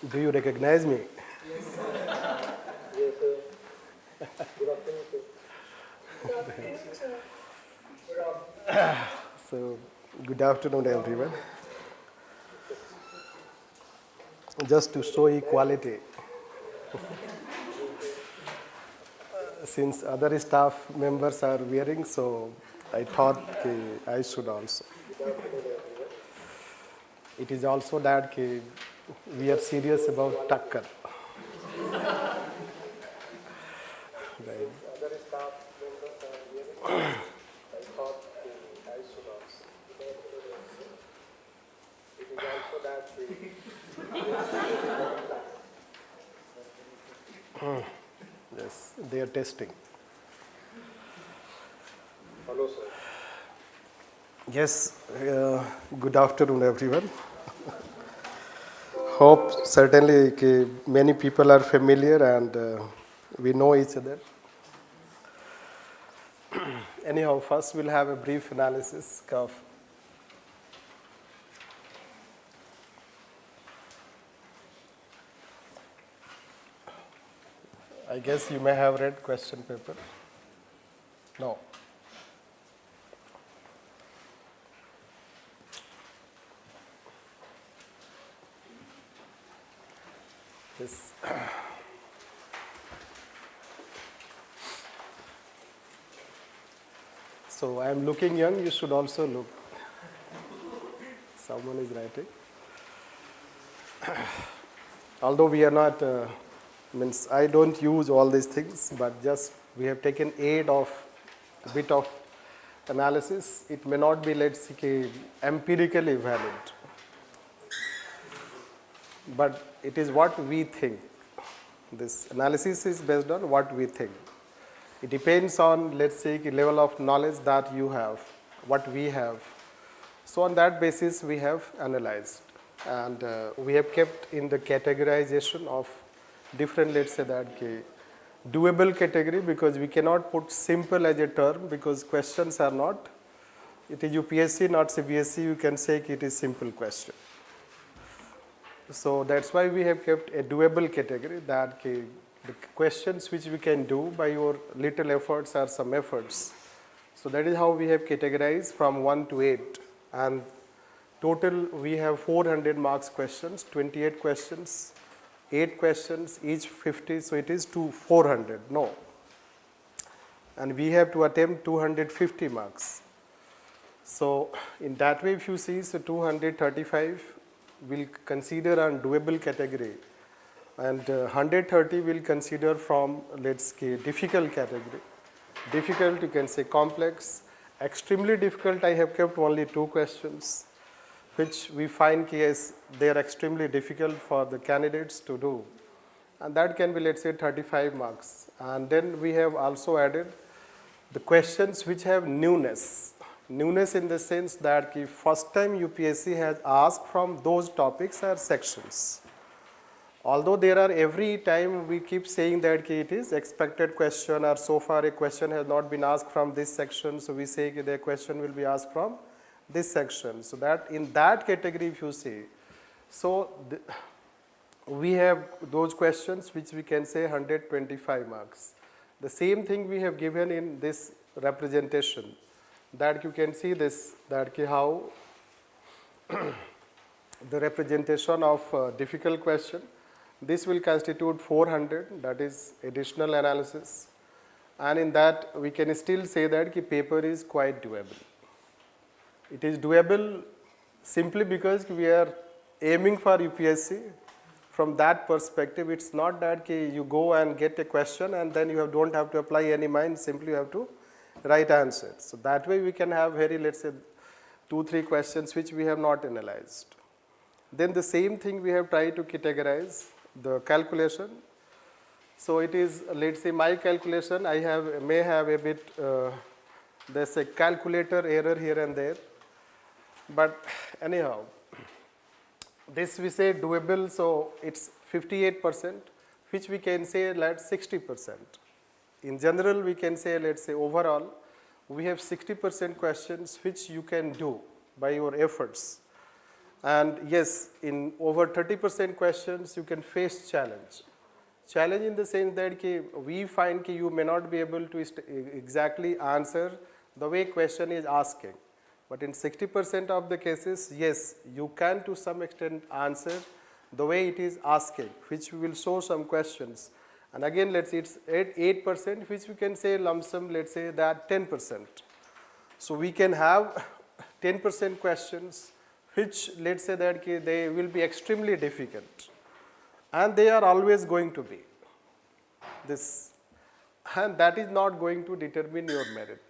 Do you recognize me? Yes, sir. Good afternoon, sir. Good afternoon, sir. Good afternoon. So, good afternoon, everyone. Just to show equality, since other staff members are wearing, so I thought I should also. It is also that we are serious about Takkar. Right. Other staff members are wearing. I thought I should also. It is also that Yes, they are testing. Hello, sir. Yes, good afternoon, everyone. Hope certainly many people are familiar and we know each other. Anyhow, first we'll have a brief analysis of I guess you may have read question paper. No. Yes. So I am looking young, you should also look. Someone is writing. Although we are not, means I don't use all these things, but just we have taken aid of a bit of analysis. It may not be, let's say, empirically valid, but it is what we think. This analysis is based on what we think. It depends on, let's say, the level of knowledge that you have, what we have. So on that basis, we have analyzed. And we have kept in the categorization of different, let's say that doable category, because we cannot put simple as a term because questions are not, it is UPSC, not CBSE, you can say it is simple question. So that's why we have kept a doable category, that the questions which we can do by your little efforts or some efforts. So that is how we have categorized from 1 to 8. And total we have 400 marks questions, 28 questions, 8 questions, each 50, so it is 400, no. And we have to attempt 250 marks. So in that way, if you see, so 235 will consider on doable category, and 130 will consider from, let's say, difficult category. Difficult, you can say complex. Extremely difficult, I have kept only 2 questions, which we find case they are extremely difficult for the candidates to do. And that can be, let's say, 35 marks. And then we have also added the questions which have newness. Newness in the sense that the first time UPSC has asked from those topics or sections. Although there are every time we keep saying that it is expected question, or so far a question has not been asked from this section, so we say the question will be asked from this section. So that in that category, if you see, so we have those questions which we can say 125 marks. The same thing we have given in this representation, that you can see this, that how the representation of difficult question, this will constitute 400, that is additional analysis. And in that we can still say that the paper is quite doable. It is doable simply because we are aiming for UPSC. From that perspective, it's not that you go and get a question and then you don't have to apply any mind, simply you have to write answers. So that way we can have very, let's say, 2-3 questions which we have not analyzed. Then the same thing we have tried to categorize the calculation. So it is, let's say, my calculation, I may have a bit, there's a calculator error here and there. But anyhow, this we say doable, so it's 58%, which we can say let's 60%. In general, we can say, let's say overall, we have 60% questions which you can do by your efforts. And yes, in over 30% questions, you can face challenge. Challenge in the sense that we find that you may not be able to exactly answer the way question is asking. But in 60% of the cases, yes, you can to some extent answer the way it is asking, which we will show some questions. And again, let's say it's 8%, which we can say lump sum, let's say that 10%. So we can have 10% questions which let's say that they will be extremely difficult, and they are always going to be this, and that is not going to determine your merit.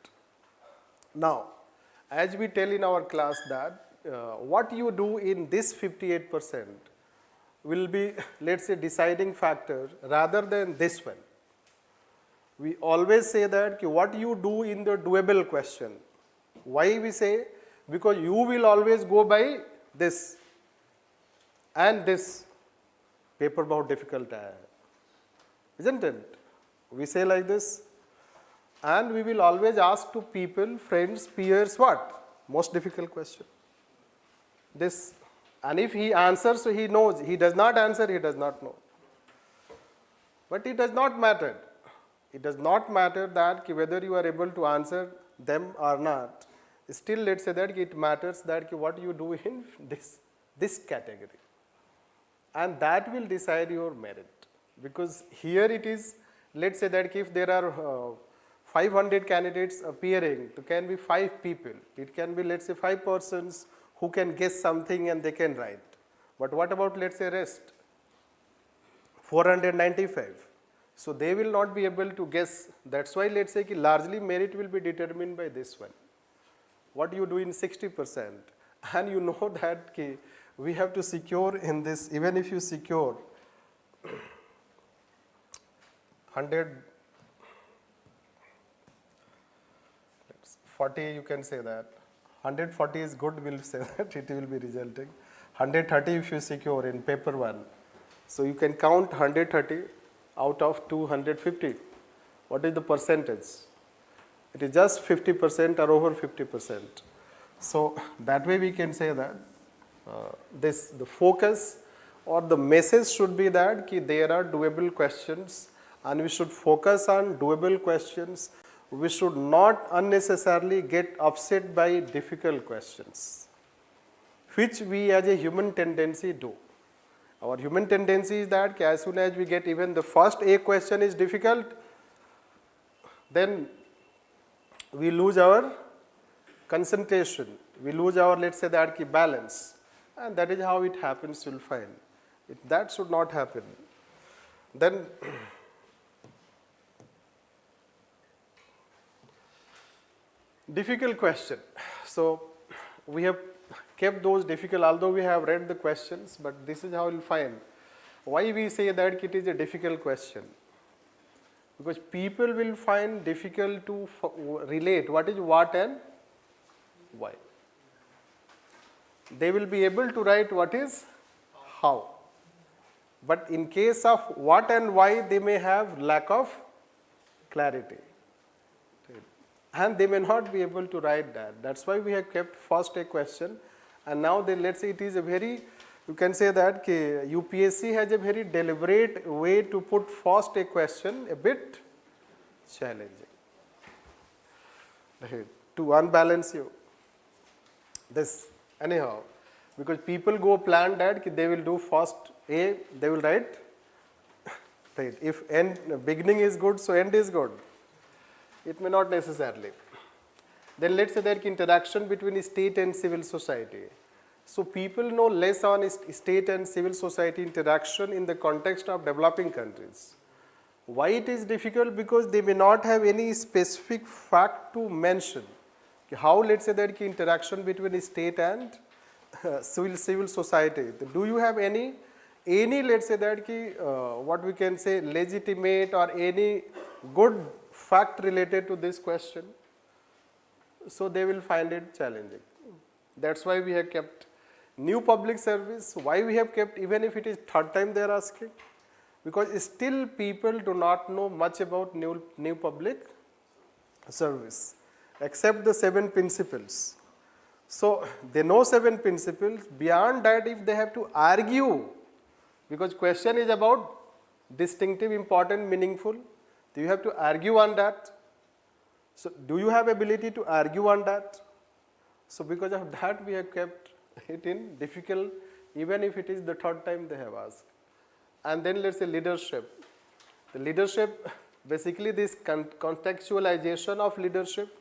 Now, as we tell in our class that what you do in this 58% will be let's say deciding factor rather than this one. We always say that what you do in the doable question. Why we say? Because you will always go by this and this paper bahut difficult hai, isn't it? We say like this, and we will always ask to people, friends, peers, what? Most difficult question. This, and if he answers, so he knows. He does not answer, he does not know. But it does not matter. It does not matter that whether you are able to answer them or not. Still, let's say that it matters that what you do in this category, and that will decide your merit. Because here it is, let's say that if there are 500 candidates appearing, it can be 5 people. It can be let's say 5 persons who can guess something and they can write. But what about let's say rest? 495. So they will not be able to guess. That's why let's say largely merit will be determined by this one. What you do in 60%, and you know that we have to secure in this, even if you secure 140, you can say that 140 is good, we'll say that it will be resulting 130 if you secure in paper 1. So you can count 130 out of 250. What is the percentage? It is just 50% or over 50%. So that way we can say that the focus or the message should be that there are doable questions, and we should focus on doable questions. We should not unnecessarily get upset by difficult questions, which we as a human tendency do. Our human tendency is that as soon as we get even the first A question is difficult, then we lose our concentration, we lose our let's say that balance, and that is how it happens, you'll find. That should not happen. Then difficult question. So we have kept those difficult, although we have read the questions, but this is how you'll find. Why we say that it is a difficult question? Because people will find difficult to relate what is what and why. They will be able to write what is how. But in case of what and why, they may have lack of clarity. And they may not be able to write that. That's why we have kept first a question. And now let's say it is a very, you can say that UPSC has a very deliberate way to put first a question a bit challenging, to unbalance you. This anyhow, because people go plan that they will do first A, they will write. Right. If end beginning is good, so end is good. It may not necessarily. Then let's say that interaction between state and civil society. So people know less on state and civil society interaction in the context of developing countries. Why it is difficult? Because they may not have any specific fact to mention. How let's say that interaction between state and civil society. Do you have any let's say that what we can say legitimate or any good fact related to this question? So they will find it challenging. That's why we have kept new public service. Why we have kept, even if it is third time they are asking? Because still people do not know much about new public service, except the 7 principles. So they know 7 principles. Beyond that, if they have to argue, because question is about distinctive, important, meaningful, do you have to argue on that? So do you have ability to argue on that? So because of that, we have kept it in difficult, even if it is the third time they have asked. And then let's say leadership. The leadership, basically this contextualization of leadership.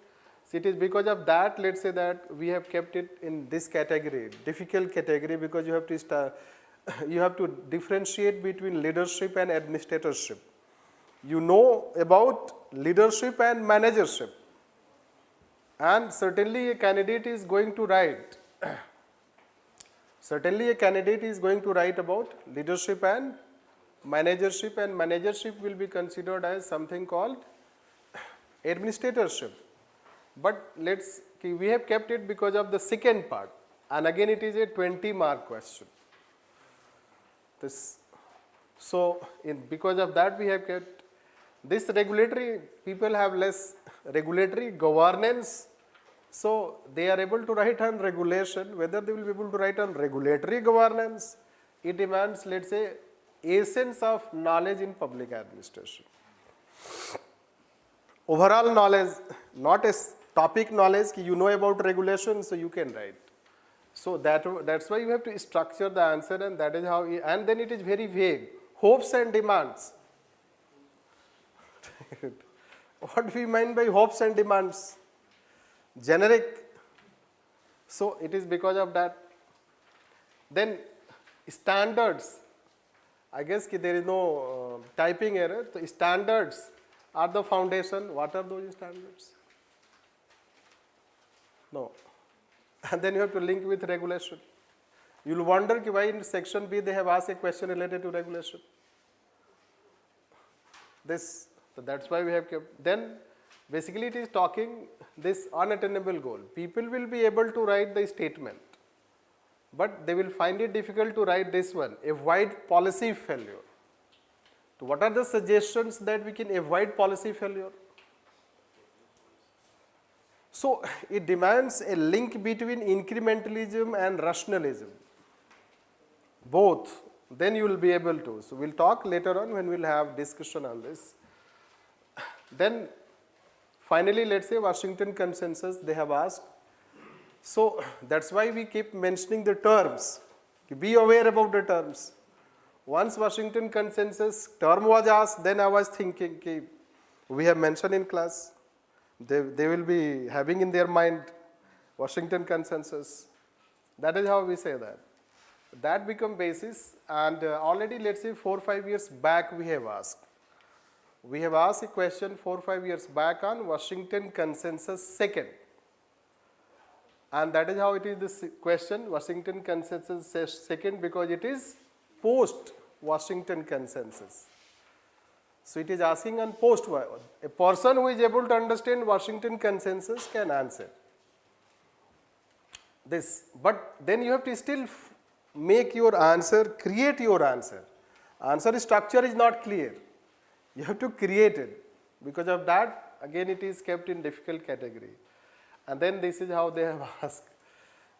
So it is because of that, let's say that we have kept it in this category, difficult category, because you have to differentiate between leadership and administratorship. You know about leadership and managership. And certainly a candidate is going to write. Certainly a candidate is going to write about leadership and managership, and managership will be considered as something called administratorship. But we have kept it because of the second part, and again it is a 20-mark question. Because of that we have kept this regulatory, people have less regulatory governance, so they are able to write on regulation. Whether they will be able to write on regulatory governance, it demands, let's say, essence of knowledge in public administration. Overall knowledge, not a topic knowledge, you know about regulation, so you can write. So that's why you have to structure the answer, and that is how, and then it is very vague. Hopes and demands. What we mean by hopes and demands? Generic. So it is because of that. Then standards. I guess there is no typing error. So standards are the foundation. What are those standards? No. And then you have to link with regulation. You will wonder why in section B they have asked a question related to regulation. So that's why we have kept. Then basically it is talking this unattainable goal. People will be able to write the statement, but they will find it difficult to write this one, avoid policy failure. So what are the suggestions that we can avoid policy failure? So it demands a link between incrementalism and rationalism. Both, then you will be able to. So we'll talk later on when we'll have discussion on this. Then finally, let's say Washington Consensus they have asked. So that's why we keep mentioning the terms. Be aware about the terms. Once Washington Consensus term was asked, then I was thinking, we have mentioned in class, they will be having in their mind Washington Consensus. That is how we say that. That become basis, and already let's say 4 or 5 years back we have asked. We have asked a question 4 or 5 years back on Washington Consensus second. And that is how it is this question, Washington Consensus second, because it is post Washington Consensus. So it is asking on post. A person who is able to understand Washington Consensus can answer this. But then you have to still make your answer, create your answer. Answer structure is not clear. You have to create it. Because of that, again it is kept in difficult category. And then this is how they have asked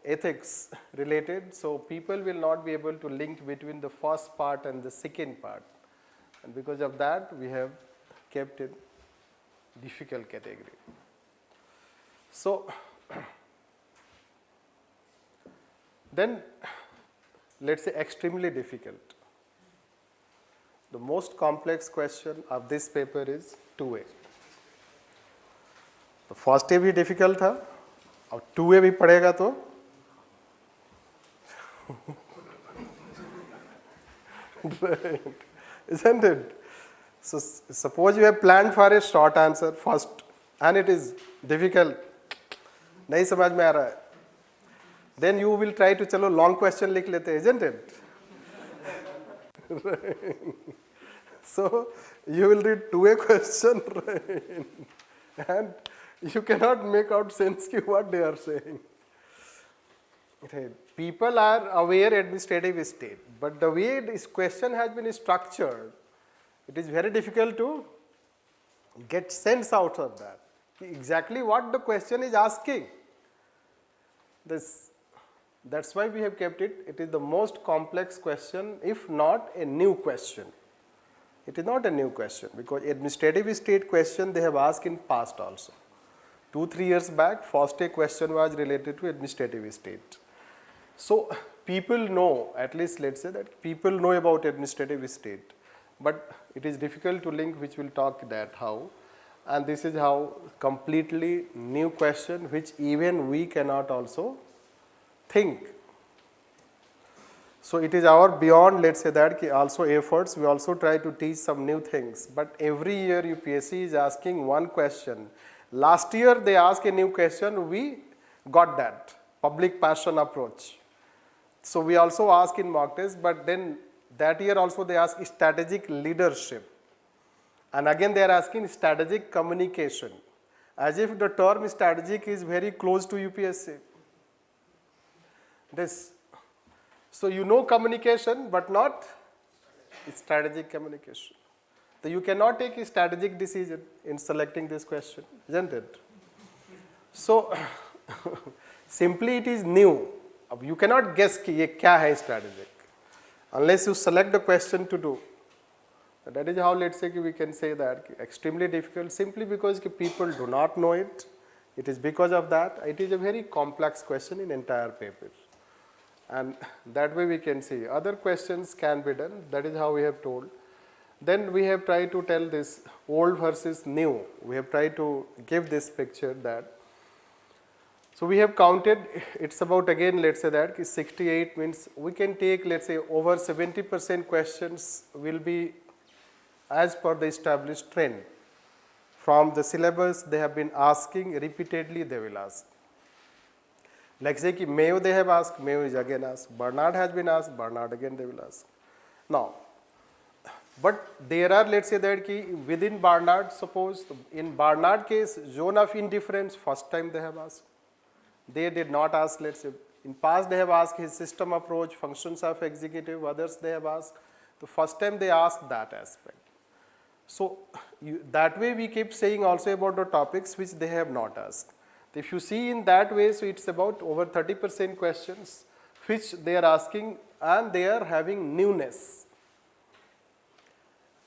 ethics related. So people will not be able to link between the first part and the second part. And because of that, we have kept it difficult category. So then let's say extremely difficult. The most complex question of this paper is 2A. तो first A भी difficult था, अब 2A भी पढ़ेगा तो isn't it? So suppose you have planned for a short answer first and it is difficult, नहीं समझ में आ रहा है, then you will try to चलो long question लिख लेते, isn't it? So you will read 2A question and you cannot make out sense ki what they are saying. People are aware administrative state, but the way this question has been structured, it is very difficult to get sense out of that. Exactly what the question is asking. This, that's why we have kept it. It is the most complex question, if not a new question. It is not a new question because administrative state question they have asked in past also. 2-3 years back, first a question was related to administrative state. So people know, at least let's say that people know about administrative state, but it is difficult to link, which we'll talk that how. And this is how completely new question which even we cannot also think. So it is our beyond, let's say that also efforts, we also try to teach some new things, but every year UPSC is asking one question. Last year they asked a new question, we got that, public passion approach. So we also ask in mock test, but then that year also they ask strategic leadership. And again they are asking strategic communication, as if the term strategic is very close to UPSC. This, so you know communication, but not strategic communication. So you cannot take a strategic decision in selecting this question, isn't it? So simply it is new. You cannot guess कि ये क्या है strategic, unless you select the question to do. That is how, let's say, we can say that extremely difficult simply because people do not know it. It is because of that. It is a very complex question in entire paper. And that way we can see other questions can be done. That is how we have told. Then we have tried to tell this old versus new. We have tried to give this picture that. So we have counted, it's about again, let's say that 68 means we can take, let's say, over 70% questions will be as per the established trend. From the syllabus they have been asking repeatedly, they will ask. Like say कि Mayo they have asked, Mayo is again asked. Bernard has been asked, Bernard again they will ask. Now, but there are, let's say that within Bernard, suppose in Bernard case, zone of indifference, first time they have asked. They did not ask, let's say, in past they have asked his system approach, functions of executive, others they have asked. The first time they asked that aspect. So that way we keep saying also about the topics which they have not asked. If you see in that way, so it's about over 30% questions which they are asking and they are having newness.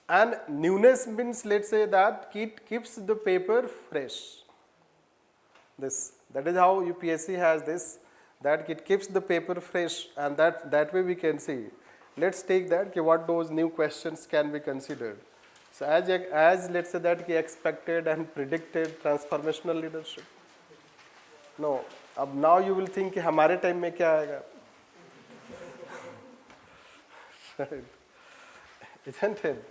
And newness means, let's say that it keeps the paper fresh. That is how UPSC has this, that it keeps the paper fresh, and that way we can see. Let's take that, what those new questions can be considered. So as let's say that expected and predicted transformational leadership. No, now you will think कि हमारे time में क्या आएगा? Right. Isn't it?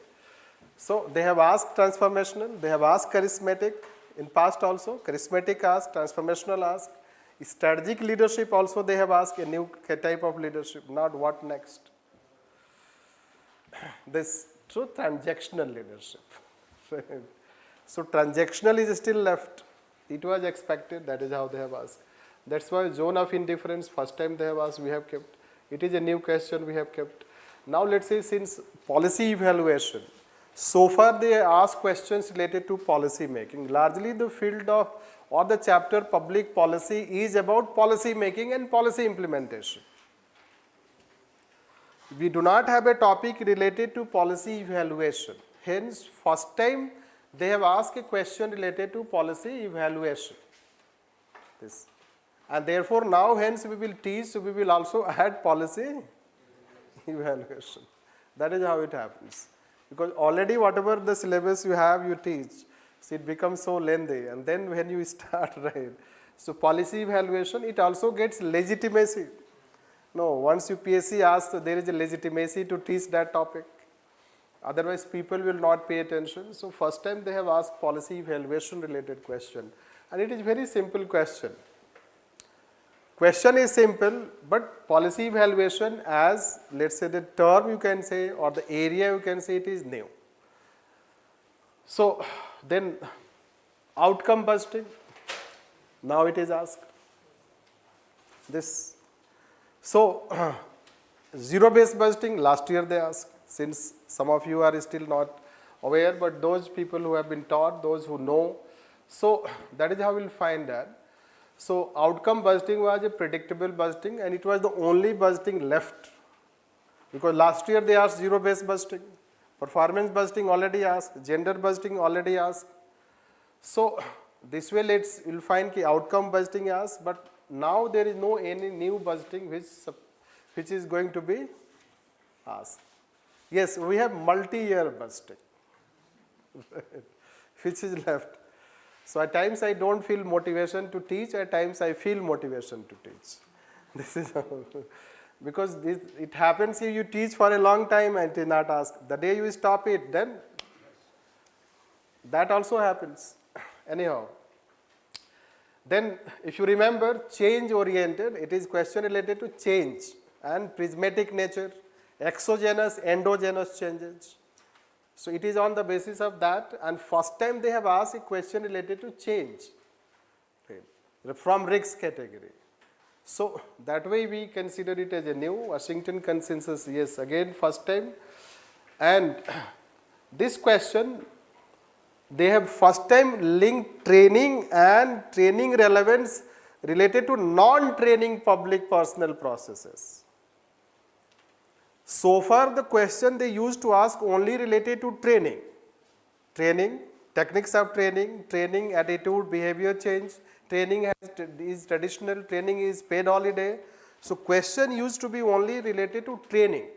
So they have asked transformational, they have asked charismatic in past also, charismatic asked, transformational asked, strategic leadership also they have asked a new type of leadership, not what next. This, so transactional leadership. So transactional is still left. It was expected, that is how they have asked. That's why zone of indifference, first time they have asked, we have kept. It is a new question we have kept. Now let's say since policy evaluation, so far they ask questions related to policy making. Largely the field of or the chapter public policy is about policy making and policy implementation. We do not have a topic related to policy evaluation. Hence, first time they have asked a question related to policy evaluation. This. And therefore, now hence we will teach, so we will also add policy evaluation. That is how it happens. Because already whatever the syllabus you have, you teach. So it becomes so lengthy. And then when you start, right, so policy evaluation, it also gets legitimacy. No, once UPSC asks, there is a legitimacy to teach that topic. Otherwise, people will not pay attention. So first time they have asked policy evaluation related question. And it is very simple question. Question is simple, but policy evaluation as, let's say the term you can say or the area you can say, it is new. So then outcome busting, now it is asked. This. So zero-based busting, last year they asked, since some of you are still not aware, but those people who have been taught, those who know, so that is how we'll find that. So outcome budgeting was a predictable budgeting, and it was the only budgeting left, because last year they asked zero-based budgeting, performance budgeting already asked, gender budgeting already asked. So this way you'll find ki outcome budgeting asked, but now there is no any new budgeting which is going to be asked. Yes, we have multi-year budgeting which is left. So at times I don't feel motivation to teach, at times I feel motivation to teach. This is how, because it happens if you teach for a long time and it is not asked. The day you stop it, then that also happens. Anyhow, then if you remember, change oriented, it is question related to change and prismatic nature, exogenous, endogenous changes. So it is on the basis of that, and first time they have asked a question related to change, right, from risk category. So that way we consider it as a new Washington consensus, yes, again first time. And this question, they have first time linked training and training relevance related to non-training public personnel processes. So far the question they used to ask only related to training, techniques of training, training attitude, behavior change, training is traditional, training is paid holiday. So question used to be only related to training.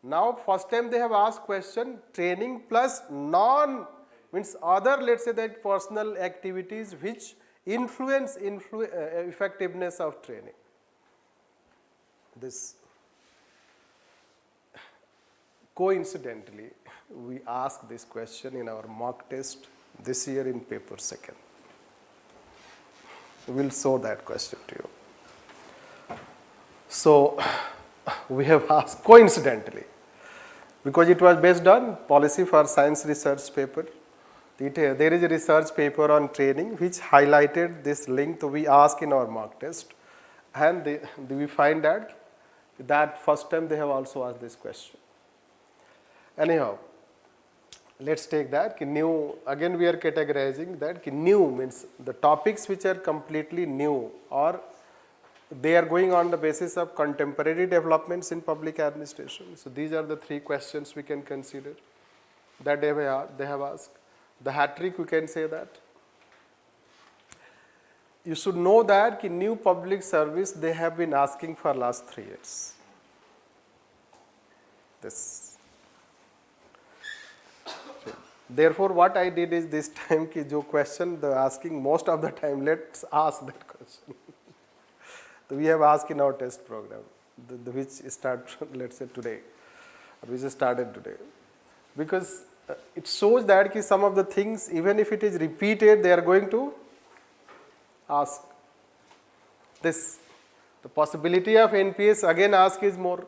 Now first time they have asked question training plus non, means other, let's say that personal activities which influence effectiveness of training. This coincidentally, we asked this question in our mock test this year in paper second. We will show that question to you. So we have asked coincidentally, because it was based on policy for science research paper. There is a research paper on training which highlighted this link to we ask in our mock test, and we find that first time they have also asked this question. Anyhow, let's take that new, again we are categorizing that new means the topics which are completely new, or they are going on the basis of contemporary developments in public administration. So these are the three questions we can consider that they have asked. The hat trick, we can say that. You should know that new public service they have been asking for last 3 years. This. Therefore, what I did is this time ki jo question the asking most of the time, let's ask that question. We have asked in our test program, which start let's say today, which started today, because it shows that ki some of the things, even if it is repeated, they are going to ask. This, the possibility of NPS again ask is more.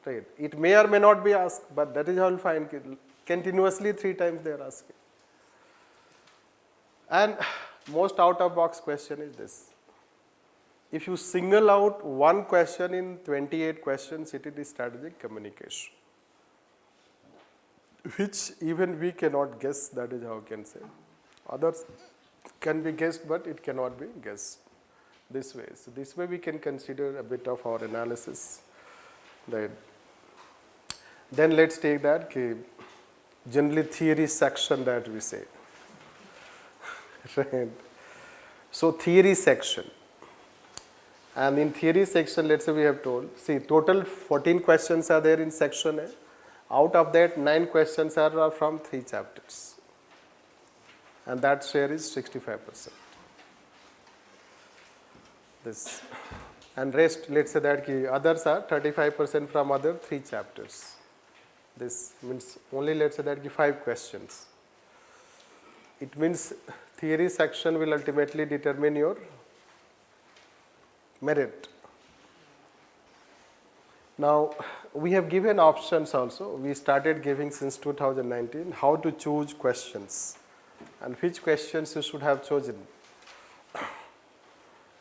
Right? It may or may not be asked, but that is how you find continuously 3 times they are asking. And most out of box question is this. If you single out one question in 28 questions, it is strategic communication, which even we cannot guess, that is how I can say. Others can be guessed, but it cannot be guessed this way. So this way we can consider a bit of our analysis. Right. Then let's take that generally theory section that we say. Right. So theory section. And in theory section, let's say we have told, see total 14 questions are there in section A. Out of that 9 questions are from 3 chapters. And that share is 65%. This. And rest, let's say that others are 35% from other 3 chapters. This means only let's say that 5 questions. It means theory section will ultimately determine your merit. Now we have given options also. We started giving since 2019 how to choose questions and which questions you should have chosen.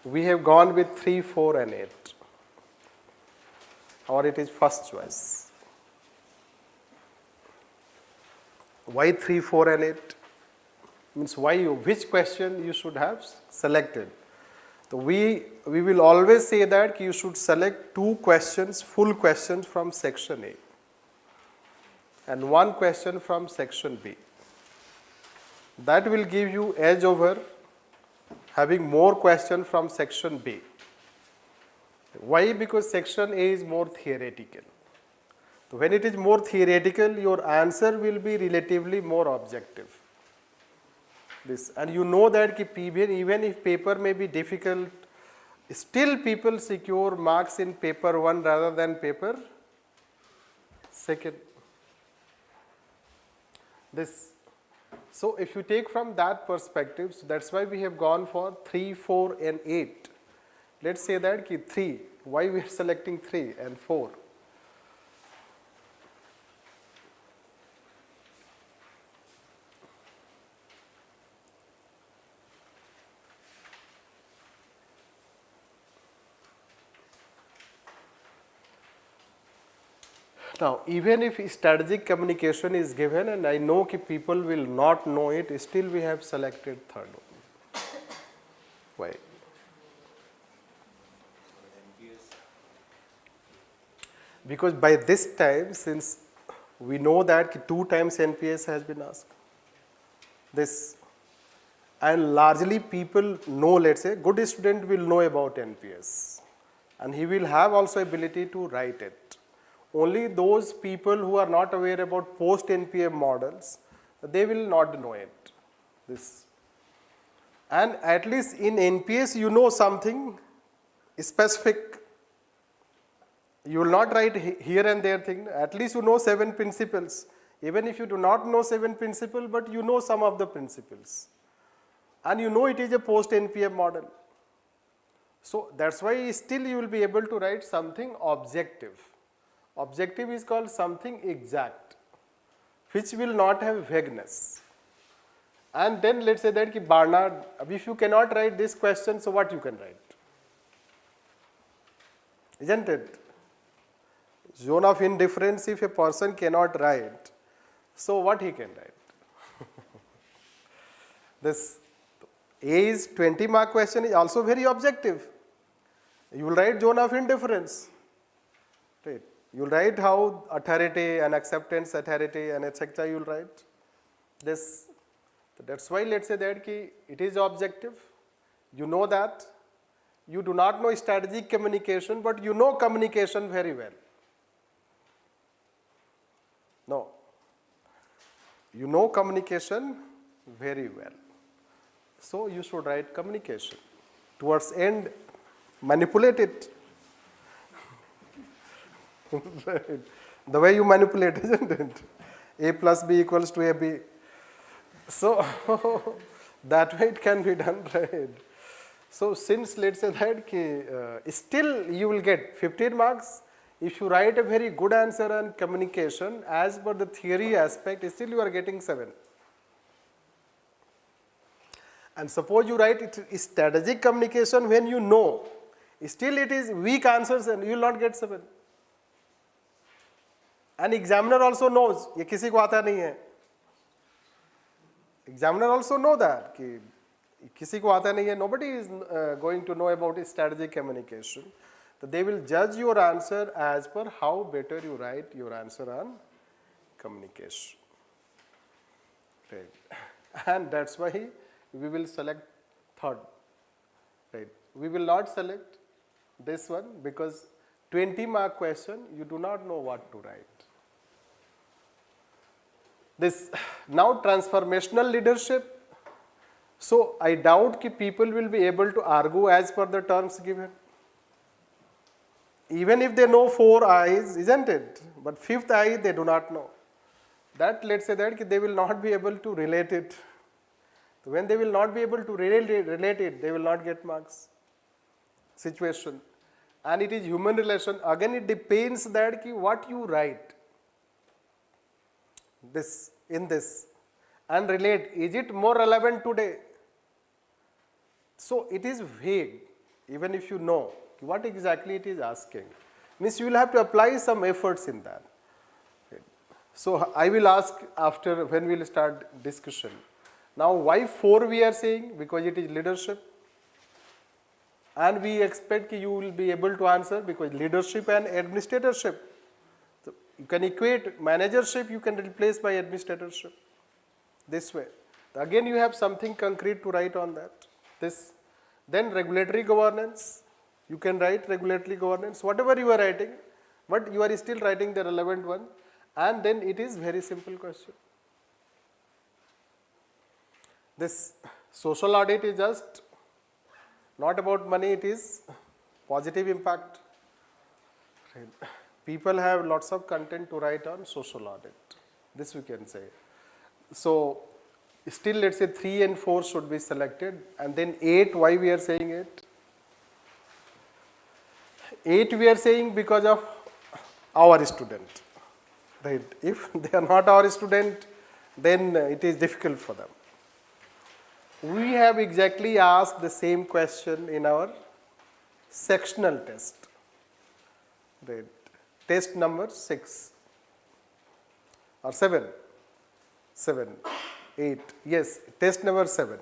We have gone with 3, 4 and 8, or it is first choice. Why 3, 4 and 8? means why you, which question you should have selected. So we will always say that you should select 2 questions, full questions from section A and 1 question from section B. That will give you edge over having more questions from section B. Why? Because section A is more theoretical. So when it is more theoretical, your answer will be relatively more objective. This, and you know that even if paper may be difficult, still people secure marks in paper 1 rather than paper 2. This, so if you take from that perspective, so that's why we have gone for 3, 4 and 8. Let's say that 3, why we are selecting 3 and 4? Now, even if strategic communication is given, and I know that people will not know it, still we have selected 3rd one. Why? Because by this time, since we know that 2 times NPS has been asked, this, and largely people know, let's say, good student will know about NPS, and he will have also ability to write it. Only those people who are not aware about post NPM models, they will not know it. This, and at least in NPS you know something specific. You will not write here and there thing. At least you know 7 principles. Even if you do not know 7 principles, but you know some of the principles, and you know it is a post NPM model. So that's why still you will be able to write something objective. Objective is called something exact, which will not have vagueness. And then let's say that Barnard, if you cannot write this question, so what you can write? Isn't it? Zone of indifference, if a person cannot write, so what he can write? This A is 20-mark question is also very objective. You will write zone of indifference. Right. You will write how authority and acceptance authority and etc. you will write. This, that's why let's say that it is objective. You know that. You do not know strategic communication, but you know communication very well. No. You know communication very well. So you should write communication. Towards end, manipulate it. The way you manipulate, isn't it? A plus B equals to AB. So that way it can be done, right? So since let's say that still you will get 15 marks if you write a very good answer on communication as per the theory aspect, still you are getting 7. And suppose you write it strategic communication when you know, still it is weak answers and you will not get 7. And examiner also knows, ये किसी को आता नहीं है. Examiner also know that कि किसी को आता नहीं है. Nobody is going to know about strategic communication. So they will judge your answer as per how better you write your answer on communication. Right. And that's why we will select 3rd. Right. We will not select this one because 20-mark question you do not know what to write. This now transformational leadership. So I doubt that people will be able to argue as per the terms given. Even if they know 4 I's, isn't it? But 5th I they do not know. That let's say that they will not be able to relate it. So when they will not be able to relate it, they will not get marks. Situation. And it is human relation. Again, it depends that what you write. This, in this, and relate, is it more relevant today? So it is vague, even if you know what exactly it is asking. Means you will have to apply some efforts in that. Okay. So I will ask after when we will start discussion. Now why 4 we are saying? Because it is leadership. And we expect you will be able to answer because leadership and administratorship. So you can equate managership, you can replace by administratorship. This way. Again you have something concrete to write on that. This. Then regulatory governance. You can write regulatory governance, whatever you are writing, but you are still writing the relevant one. And then it is very simple question. This social audit is just not about money, it is positive impact. People have lots of content to write on social audit. This we can say. So still let's say 3 and 4 should be selected, and then 8, why we are saying 8? 8 we are saying because of our student. Right? If they are not our student, then it is difficult for them. We have exactly asked the same question in our sectional test. Right. Test number 6 or 7. 8. Yes, test number 7.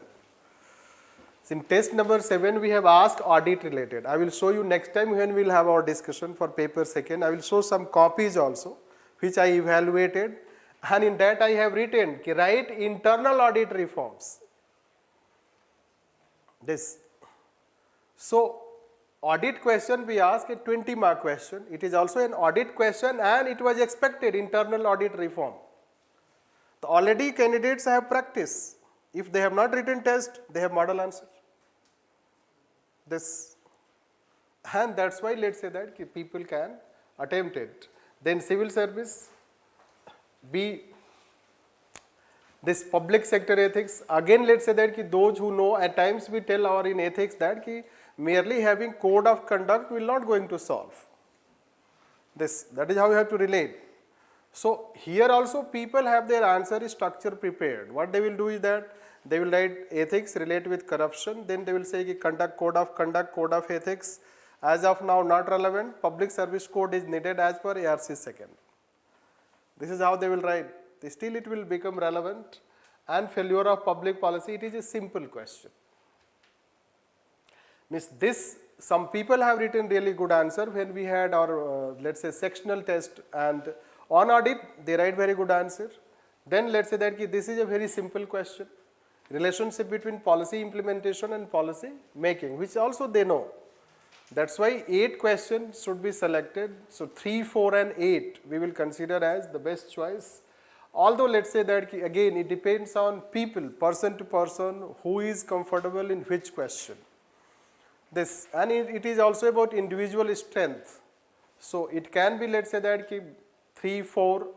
In test number 7, we have asked audit related. I will show you next time when we will have our discussion for paper 2nd. I will show some copies also, which I evaluated, and in that I have written, write internal audit reforms. This. So, audit question we ask a 20-mark question. It is also an audit question and it was expected internal audit reform. So already candidates have practice. If they have not written test, they have model answer. This. And that's why let's say that people can attempt it. Then civil service, B. This public sector ethics, again let's say that those who know, at times we tell our in ethics that merely having code of conduct will not going to solve. This, that is how you have to relate. So here also people have their answer structure prepared. What they will do is that they will write ethics related with corruption, then they will say conduct, code of conduct, code of ethics. As of now not relevant, public service code is needed as per ARC 2nd. This is how they will write. Still it will become relevant, and failure of public policy, it is a simple question. Means this, some people have written really good answer when we had our let's say sectional test, and on audit they write very good answer. Then let's say that this is a very simple question, relationship between policy implementation and policy making, which also they know. That's why 8 questions should be selected. So 3, 4 and 8 we will consider as the best choice. Although let's say that again it depends on people, person to person, who is comfortable in which question. This, and it is also about individual strength. So it can be let's say that 3, 4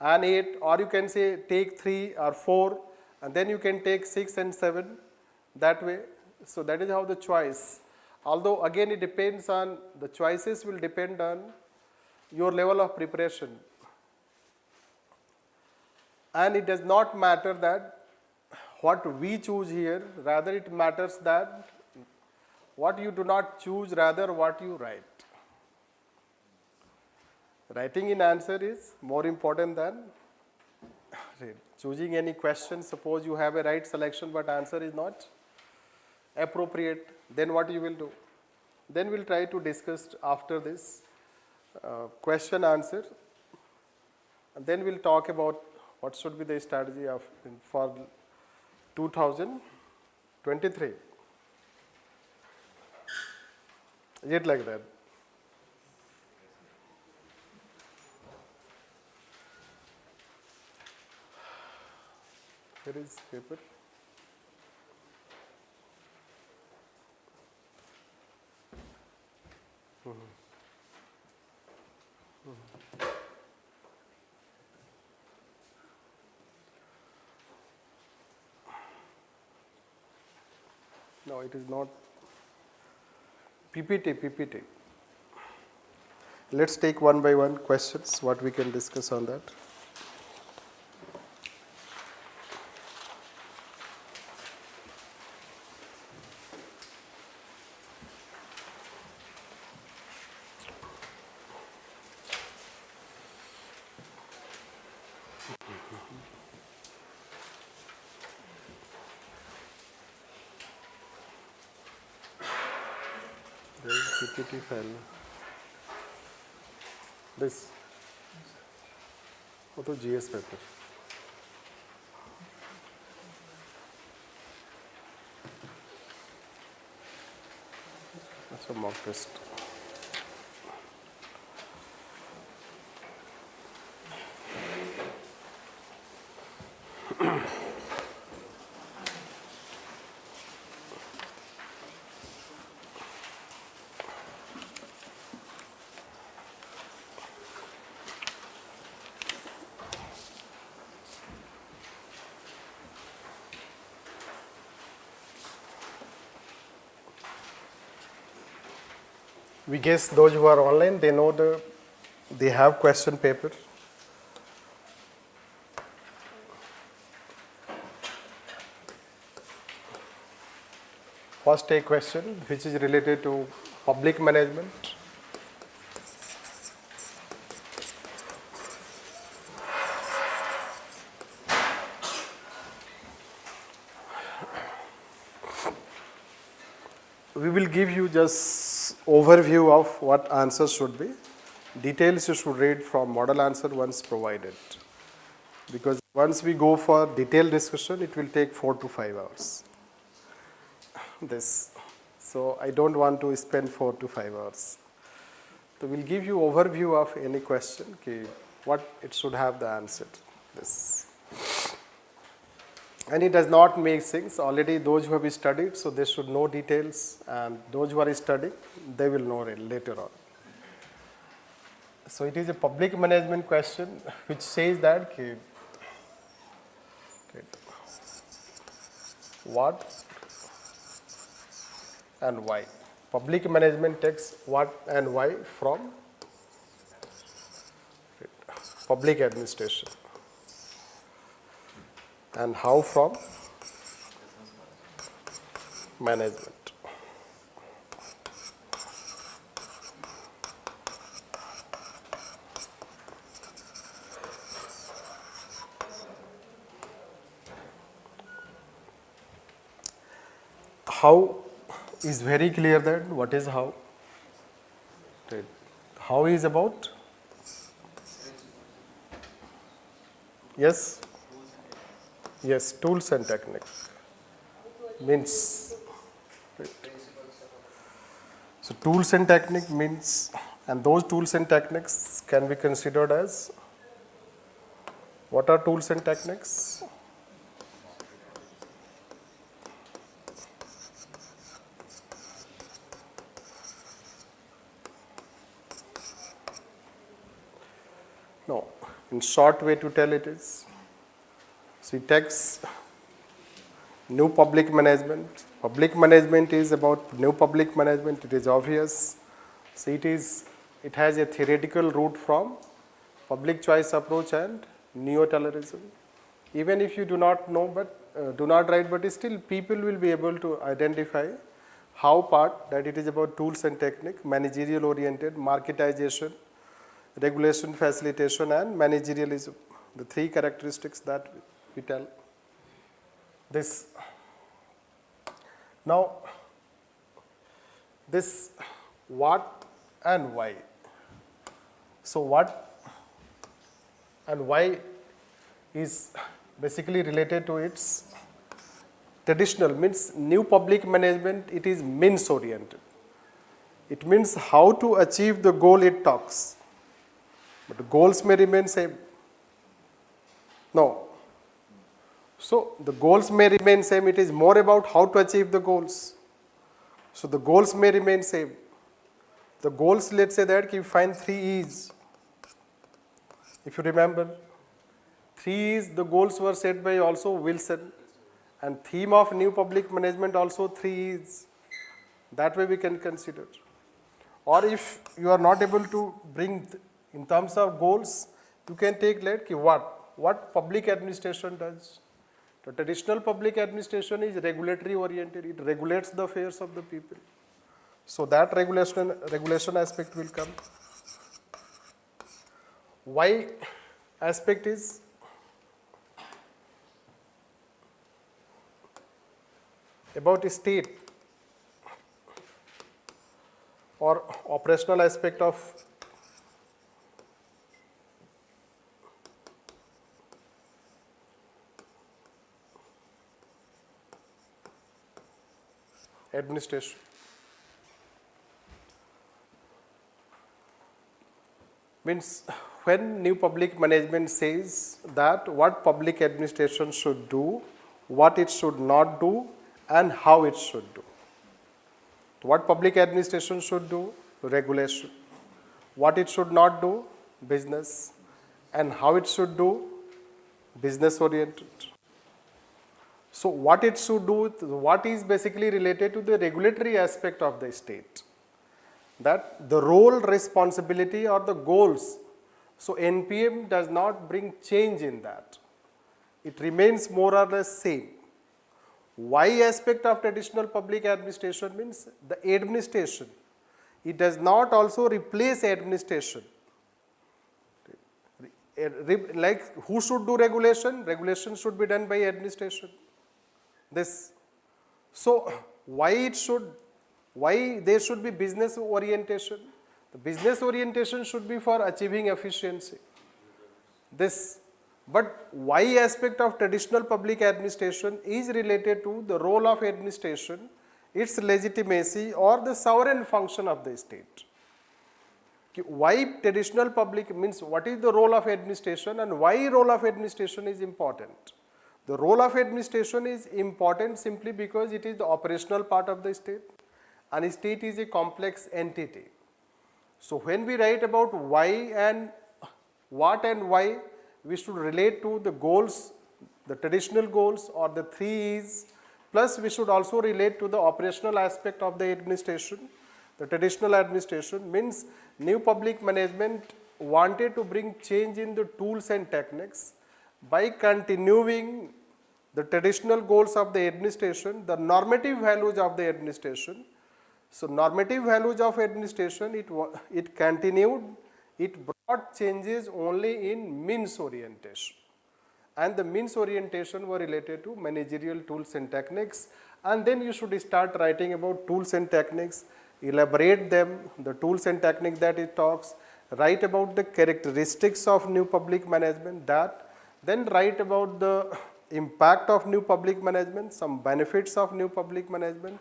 and 8, or you can say take 3 or 4 and then you can take 6 and 7 that way. So that is how the choice. Although again it depends on, the choices will depend on your level of preparation. And it does not matter that what we choose here, rather it matters that what you do not choose, rather what you write. Writing in answer is more important than choosing any question. Suppose you have a right selection but answer is not appropriate, then what you will do? Then we'll try to discuss after this question answer, and then we'll talk about what should be the strategy of for 2023. Is it like that? Here is paper. No, it is not. PPT. Let's take one by one questions, what we can discuss on that. PPT file. This. वो तो GS paper. अच्छा mock test. We guess those who are online, they know they have question paper. First a question which is related to public management. We will give you just overview of what answers should be. Details you should read from model answer once provided. Because once we go for detailed discussion, it will take 4 to 5 hours. So I don't want to spend 4 to 5 hours. So we'll give you overview of any question, what it should have the answer. And it does not make sense. Already those who have studied, so they should know details, and those who are studying, they will know it later on. So it is a public management question which says that what and why. Public management takes what and why from public administration, and how from management. How is very clear that what is how. How is about? Yes? Yes, tools and techniques. Means, so tools and technique means, and those tools and techniques can be considered as, what are tools and techniques? No, in short way to tell it is, so it takes new public management. Public management is about new public management, it is obvious. So it has a theoretical root from public choice approach and neo-taylorism. Even if you do not know, but do not write, but still people will be able to identify how part that it is about tools and technique, managerial oriented, marketization, regulation, facilitation, and managerialism. The three characteristics that we tell. This. Now, this what and why. So what and why is basically related to its traditional, means new public management, it is means oriented. It means how to achieve the goal it talks. But the goals may remain same. No. So the goals may remain same, it is more about how to achieve the goals. So the goals may remain same. The goals, let's say that you find 3 E's. If you remember, 3 E's, the goals were set by also Wilson. And theme of new public management also 3 E's. That way we can consider. Or if you are not able to bring in terms of goals, you can take like what public administration does. The traditional public administration is regulatory oriented, it regulates the affairs of the people. So that regulation aspect will come. Why aspect is about a state. or operational aspect of administration. Means when new public management says that what public administration should do, what it should not do, and how it should do. What public administration should do? Regulation. What it should not do? Business. And how it should do? Business oriented. So what it should do, what is basically related to the regulatory aspect of the state. That the role, responsibility or the goals. So NPM does not bring change in that. It remains more or less same. Why aspect of traditional public administration means the administration. It does not also replace administration. Like who should do regulation? Regulation should be done by administration. This. So why there should be business orientation? The business orientation should be for achieving efficiency. This. But why aspect of traditional public administration is related to the role of administration, its legitimacy or the sovereign function of the state. Why traditional public means what is the role of administration and why role of administration is important. The role of administration is important simply because it is the operational part of the state and state is a complex entity. So when we write about why and what and why, we should relate to the goals, the traditional goals or the 3 E's, plus we should also relate to the operational aspect of the administration. The traditional administration means new public management wanted to bring change in the tools and techniques by continuing the traditional goals of the administration, the normative values of the administration. So normative values of administration, it continued, it brought changes only in means orientation. And the means orientation were related to managerial tools and techniques. And then you should start writing about tools and techniques, elaborate them, the tools and techniques that it talks, write about the characteristics of new public management, that, then write about the impact of new public management, some benefits of new public management,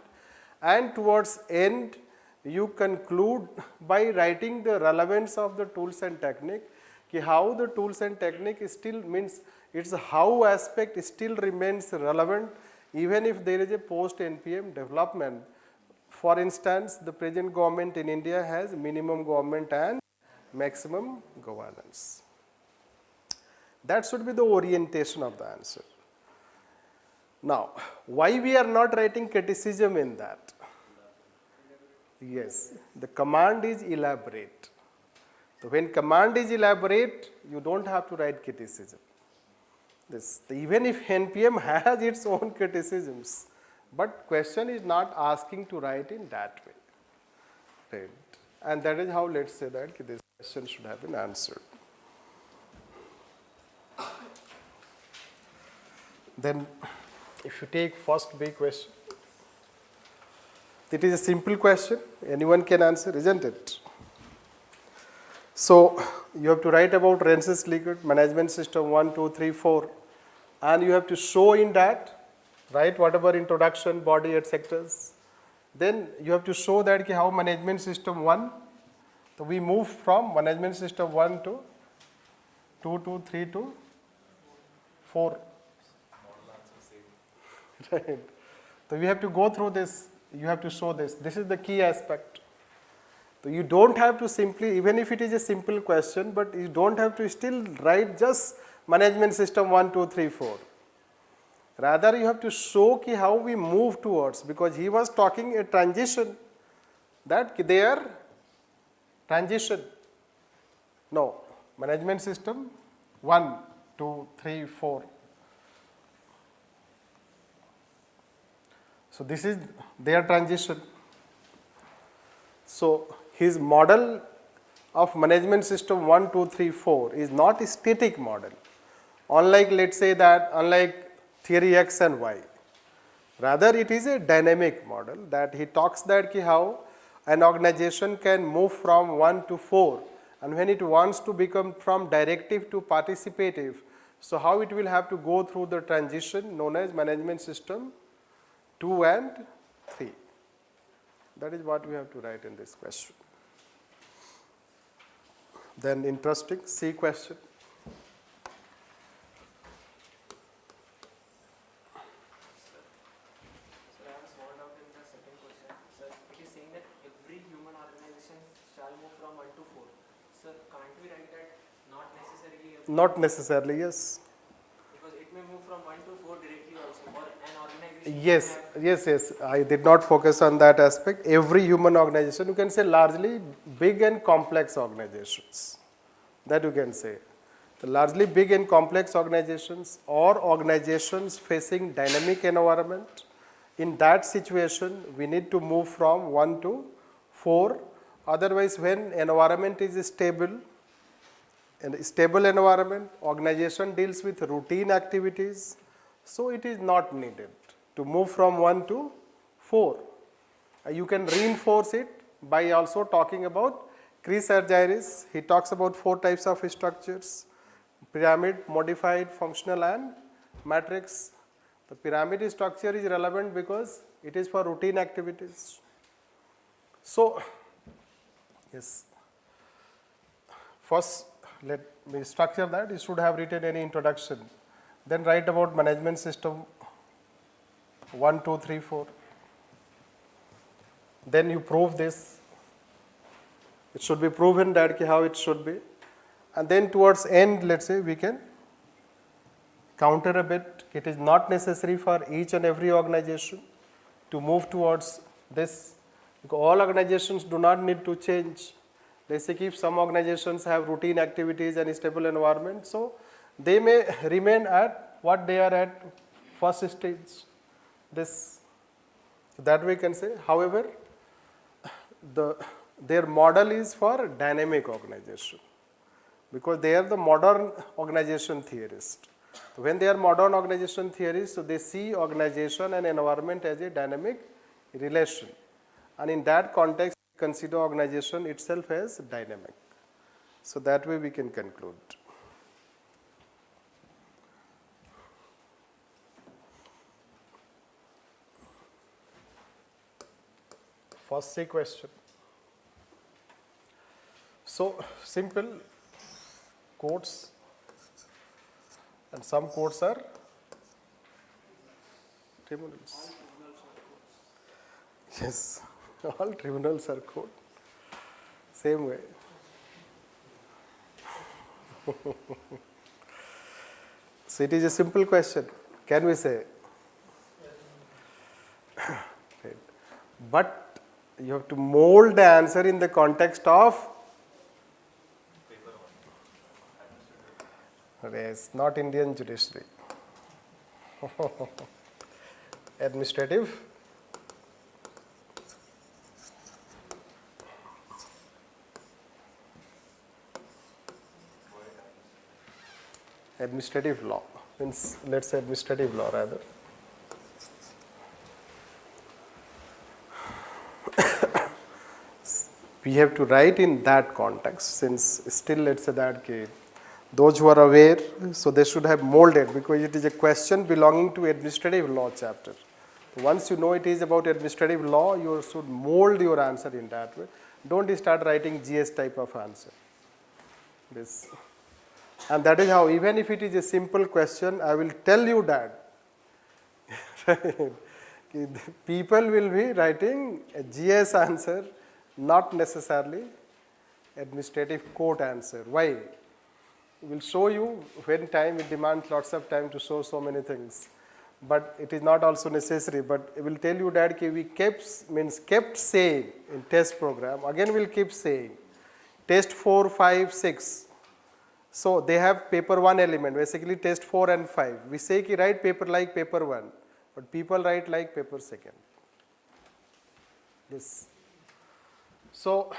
and towards end you conclude by writing the relevance of the tools and technique, how the tools and technique still means its how aspect still remains relevant even if there is a post NPM development. For instance, the present government in India has minimum government and maximum governance. That should be the orientation of the answer. Now, why we are not writing criticism in that? Yes, the command is elaborate. So when command is elaborate, you don't have to write criticism. Even if NPM has its own criticisms, but question is not asking to write in that way. Right? And that is how, let's say that this question should have been answered. Then if you take first big question, it is a simple question, anyone can answer, isn't it? So you have to write about Rensis Liquid, management system 1, 2, 3, 4, and you have to show in that, right, whatever introduction, body, etc. Then you have to show that how management system 1, so we move from management system 1 to 2 to 3 to 4. Right. So we have to go through this, you have to show this. This is the key aspect. So you don't have to simply, even if it is a simple question, but you don't have to still write just management system 1, 2, 3, 4. Rather you have to show how we move towards, because he was talking a transition, that their transition. No, management system 1, 2, 3, 4. So this is their transition. So his model of management system 1, 2, 3, 4 is not a static model. Unlike, let's say that, unlike theory X and Y. Rather it is a dynamic model that he talks that how an organization can move from 1 to 4, and when it wants to become from directive to participative, so how it will have to go through the transition known as management system 2 and 3. That is what we have to write in this question. Then interesting C question. Sir, I have a small doubt in the second question. Sir, it is saying that every human organization shall move from 1 to 4. Sir, can't we write that not necessarily every, Not necessarily, yes. because it may move from 1 to 4 directly also, or an organization Yes, may have, yes. I did not focus on that aspect. Every human organization, you can say largely big and complex organizations. That you can say. The largely big and complex organizations or organizations facing dynamic environment. In that situation, we need to move from 1 to 4. Otherwise, when environment is stable, in a stable environment, organization deals with routine activities, so it is not needed to move from 1 to 4. You can reinforce it by also talking about Chris Argyris. He talks about 4 types of structures: pyramid, modified, functional and matrix. The pyramid structure is relevant because it is for routine activities. So, yes, first let me structure that. You should have written any introduction. Then write about management system 1, 2, 3, 4. Then you prove this. It should be proven that how it should be. And then towards end, let's say we can counter a bit. It is not necessary for each and every organization to move towards this, because all organizations do not need to change. Let's say if some organizations have routine activities and stable environment, so they may remain at what they are at first stage. This, that we can say. However, their model is for dynamic organization, because they are the modern organization theorists. So when they are modern organization theorists, so they see organization and environment as a dynamic relation, and in that context consider organization itself as dynamic. So that way we can conclude. First C question. So simple quotes, and some quotes are tribunals. Yes, all tribunals are quote. Same way. So it is a simple question. Can we say? Right. But you have to mold the answer in the context of. Yes, not Indian judiciary. Administrative. Administrative law, means let's say administrative law rather. We have to write in that context, since still let's say that those who are aware, so they should have molded, because it is a question belonging to administrative law chapter. Once you know it is about administrative law, you should mold your answer in that way. Don't start writing GS type of answer. This. And that is how, even if it is a simple question, I will tell you that people will be writing a GS answer, not necessarily administrative court answer. Why? We will show you when time, it demands lots of time to show so many things. But it is not also necessary, but I will tell you that we kept saying in test program, again we will keep saying, test 4, 5, 6. So they have paper 1 element, basically test 4 and 5. We say write paper like paper 1, but people write like paper 2nd. Yes. So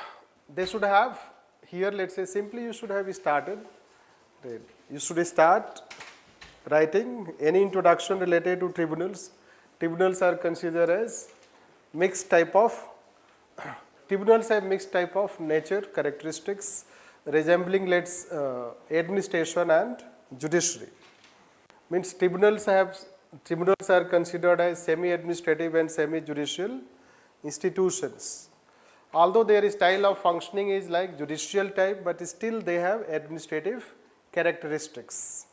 they should have, here let's say simply you should have started, right. You should start writing any introduction related to tribunals. Tribunals are considered as mixed type of tribunals have mixed type of nature, characteristics, resembling let's administration and judiciary. Means tribunals are considered as semi-administrative and semi-judicial institutions. Although their style of functioning is like judicial type, but still they have administrative characteristics.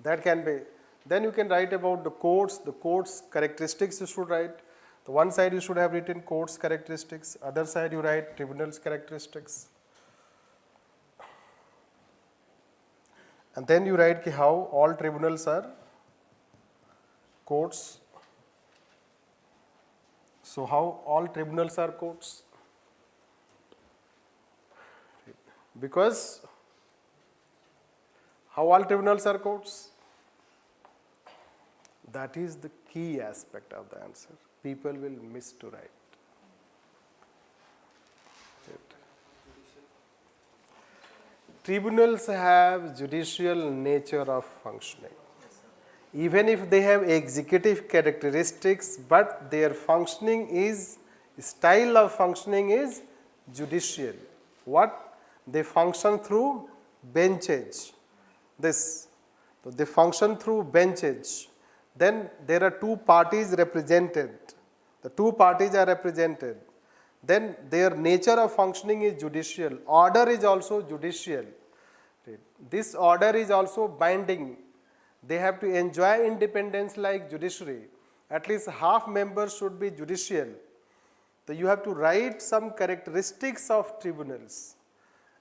That can be. Then you can write about the courts characteristics you should write. The one side you should have written courts characteristics, other side you write tribunals characteristics. And then you write how all tribunals are courts. So how all tribunals are courts? Because how all tribunals are courts? That is the key aspect of the answer. People will miss to write. Tribunals have judicial nature of functioning. Even if they have executive characteristics, but their functioning is, style of functioning is judicial. What? They function through benchage. So they function through benchage. Then there are two parties represented. The two parties are represented. Then their nature of functioning is judicial. Order is also judicial. This order is also binding. They have to enjoy independence like judiciary. At least half members should be judicial. So you have to write some characteristics of tribunals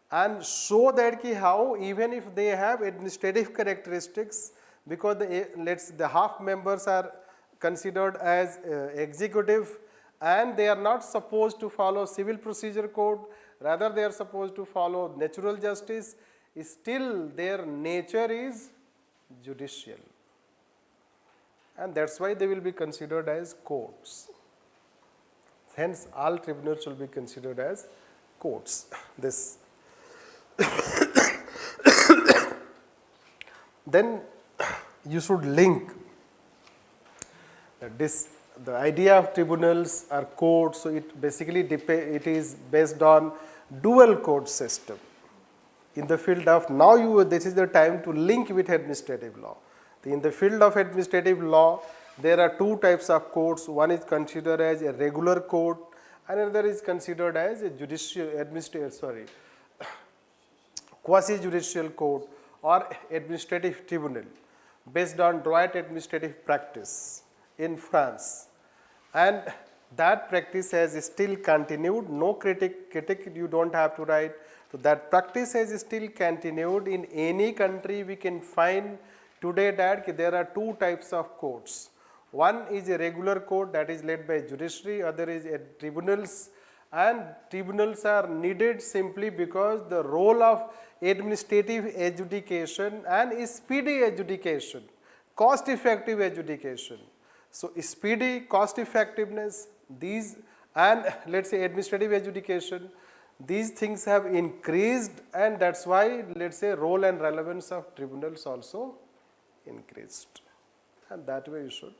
and show that how even if they have administrative characteristics, because the half members are considered as executive and they are not supposed to follow civil procedure code, rather they are supposed to follow natural justice, still their nature is judicial. And that's why they will be considered as courts. Hence, all tribunals will be considered as courts. This. Then you should link that the idea of tribunals are courts, so it basically it is based on dual court system. In the field of this is the time to link with administrative law. In the field of administrative law, there are two types of courts. One is considered as a regular court, and another is considered as a quasi-judicial court or administrative tribunal based on droit administrative practice in France. And that practice has still continued. No critic you don't have to write. So that practice has still continued. In any country we can find today that there are two types of courts. One is a regular court that is led by judiciary, other is tribunals, and tribunals are needed simply because the role of administrative adjudication and speedy adjudication, cost-effective adjudication. So speedy, cost-effectiveness, these and let's say administrative adjudication, these things have increased, and that's why let's say role and relevance of tribunals also increased. And that way you should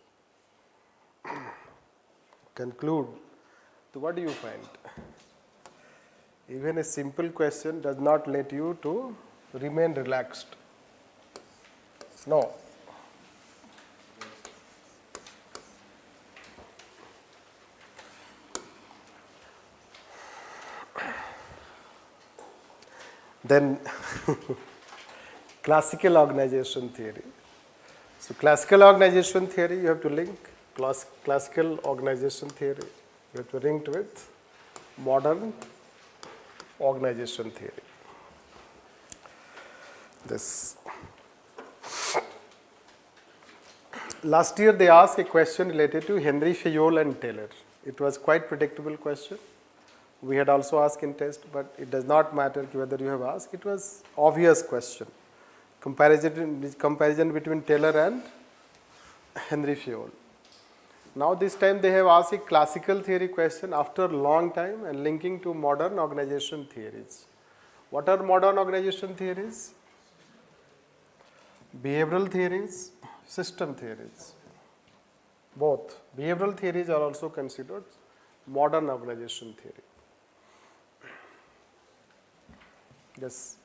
conclude. So what do you find? Even a simple question does not let you to remain relaxed. No. Then classical organization theory. So classical organization theory you have to link classical organization theory. You have to link with modern organization theory. This. Last year they asked a question related to Henry Fayol and Taylor. It was quite predictable question. We had also asked in test, but it does not matter whether you have asked. It was obvious question. Comparison between Taylor and Henry Fayol. Now this time they have asked a classical theory question after a long time and linking to modern organization theories. What are modern organization theories? Behavioral theories, system theories. Both. Behavioral theories are also considered modern organization theory. Yes.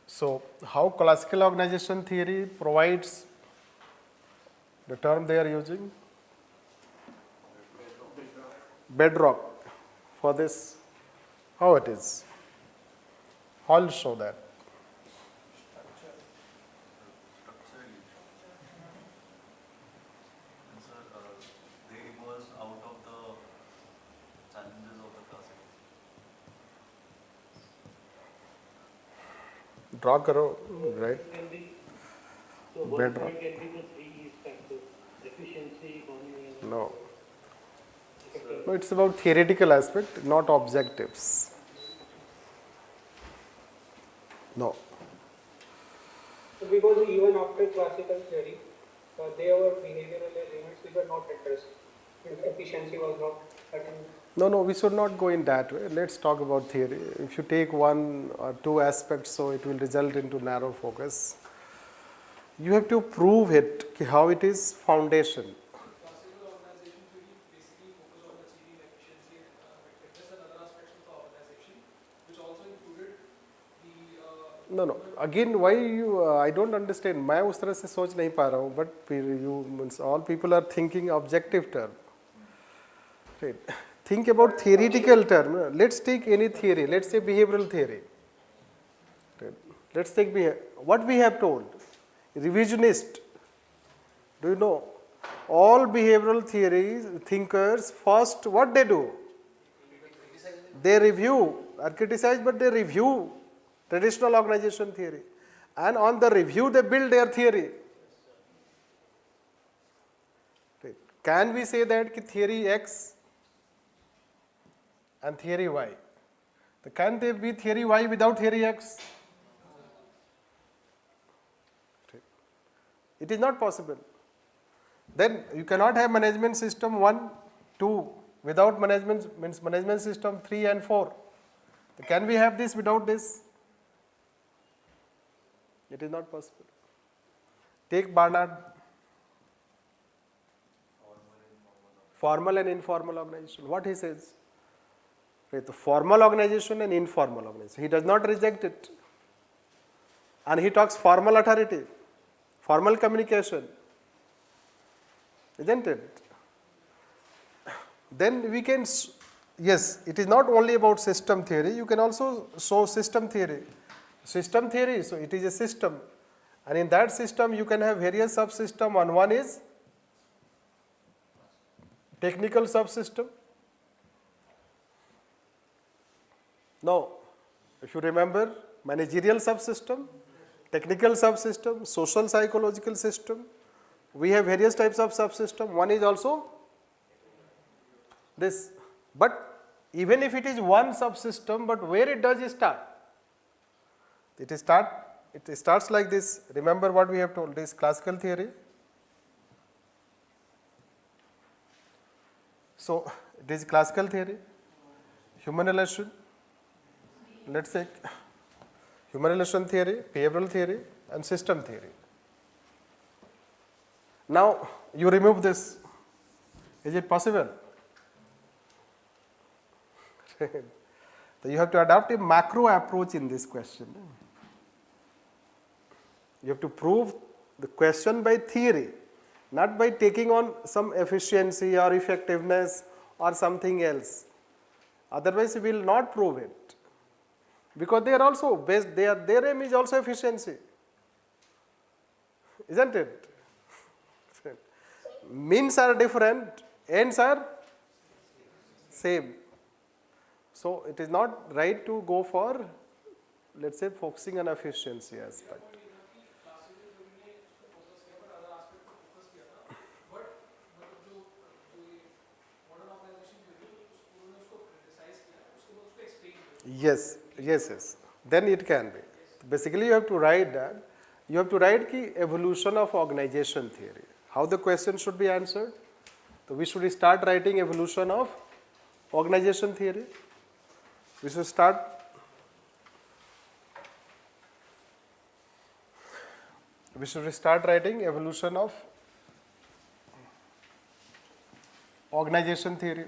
So, how classical organization theory provides the term they are using? Bedrock for this. How it is? I'll show that. And sir, they emerged out of the challenges of the classical. Draw karo, right? Can be, so one Bedrock. point can be the three factors: efficiency, economy, and No. No, it's about theoretical aspect, not objectives. No. So because even after classical theory, there were behavioral elements which were not addressed. Efficiency was not attained. No, we should not go in that way. Let's talk about theory. If you take one or two aspects, so it will result into narrow focus. You have to prove it, how it is foundation. Classical organization theory basically focus on achieving efficiency and effectiveness and other aspects of the organization, which also included the No. Again, why you? I don't understand. मैं उस तरह से सोच नहीं पा रहा हूँ. But you means all people are thinking objective term. Right. Think about theoretical term. Let's take any theory. Let's say behavioral theory. Right. Let's take what we have told. Revisionist. Do you know? All behavioral theories, thinkers, first what they do? They review, are criticized, but they review traditional organization theory. And on the review, they build their theory. Right. Can we say that ki theory X and theory Y? Can there be theory Y without theory X? Right. It is not possible. Then you cannot have management system 1, 2 without management system 3 and 4. Can we have this without this? It is not possible. Take Barnard. Formal and informal organization. What he says? Right, the formal organization and informal organization. He does not reject it. And he talks formal authority, formal communication. Isn't it? Then we can, yes, it is not only about system theory, you can also show system theory. System theory, so it is a system. And in that system, you can have various subsystems, and one is technical subsystem. Now, if you remember, managerial subsystem, technical subsystem, social psychological system, we have various types of subsystem. One is also this. But even if it is one subsystem, but where it does start? It starts like this. Remember what we have told, this classical theory. So, it is classical theory, human relation. Let's take human relation theory, behavioral theory, and system theory. Now, you remove this. Is it possible? So, you have to adopt a macro approach in this question. You have to prove the question by theory, not by taking on some efficiency or effectiveness or something else. Otherwise, we will not prove it. Because they are also based, their aim is also efficiency. Isn't it? Means are different, ends are same. So, it is not right to go for, let's say, focusing on efficiency aspect. Yes. Then it can be. Basically, you have to write that. You have to write the evolution of organization theory. How the question should be answered. So we should start writing evolution of organization theory. We should start we should start writing evolution of organization theory.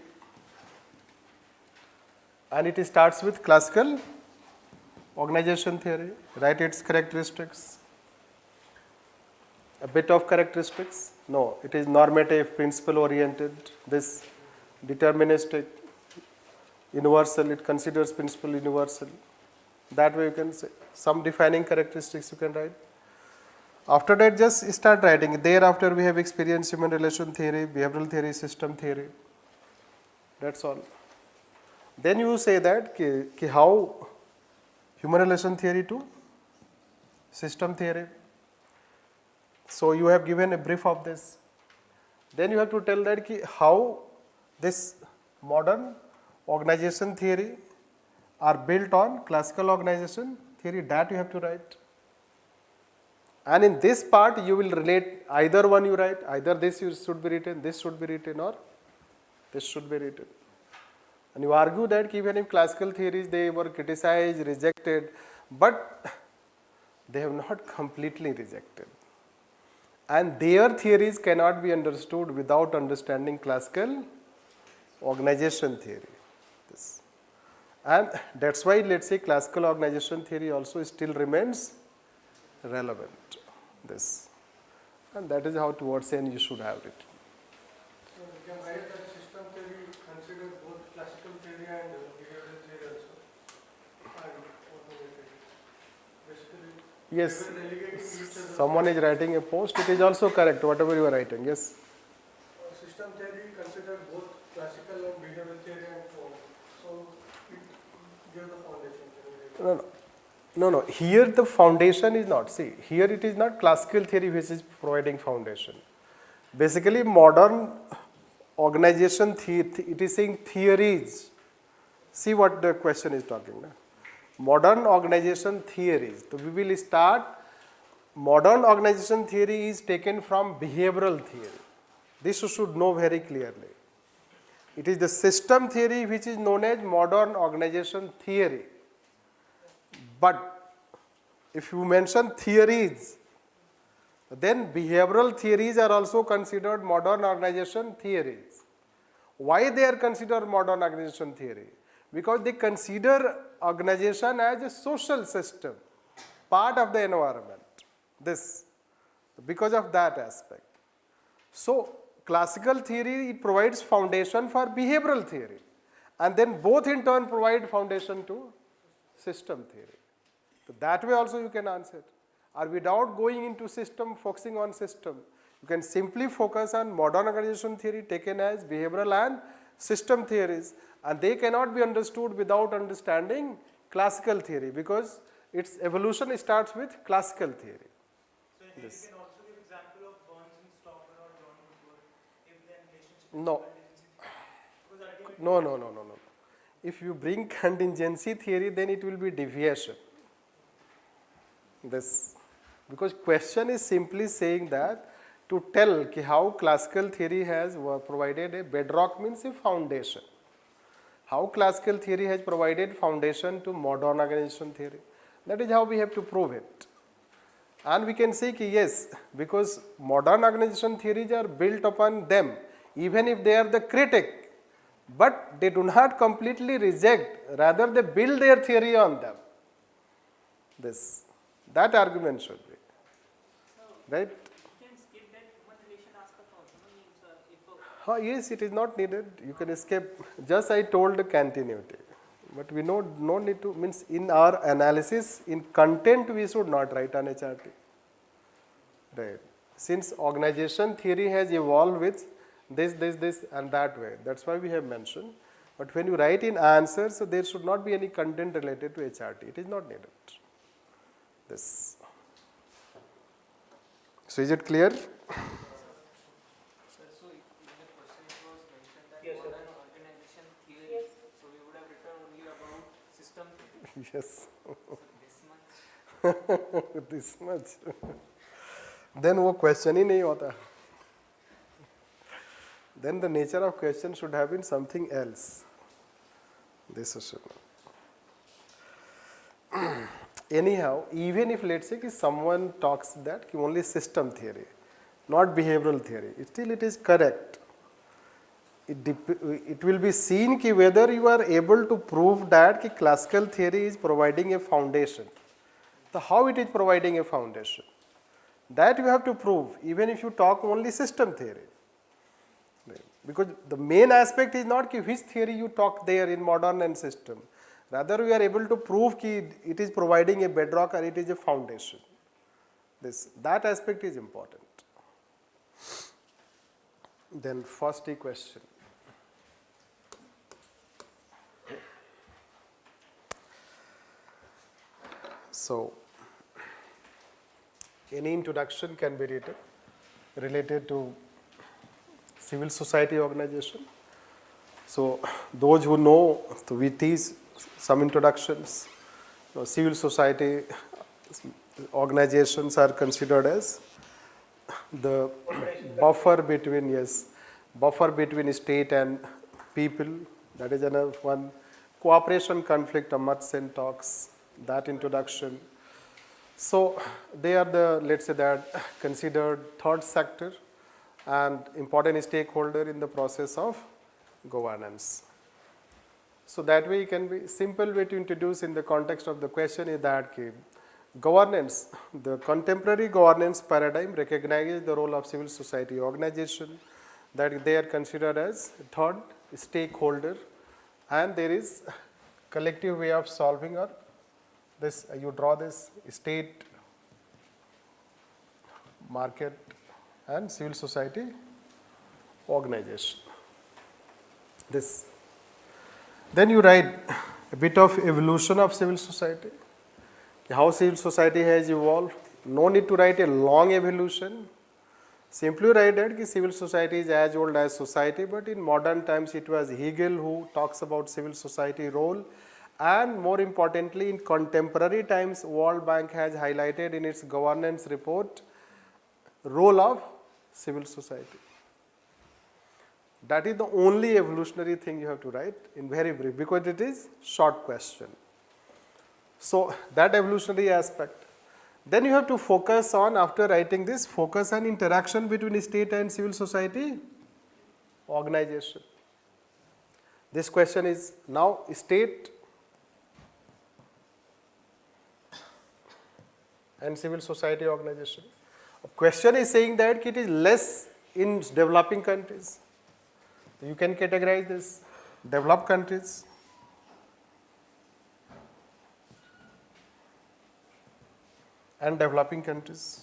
And it starts with classical organization theory. Write its characteristics. A bit of characteristics. No, it is normative, principle oriented. This deterministic, universal, it considers principle universal. That way you can say some defining characteristics you can write. After that, just start writing. Thereafter, we have experience human relation theory, behavioral theory, system theory. That's all. Then you say that ki how human relation theory to system theory. So you have given a brief of this. Then you have to tell that ki how this modern organization theory are built on classical organization theory. That you have to write. And in this part, you will relate either one you write, either this should be written, this should be written, or this should be written. And you argue that even if classical theories, they were criticized, rejected, but they have not completely rejected. And their theories cannot be understood without understanding classical organization theory. This. And that's why, let's say, classical organization theory also still remains relevant. This. And that is how towards the end you should have it. So we can write that system theory consider both classical theory and behavioral theory also. And basically, Yes, we will delegate each other. someone is writing a post. It is also correct, whatever you are writing. Yes. System theory consider both classical and behavioral theory and so it gives the foundation theory. No. Here the foundation is not. See, here it is not classical theory which is providing foundation. Basically, modern organization theory, it is saying theories. See what the question is talking. Na? Modern organization theories. So we will start. Modern organization theory is taken from behavioral theory. This you should know very clearly. It is the system theory which is known as modern organization theory. But if you mention theories, then behavioral theories are also considered modern organization theories. Why they are considered modern organization theory? Because they consider organization as a social system, part of the environment. This, because of that aspect. So, classical theory, it provides foundation for behavioral theory. And then both in turn provide foundation to system theory. So that way also you can answer. Or without going into system, focusing on system, you can simply focus on modern organization theory taken as behavioral and system theories. And they cannot be understood without understanding classical theory because its evolution starts with classical theory. So here This. you can also give example of Burns and Stopper or John Woodward if their relationship No. because ultimately No. If you bring contingency theory, then it will be deviation. This, because question is simply saying that to tell ki how classical theory has provided a bedrock means a foundation. How classical theory has provided foundation to modern organization theory. That is how we have to prove it. And we can say ki yes, because modern organization theories are built upon them, even if they are the critic, but they do not completely reject, rather they build their theory on them. This, that argument should be, right? you can skip that human relation aspect also. Means if Yes, it is not needed. You can escape. Just I told the continuity. But we no need to, means in our analysis, in content we should not write on HRT. Right. Since organization theory has evolved with this and that way. That's why we have mentioned. But when you write in answers, so there should not be any content related to HRT. It is not needed. This. So is it clear? Sir, so in the question it was mentioned that Yes, sir. modern organization theory. So we would have written only about system theory. Yes. So this much. This much. Then वो question ही नहीं होता. Then the nature of question should have been something else. This is anyhow, even if let's say कि someone talks that कि only system theory, not behavioral theory, still it is correct. It will be seen कि whether you are able to prove that कि classical theory is providing a foundation. So how it is providing a foundation? That you have to prove even if you talk only system theory. Because the main aspect is not कि which theory you talk there in modern and system. Rather we are able to prove कि it is providing a bedrock or it is a foundation. That aspect is important. Then first question. So, any introduction can be written related to civil society organization. So, those who know, so we teach some introductions. Civil society organizations are considered as the buffer between, buffer between state and people. That is another one. Cooperation, conflict, Amartya talks, that introduction. So they are the, let's say that, considered third sector and important stakeholder in the process of governance. So that way it can be simple way to introduce in the context of the question is that governance, the contemporary governance paradigm recognizes the role of civil society organization, that they are considered as third stakeholder, and there is collective way of solving or this, you draw this state, market and civil society organization. This. Then you write a bit of evolution of civil society, how civil society has evolved. No need to write a long evolution. Simply write that civil society is as old as society, but in modern times it was Hegel who talks about civil society role. And more importantly, in contemporary times, World Bank has highlighted in its governance report role of civil society. That is the only evolutionary thing you have to write in very brief, because it is short question. So that evolutionary aspect. Then you have to focus on, after writing this, focus on interaction between state and civil society organization. This question is now state and civil society organization. Question is saying that it is less in developing countries. You can categorize this developed countries, and developing countries.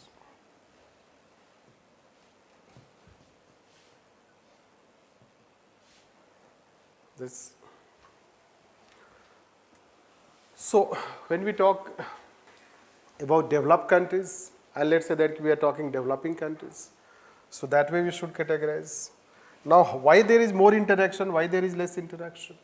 This. So when we talk about developed countries, and let's say that we are talking developing countries, so that way we should categorize. Now, why there is more interaction, why there is less interaction?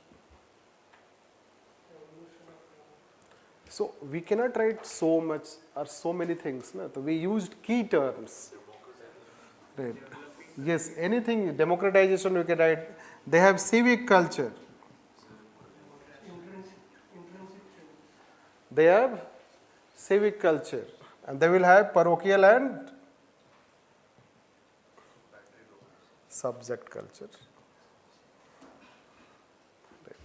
So we cannot write so much or so many things. No? So we used key terms. Right. Yes, anything, democratization we can write. They have civic culture. They have civic culture. And they will have parochial and subject culture. Right.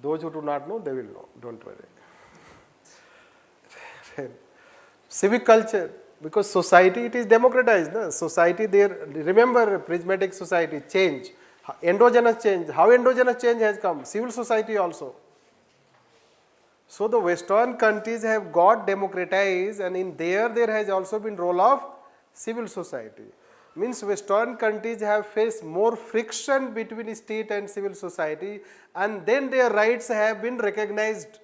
Those who do not know, they will know. Don't worry. Right. Civic culture, because society it is democratized. No? Society there, remember prismatic society, change, endogenous change. How endogenous change has come? Civil society also. So the Western countries have got democratized, and in there has also been role of civil society. Means Western countries have faced more friction between state and civil society, and then their rights have been recognized.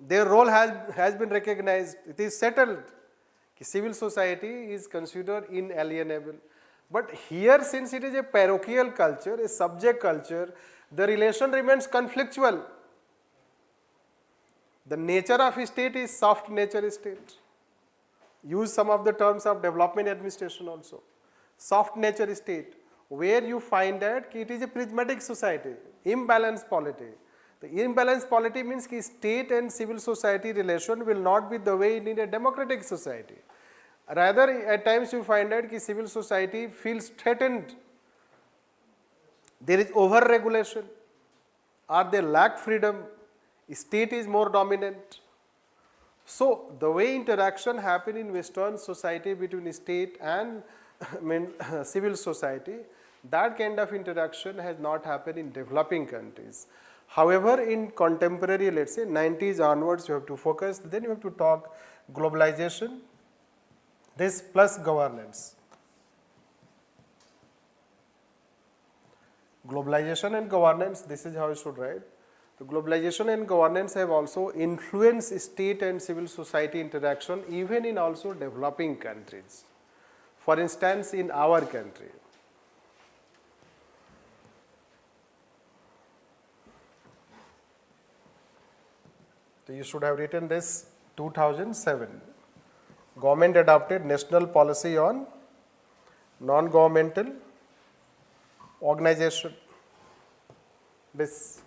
Their role has been recognized. It is settled. Civil society is considered inalienable. But here, since it is a parochial culture, a subject culture, the relation remains conflictual. The nature of a state is soft nature state. Use some of the terms of development administration also. Soft nature state, where you find that it is a prismatic society, imbalance polity. The imbalance polity means कि state and civil society relation will not be the way in a democratic society. Rather, at times you find out that civil society feels threatened. There is over-regulation, or they lack freedom. State is more dominant. So, the way interaction happen in Western society between state and civil society, that kind of interaction has not happened in developing countries. However, in contemporary, let's say 90s onwards, you have to focus, then you have to talk globalization, this plus governance. Globalization and governance, this is how you should write. The globalization and governance have also influenced state and civil society interaction even in also developing countries. For instance, in our country. So you should have written this 2007. Government adopted national policy on non-governmental organization. This,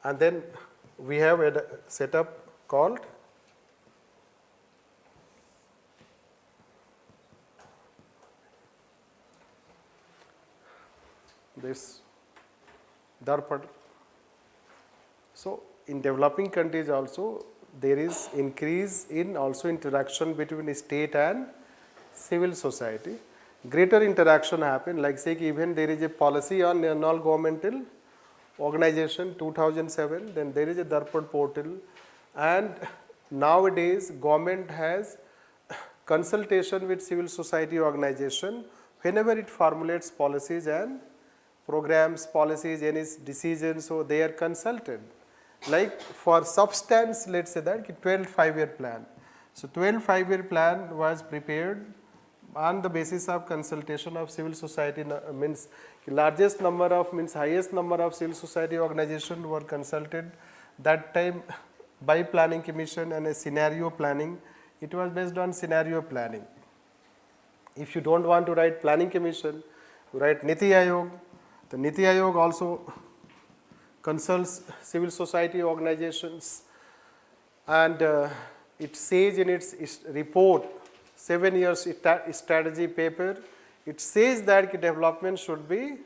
and then we have a setup called this DARPAD. So in developing countries also there is increase in also interaction between state and civil society. Greater interaction happen, like say even there is a policy on non-governmental organization 2007, then there is a DARPAD portal, and nowadays government has consultation with civil society organization whenever it formulates policies and programs, policies, any decisions, so they are consulted. Like for substance, let's say that 12 5-year plan. So 12 5-year plan was prepared on the basis of consultation of civil society, means largest number of, means highest number of civil society organizations were consulted. That time by planning commission and a scenario planning, it was based on scenario planning. If you don't want to write planning commission, you write Niti Aayog. The Niti Aayog also consults civil society organizations, and it says in its report, 7 years strategy paper, it says that development should be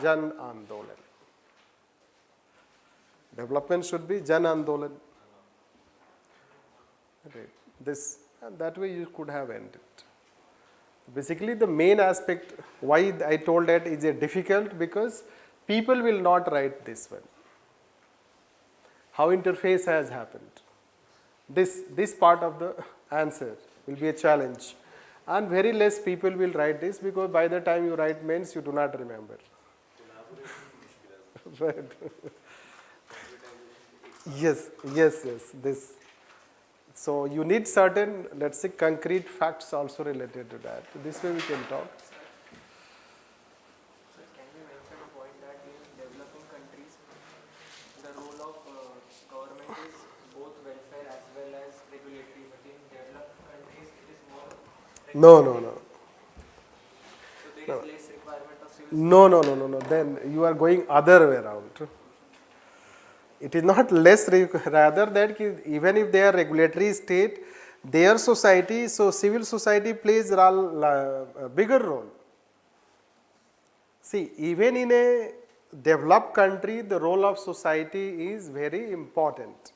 Jan Andolan. Development should be Jan Andolan. Right. This, and that way you could have ended. Basically, the main aspect why I told that is a difficult, because people will not write this one. How interface has happened. This part of the answer will be a challenge, and very less people will write this, because by the time you write mains you do not remember. Right. Yes, this. So you need certain, let's say, concrete facts also related to that. This way we can talk. Sir, can you mention a point that in developing countries, the role of government is both welfare as well as regulatory, but in developed countries it is more regulatory. No. So there is less requirement of civil No. Then you are going other way around. It is not less, rather that even if they are regulatory state, their society, so civil society plays a bigger role. See, even in a developed country, the role of society is very important.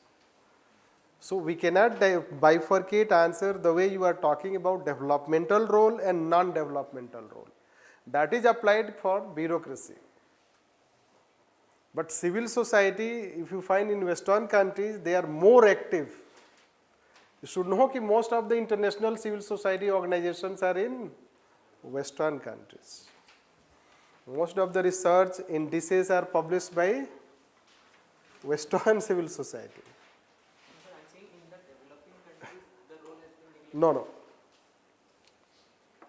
So we cannot bifurcate answer the way you are talking about developmental role and non-developmental role. That is applied for bureaucracy. But civil society, if you find in Western countries, they are more active. You should know that most of the international civil society organizations are in Western countries. Most of the research indices are published by Western civil society. Sir, I'm saying in the developing countries, the role has been neglected.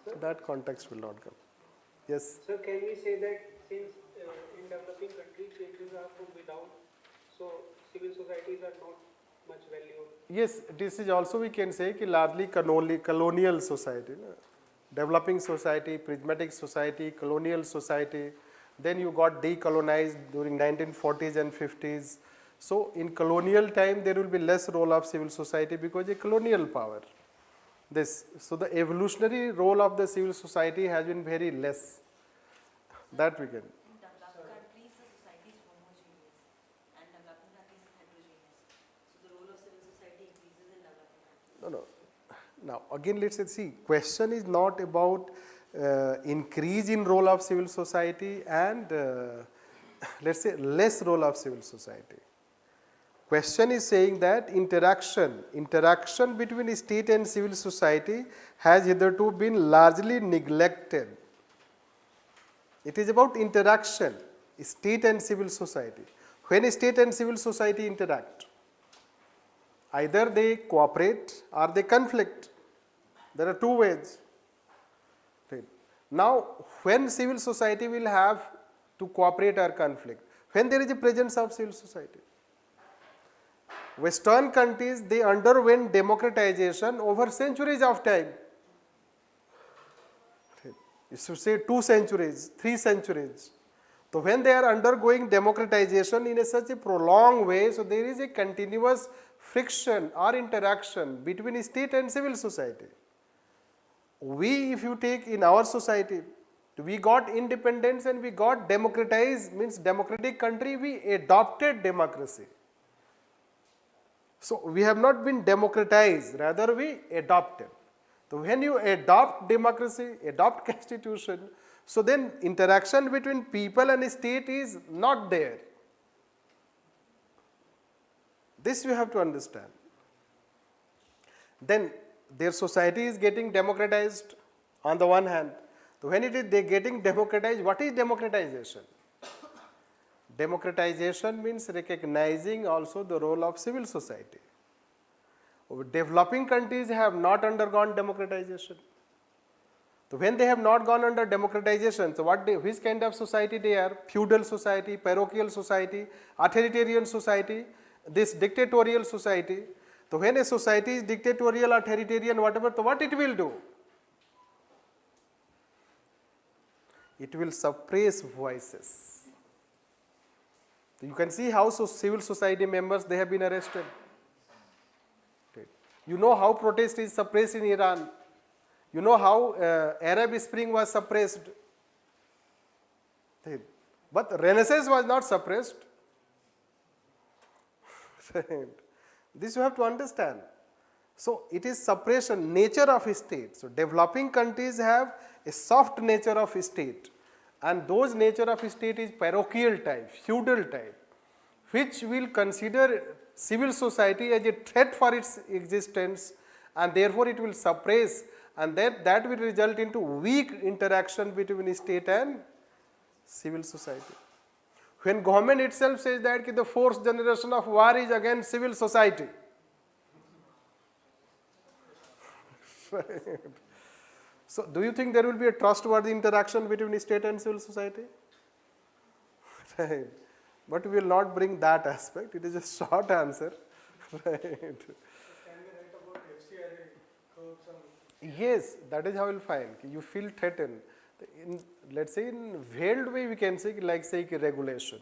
No. That context will not come. Yes. So can we say that since in developing countries changes are from without, so civil societies are not much valued? Yes, this is also we can say कि largely colonial society, developing society, prismatic society, colonial society, Then you got decolonized during 1940s and 50s. So in colonial time there will be less role of civil society because a colonial power. So the evolutionary role of the civil society has been very less. That we can. In developed countries, the society is homogeneous, and developing countries is heterogeneous. So the role of civil society increases in developing countries. No. Now again, let's see. Question is not about increase in role of civil society and let's say less role of civil society. Question is saying that interaction between state and civil society has hitherto been largely neglected. It is about interaction, state and civil society. When state and civil society interact, either they cooperate or they conflict. There are two ways. Right. Now, when civil society will have to cooperate or conflict? When there is a presence of civil society. Western countries, they underwent democratization over centuries of time. You should say 2 centuries, 3 centuries. So when they are undergoing democratization in such a prolonged way, so there is a continuous friction or interaction between state and civil society. We, if you take in our society, we got independence and we got democratized, means democratic country, we adopted democracy. So we have not been democratized, rather we adopted. So when you adopt democracy, adopt constitution, so then interaction between people and state is not there. This you have to understand. Then their society is getting democratized on the one hand. So when it is they getting democratized, what is democratization? Democratization means recognizing also the role of civil society. Developing countries have not undergone democratization. So when they have not gone under democratization, so which kind of society they are? Feudal society, parochial society, authoritarian society, this dictatorial society. So when a society is dictatorial, authoritarian, whatever, so what it will do? It will suppress voices. You can see how civil society members, they have been arrested. You know how protest is suppressed in Iran. You know how Arab Spring was suppressed. But Renaissance was not suppressed. This you have to understand. So it is suppression, nature of a state. So developing countries have a soft nature of a state. And those nature of a state is parochial type, feudal type, which will consider civil society as a threat for its existence, and therefore it will suppress, and that will result into weak interaction between state and civil society. When government itself says that the fourth generation of war is against civil society. So do you think there will be a trustworthy interaction between state and civil society? Right. But we will not bring that aspect. It is a short answer. Right. Can we write about FCRA curves and... Yes, that is how you will find. You feel threatened. Let's say in veiled way we can say like say regulation.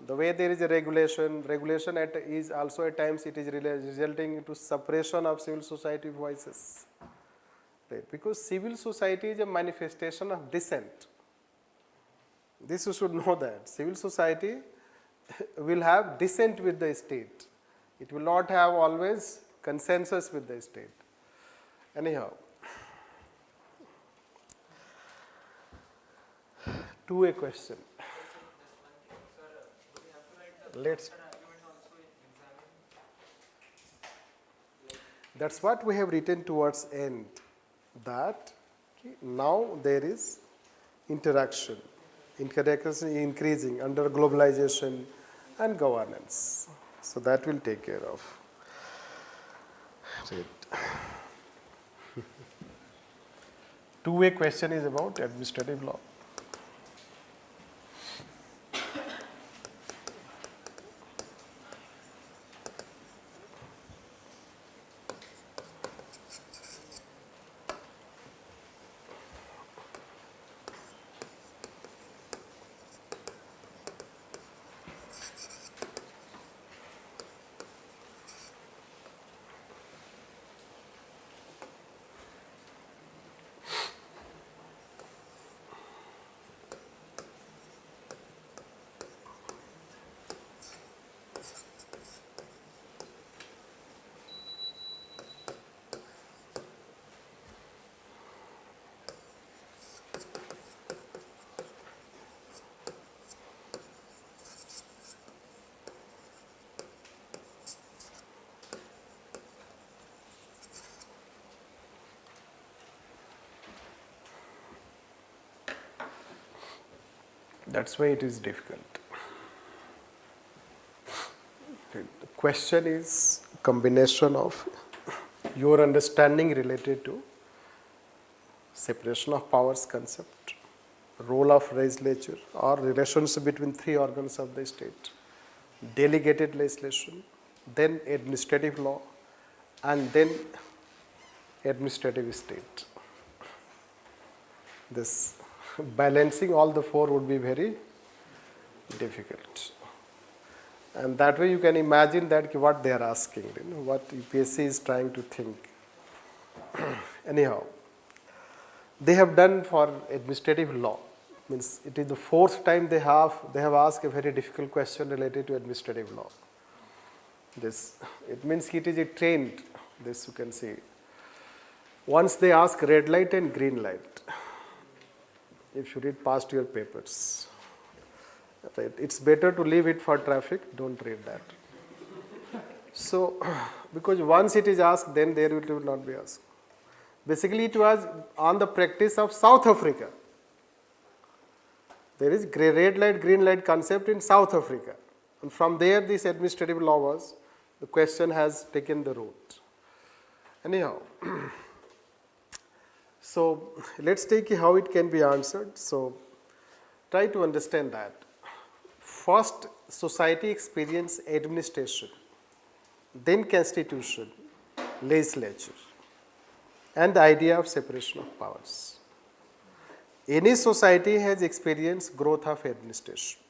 The way there is a regulation is also at times it is resulting into suppression of civil society voices. Right. Because civil society is a manifestation of dissent. This you should know that. Civil society will have dissent with the state. It will not have always consensus with the state. Anyhow, to a question. Let's. That's what we have written towards end. That now there is interaction increasing under globalization and governance. So that will take care of. Right. 2A question is about administrative law. That's why it is difficult. The question is combination of your understanding related to separation of powers concept, role of legislature or relationship between three organs of the state, delegated legislation, then administrative law, and then administrative state. This balancing all the four would be very difficult. And that way you can imagine that what they are asking, what UPSC is trying to think. Anyhow, they have done for administrative law. Means it is the fourth time they have asked a very difficult question related to administrative law. It means it is a trend, this you can see. Once they ask red light and green light, if you read past your papers, right, it's better to leave it for traffic, don't read that. So, because once it is asked, then there will not be asked. Basically, it was on the practice of South Africa. There is red light, green light concept in South Africa. And from there, this administrative law was, the question has taken the root. Anyhow, so let's take how it can be answered. So try to understand that. First, society experience administration, then constitution, legislature, and the idea of separation of powers. Any society has experienced growth of administration.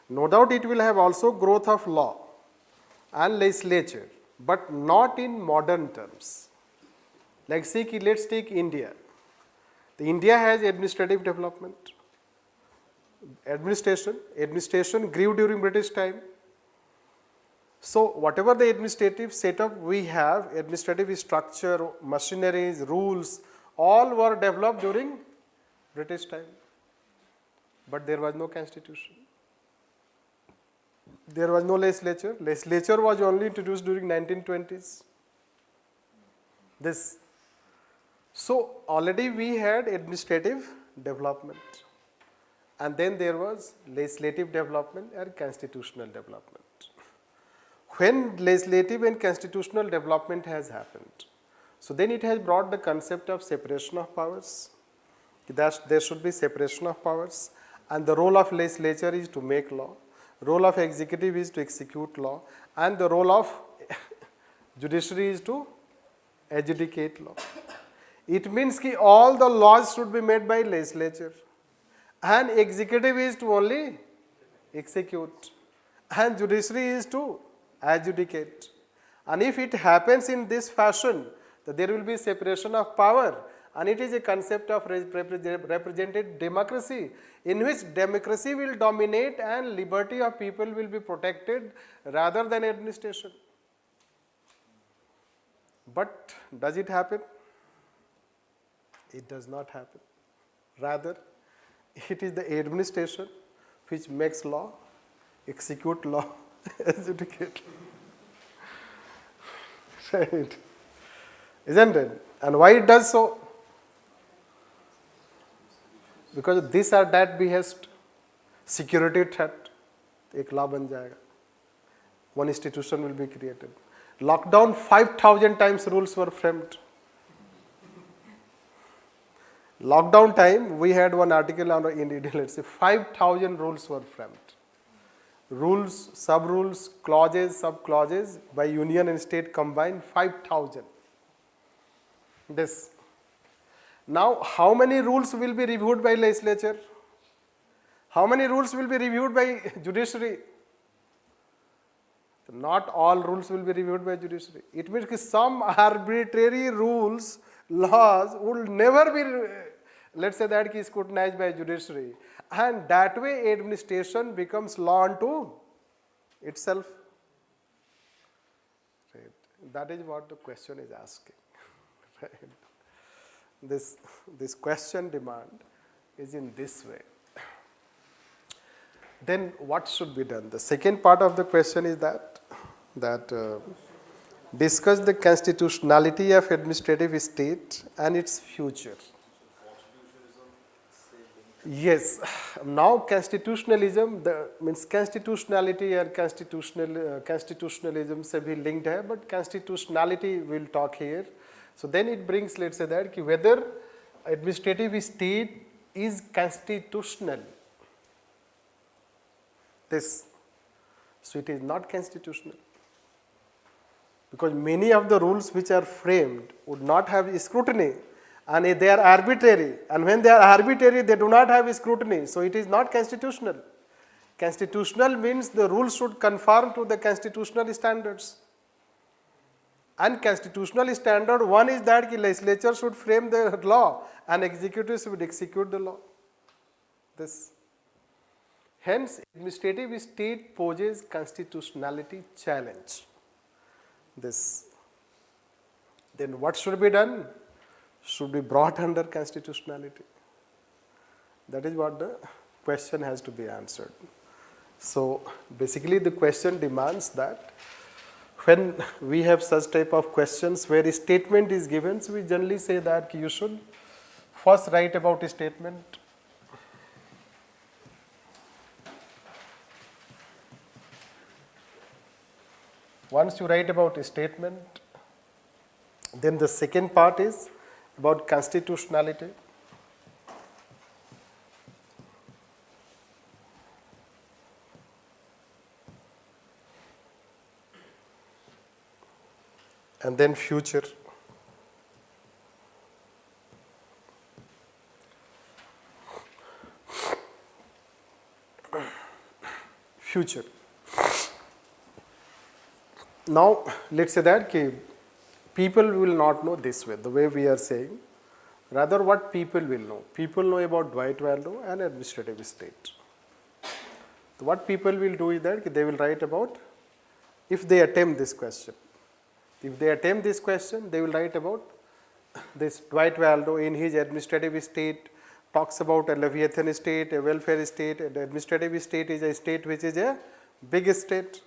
No doubt it will have also growth of law and legislature, but not in modern terms. Like let's take India. The India has administrative development. Administration grew during British time. So whatever the administrative setup we have, administrative structure, machineries, rules, all were developed during British time. But there was no constitution. There was no legislature. Legislature was only introduced during 1920s. So already we had administrative development. And then there was legislative development and constitutional development. When legislative and constitutional development has happened, so then it has brought the concept of separation of powers. That there should be separation of powers, and the role of legislature is to make law, role of executive is to execute law, and the role of judiciary is to adjudicate law. It means that all the laws should be made by legislature, and executive is to only execute, and judiciary is to adjudicate. And if it happens in this fashion, that there will be separation of power, and it is a concept of representative democracy, in which democracy will dominate and liberty of people will be protected rather than administration. But does it happen? It does not happen. Rather, it is the administration which makes law, execute law, adjudicate law. Right? Isn't it? And why it does so? Because this or that behest, security threat, एक law बन जाएगा. One institution will be created. Lockdown, 5,000 times rules were framed. Lockdown time, we had one article on Editorial, let's say 5,000 rules were framed. Rules, sub-rules, clauses, sub-clauses by union and state combined 5,000. This. Now, how many rules will be reviewed by legislature? How many rules will be reviewed by judiciary? Not all rules will be reviewed by judiciary. It means that some arbitrary rules, laws will never be, let's say that is scrutinized by judiciary. And that way administration becomes law unto itself. Right. That is what the question is asking. Right. This question demand is in this way. Then what should be done? The second part of the question is that discuss the constitutionality of administrative state and its future. Yes, now constitutionalism means constitutionality and constitutionalism से भी linked है, but constitutionality we'll talk here. So then it brings, let's say that कि whether administrative state is constitutional. So it is not constitutional because many of the rules which are framed would not have scrutiny. And they are arbitrary, and when they are arbitrary, they do not have scrutiny, so it is not constitutional. Constitutional means the rules should conform to the constitutional standards. And constitutional standard, one is that the legislature should frame the law and executives should execute the law. Hence, administrative state poses constitutionality challenge. Then what should be done? Should be brought under constitutionality. That is what the question has to be answered. So basically the question demands that when we have such type of questions where a statement is given, so we generally say that you should first write about a statement. Once you write about a statement, then the second part is about constitutionality. And then future. Future. Now, let's say that people will not know this way, the way we are saying. Rather, what people will know? People know about Dwight value and administrative state. So what people will do is that they will write about, if they attempt this question. If they attempt this question, they will write about this Dwight value in his administrative state, talks about a Leviathan state, a welfare state, and administrative state is a state which is a big state.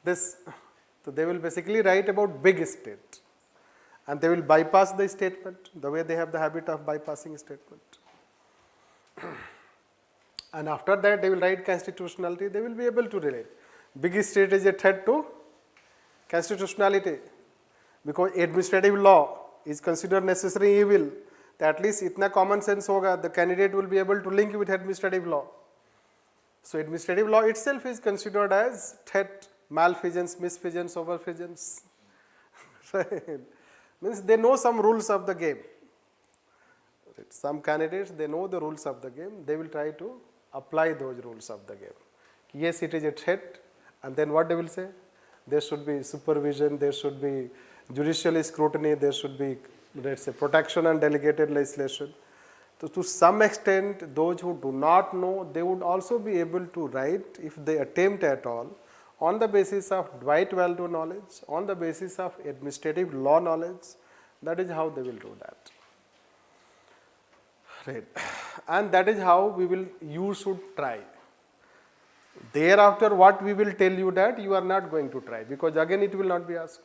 So they will basically write about big state and they will bypass the statement the way they have the habit of bypassing statement. And after that they will write constitutionality, they will be able to relate. Big state is a threat to constitutionality because administrative law is considered necessary evil. At least itna common sense hoga, the candidate will be able to link with administrative law. So administrative law itself is considered as threat, malfeasance, misfeasance, overfeasance. Right? Means they know some rules of the game. Some candidates, they know the rules of the game, they will try to apply those rules of the game. Yes, it is a threat, and then what they will say? There should be supervision, there should be judicial scrutiny, there should be, let's say, protection and delegated legislation. So to some extent, those who do not know, they would also be able to write, if they attempt at all, on the basis of Dwight value knowledge, on the basis of administrative law knowledge. That is how they will do that. Right. And that is how you should try. Thereafter, what we will tell you that you are not going to try, because again it will not be asked.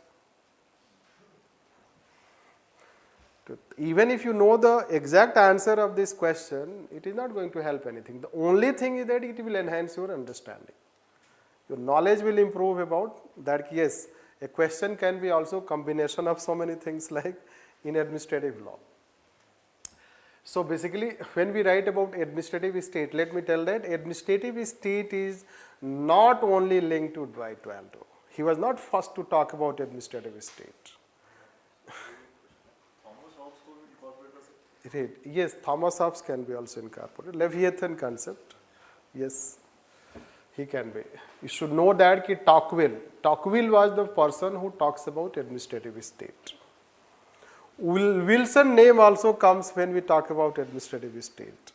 Even if you know the exact answer of this question, it is not going to help anything. The only thing is that it will enhance your understanding. Your knowledge will improve about that. Yes, a question can be also combination of so many things like in administrative law. So basically, when we write about administrative state, let me tell that administrative state is not only linked to Dwight value. He was not first to talk about administrative state. Right. Yes, Thomas Hobbes can be also incorporated. Leviathan concept, yes, he can be. You should know that Tocqueville was the person who talks about administrative state. Wilson name also comes when we talk about administrative state,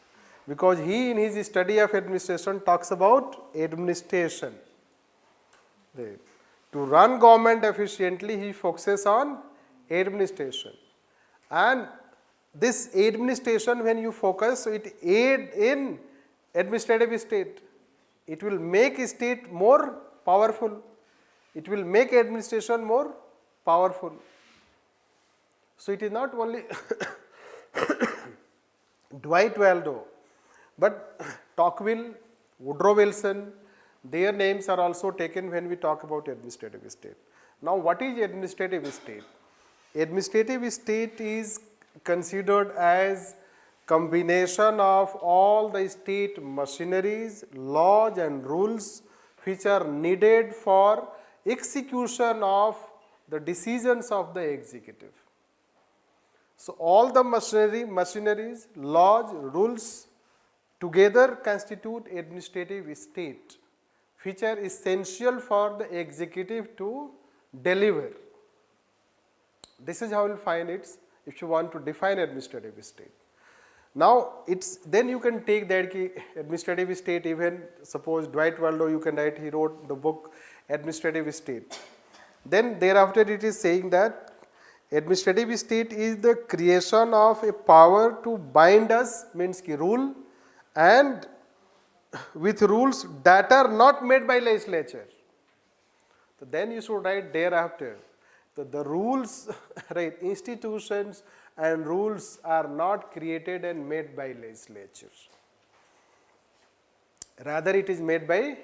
because he in his study of administration talks about administration. Right. To run government efficiently, he focuses on administration. And this administration, when you focus, so it aid in administrative state. It will make state more powerful. It will make administration more powerful. So it is not only Dwight Waldo. But Tocqueville, Woodrow Wilson, their names are also taken when we talk about administrative state. Now, what is administrative state? Administrative state is considered as combination of all the state machineries, laws and rules which are needed for execution of the decisions of the executive. So, all the machineries, laws, rules together constitute administrative state, which are essential for the executive to deliver. This is how you will find it if you want to define administrative state. Now, then you can take that administrative state, even suppose Dwight Waldo, you can write, he wrote the book Administrative State. Then thereafter it is saying that administrative state is the creation of a power to bind us, means ki rule, and with rules that are not made by legislature. So then you should write thereafter. So the rules, right, institutions and rules are not created and made by legislature. Rather it is made by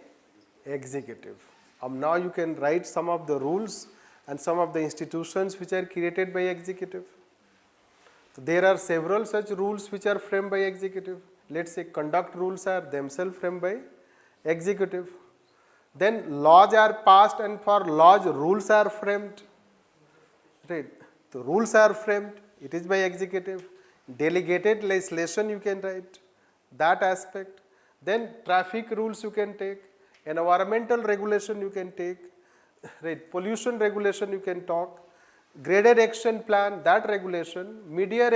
executive. Now you can write some of the rules and some of the institutions which are created by executive. So there are several such rules which are framed by executive. Let's say conduct rules are themselves framed by executive. Then laws are passed, and for laws rules are framed. Right. The rules are framed, it is by executive. Delegated legislation you can write, that aspect. Then traffic rules you can take, environmental regulation you can take, right, pollution regulation you can talk, graded action plan, that regulation, media,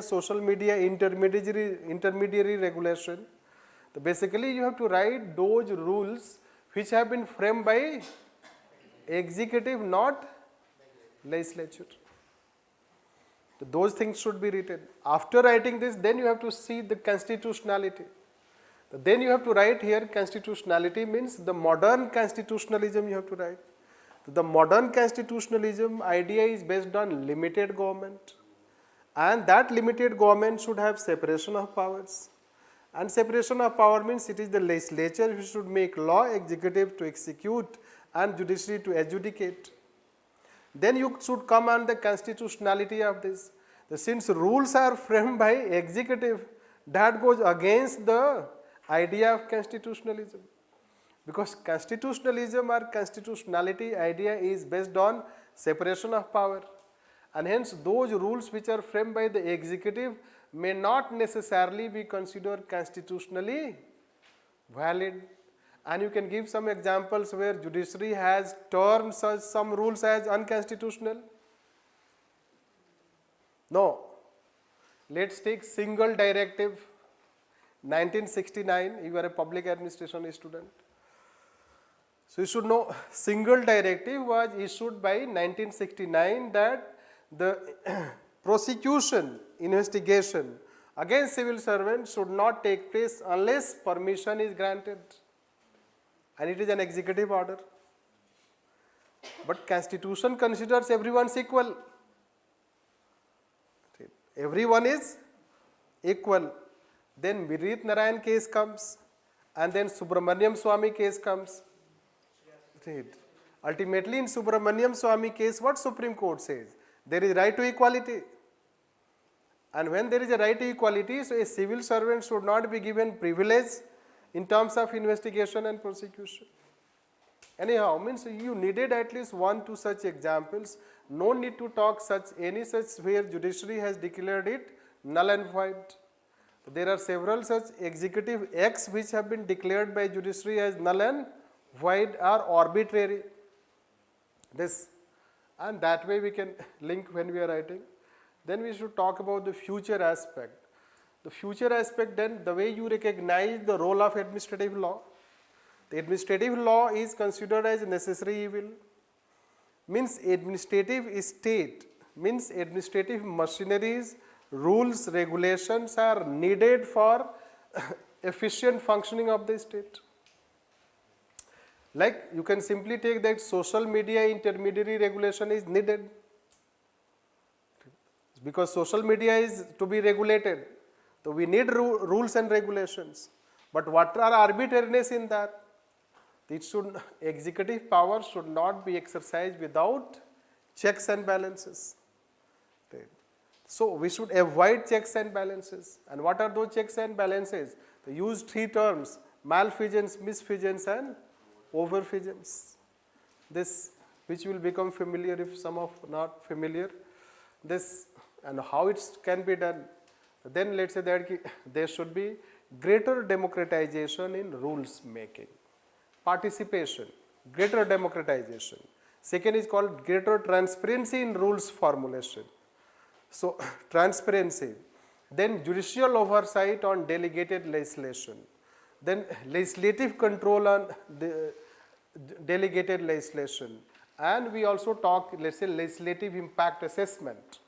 social media, intermediary regulation. So basically you have to write those rules which have been framed by executive, not legislature. So those things should be written. After writing this, then you have to see the constitutionality. Then you have to write here constitutionality, means the modern constitutionalism you have to write. The modern constitutionalism idea is based on limited government, and that limited government should have separation of powers. And separation of power means it is the legislature which should make law, executive to execute, and judiciary to adjudicate. Then you should come on the constitutionality of this. Since rules are framed by executive, that goes against the idea of constitutionalism. Because constitutionalism or constitutionality idea is based on separation of power. And hence those rules which are framed by the executive may not necessarily be considered constitutionally valid. And you can give some examples where judiciary has termed such some rules as unconstitutional. No. Let's take single directive, 1969, you are a public administration student. So you should know, single directive was issued by 1969 that the prosecution, investigation against civil servants should not take place unless permission is granted. And it is an executive order. But Constitution considers everyone equal. Everyone is equal. Then Vineet Narayan case comes, and then Subramaniam Swamy case comes. Ultimately in Subramaniam Swamy case, what Supreme Court says? There is right to equality. And when there is a right to equality, so a civil servant should not be given privilege in terms of investigation and prosecution. Anyhow, means you needed at least 1 2 such examples. No need to talk any such where judiciary has declared it null and void. There are several such executive acts which have been declared by judiciary as null and void or arbitrary. This, and that way we can link when we are writing. Then we should talk about the future aspect. The future aspect, then the way you recognize the role of administrative law. The administrative law is considered as necessary evil. Means administrative state, means administrative machineries, rules, regulations are needed for efficient functioning of the state. Like you can simply take that social media intermediary regulation is needed. Because social media is to be regulated. So we need rules and regulations. But what are arbitrariness in that? Executive power should not be exercised without checks and balances. Right. So we should avoid checks and balances. And what are those checks and balances? They use three terms: malfeasance, misfeasance, and overfeasance. This, which will become familiar if some of not familiar. This and how it can be done. Then let's say that there should be greater democratization in rules making. Participation, greater democratization. Second is called greater transparency in rules formulation. So transparency. Then judicial oversight on delegated legislation. Then legislative control on the delegated legislation. And we also talk, let's say, legislative impact assessment.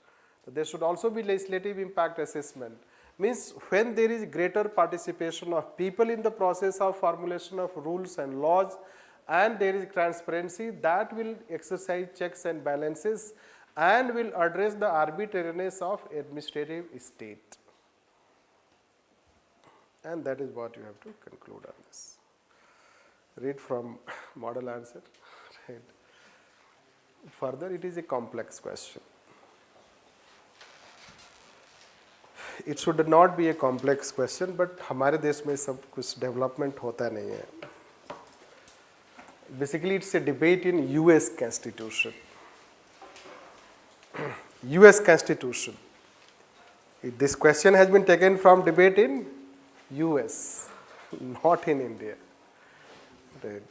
There should also be legislative impact assessment. Means when there is greater participation of people in the process of formulation of rules and laws, and there is transparency, that will exercise checks and balances and will address the arbitrariness of administrative state. And that is what you have to conclude on this. Read from model answer. Right. Further, it is a complex question. It should not be a complex question, but हमारे देश में सब कुछ development होता नहीं है. Basically, it's a debate in US Constitution. US Constitution. This question has been taken from debate in US, not in India. Right.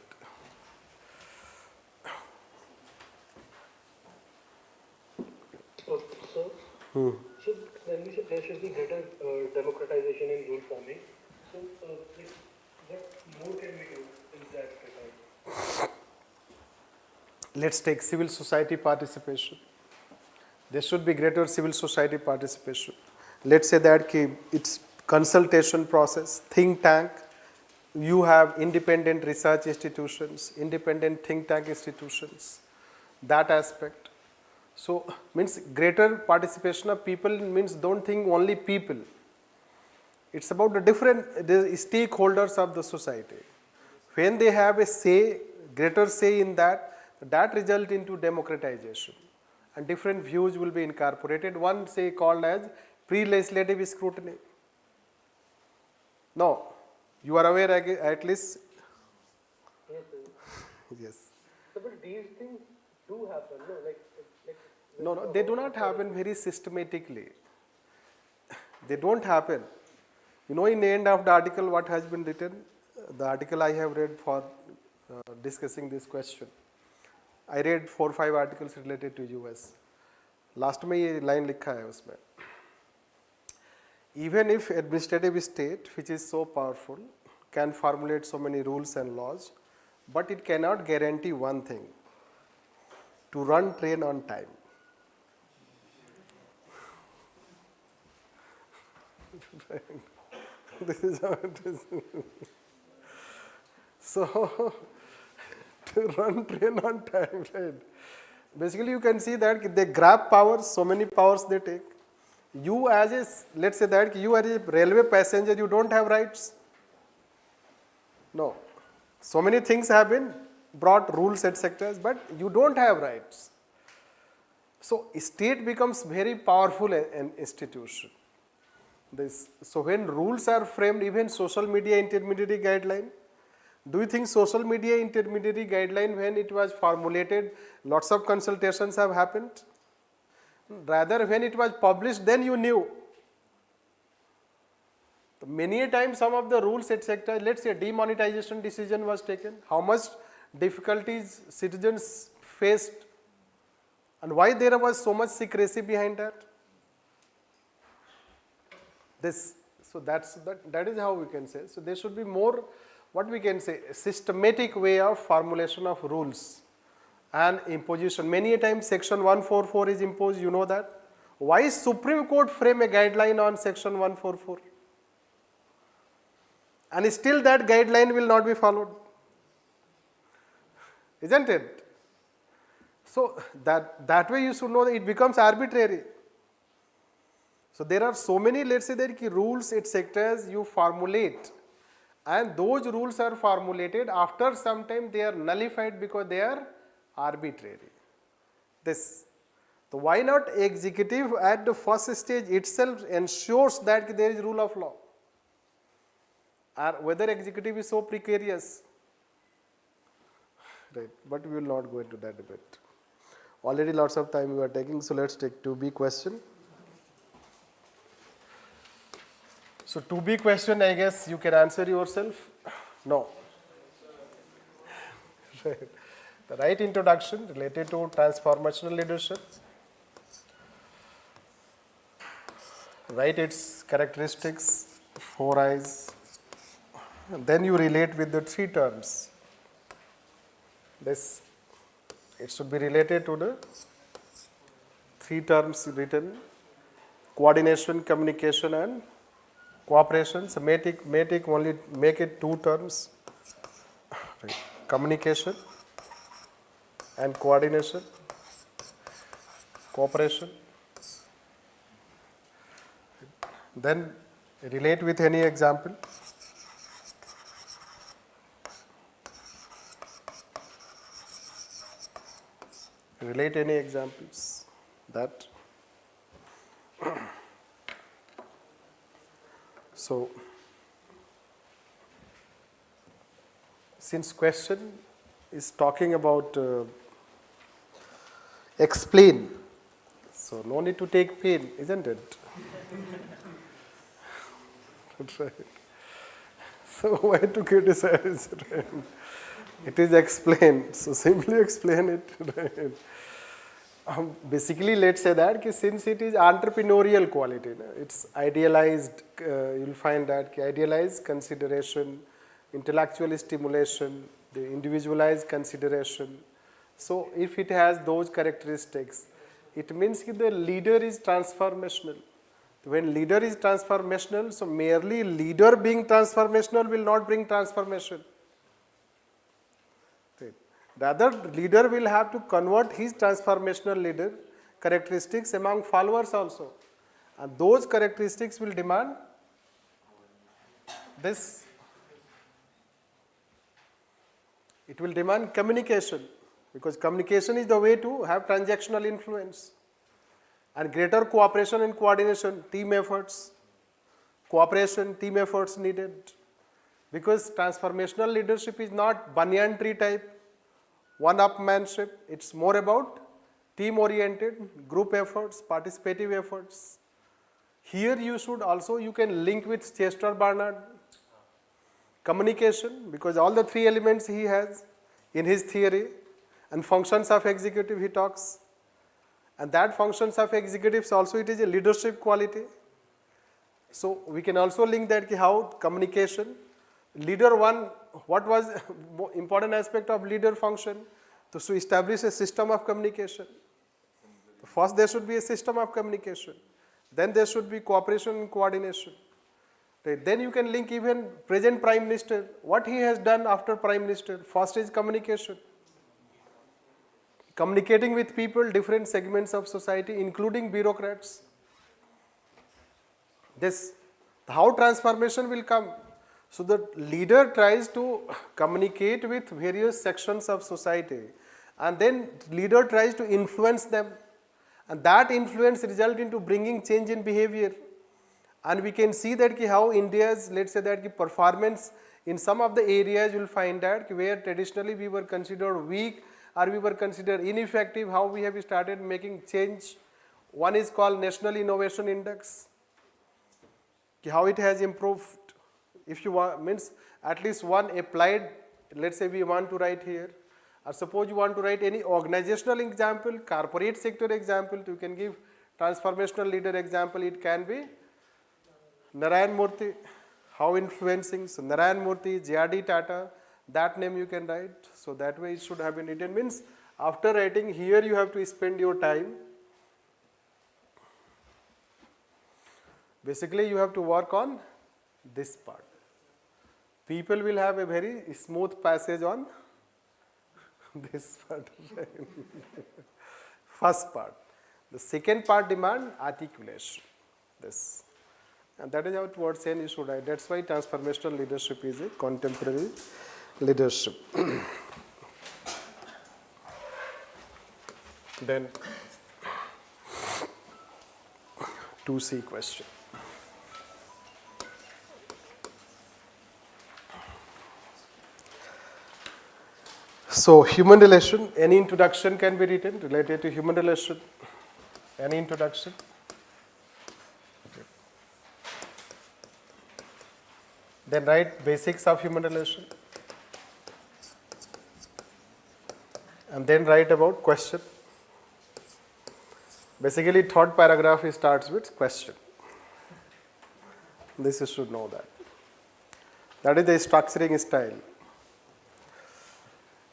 So then there should be greater democratization in rule forming. So what more can we do in that regard? Let's take civil society participation. There should be greater civil society participation. Let's say that it's consultation process, think tank. You have independent research institutions, independent think tank institutions, that aspect. So means greater participation of people means don't think only people. It's about the stakeholders of the society. When they have a say, greater say in that result into democratization. And different views will be incorporated. One say called as pre-legislative scrutiny. No, you are aware at least? Yes, sir. Yes. So, but these things do happen, no? No, they do not happen very systematically. They don't happen. You know, in the end of the article, what has been written? The article I have read for discussing this question. I read 4 or 5 articles related to US. Last में ये line लिखा है उसमें. Even if administrative state, which is so powerful, can formulate so many rules and laws, but it cannot guarantee one thing: to run train on time. This is how it is. So, to run train on time, right? Basically, you can see that they grab powers, so many powers they take. You as a, let's say that you are a railway passenger, you don't have rights. No. So many things have been brought, rules, etc., but you don't have rights. So, state becomes very powerful an institution. So when rules are framed, even social media intermediary guideline, do you think social media intermediary guideline, when it was formulated, lots of consultations have happened? Rather, when it was published, then you knew. Many a times some of the rules, etc., let's say demonetization decision was taken, how much difficulties citizens faced and why there was so much secrecy behind that. So that is how we can say. So there should be more, what we can say, systematic way of formulation of rules and imposition. Many a times section 144 is imposed, you know that. Why is Supreme Court frame a guideline on section 144? And still that guideline will not be followed. Isn't it? So that way you should know that it becomes arbitrary. So there are so many, let's say that rules, etc. you formulate, and those rules are formulated after some time they are nullified because they are arbitrary. This. So why not executive at the first stage itself ensures that there is rule of law? Or whether executive is so precarious, right? But we will not go into that debate. Already lots of time we are taking, so let's take 2B question. So 2B question, I guess you can answer yourself. No. Right. The right introduction related to transformational leadership. Write its characteristics, 4 I's. Then you relate with the 3 terms. This, it should be related to the 3 terms written: coordination, communication, and cooperation. So make it 2 terms. Right. Communication and coordination, cooperation. Then relate with any example. Relate any examples that. So, since question is talking about explain, so no need to take pain, isn't it? Right. So why to criticize? Right? It is explained, so simply explain it. Right? Basically, let's say that since it is entrepreneurial quality, it's idealized, you'll find that idealized consideration, intellectual stimulation, the individualized consideration. So if it has those characteristics, it means that the leader is transformational. When leader is transformational, so merely leader being transformational will not bring transformation. Right. Rather, leader will have to convert his transformational leader characteristics among followers also. And those characteristics will demand this. It will demand communication, because communication is the way to have transactional influence. And greater cooperation and coordination, team efforts, cooperation, team efforts needed. Because transformational leadership is not banyan tree type, one-upmanship. It's more about team-oriented, group efforts, participative efforts. Here you should also, you can link with Chester Barnard. Communication, because all the 3 elements he has in his theory, and functions of executive he talks. And that functions of executives also, it is a leadership quality. So we can also link that how communication, leader 1, what was important aspect of leader function? To establish a system of communication. First there should be a system of communication. Then there should be cooperation and coordination. Right. Then you can link even present Prime Minister, what he has done after Prime Minister. First is communication. Communicating with people, different segments of society, including bureaucrats. This, how transformation will come? So the leader tries to communicate with various sections of society, and then leader tries to influence them, and that influence result into bringing change in behavior. And we can see that how India's, let's say that performance in some of the areas you will find that where traditionally we were considered weak or we were considered ineffective, how we have started making change. One is called National Innovation Index. How it has improved. If you want, means at least one applied, let's say we want to write here, or suppose you want to write any organizational example, corporate sector example, you can give transformational leader example, it can be Narayan Murthy, how influencing, so Narayan Murthy, J.R.D. Tata, that name you can write, so that way it should have been written. Means after writing here you have to spend your time. Basically you have to work on this part. People will have a very smooth passage on this part. First part. The second part demand articulation. This. And that is how towards end you should write. That's why transformational leadership is a contemporary leadership. Then 2C question. So human relation, any introduction can be written related to human relation. Any introduction? Then write basics of human relation. And then write about question. Basically, third paragraph starts with question. This you should know that. That is the structuring style.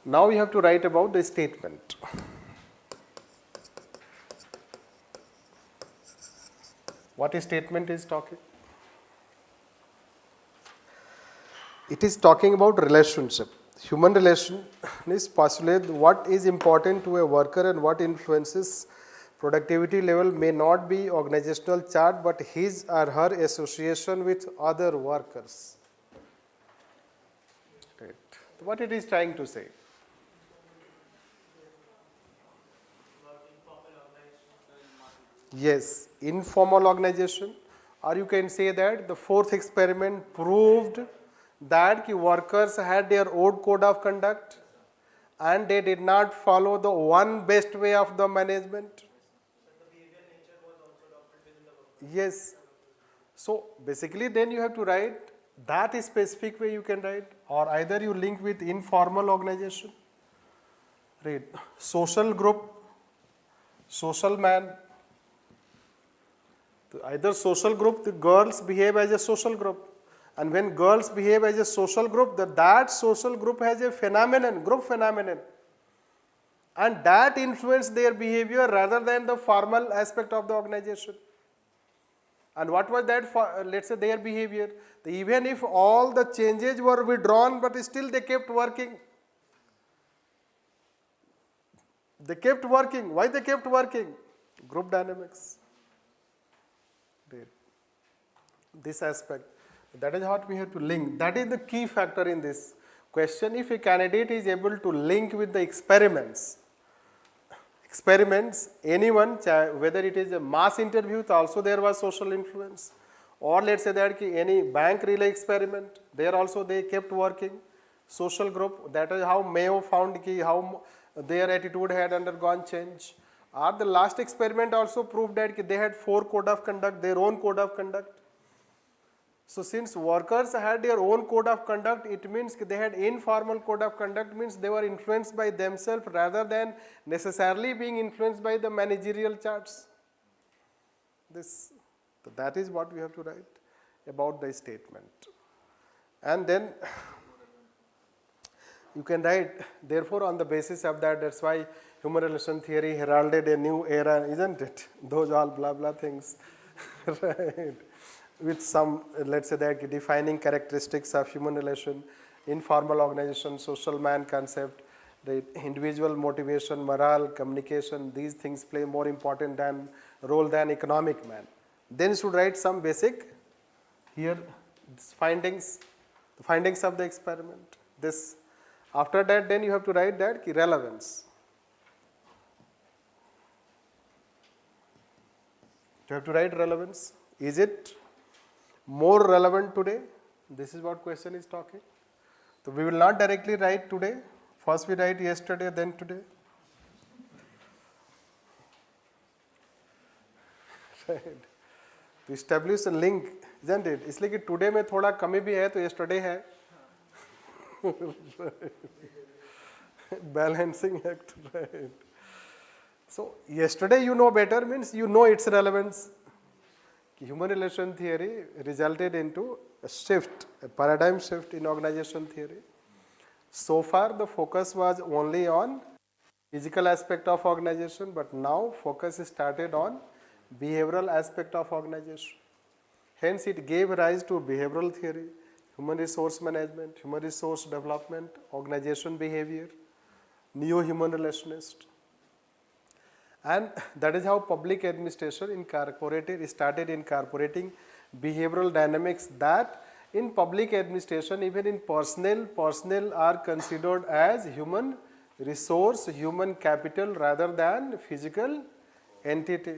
Now you have to write about the statement. What is statement is talking? It is talking about relationship. Human relation is postulate what is important to a worker and what influences productivity level may not be organizational chart but his or her association with other workers. Right. What it is trying to say? Yes, informal organization, or you can say that the fourth experiment proved that workers had their own code of conduct and they did not follow the one best way of the management. Yes. So basically then you have to write that specific way you can write, or either you link with informal organization, right? Social group, social man. Either social group, the girls behave as a social group. And when girls behave as a social group, that social group has a phenomenon, group phenomenon. And that influences their behavior rather than the formal aspect of the organization. And what was that for, let's say their behavior? Even if all the changes were withdrawn, but still they kept working. They kept working. Why they kept working? Group dynamics. This aspect. That is what we have to link. That is the key factor in this question. If a candidate is able to link with the experiments, anyone, whether it is a mass interview, also there was social influence, or let's say that any bank relay experiment, there also they kept working. Social group, that is how Mayo found how their attitude had undergone change. Or the last experiment also proved that they had 4 code of conduct, their own code of conduct. So since workers had their own code of conduct, it means they had informal code of conduct, means they were influenced by themselves rather than necessarily being influenced by the managerial charts. That is what we have to write about the statement. And then you can write, therefore on the basis of that, that's why human relation theory heralded a new era, isn't it? Those all blah blah things, right? With some, let's say that defining characteristics of human relation, informal organization, social man concept, the individual motivation, morale, communication, these things play more important role than economic man. Then you should write some basic here findings, the findings of the experiment. This after that, then you have to write that relevance. You have to write relevance. Is it more relevant today? This is what question is talking. So we will not directly write today. First we write yesterday, then today. Right. To establish a link, isn't it? इसलिए कि today में थोड़ा कमी भी है तो yesterday है. Balancing act, right? So yesterday you know better means you know its relevance. Human relation theory resulted into a shift, a paradigm shift in organization theory. So far the focus was only on physical aspect of organization, but now focus started on behavioral aspect of organization. Hence it gave rise to behavioral theory, human resource management, human resource development, organization behavior, neo-human relationist. And that is how public administration started incorporating behavioral dynamics, that in public administration, even in personnel are considered as human resource, human capital rather than physical entity.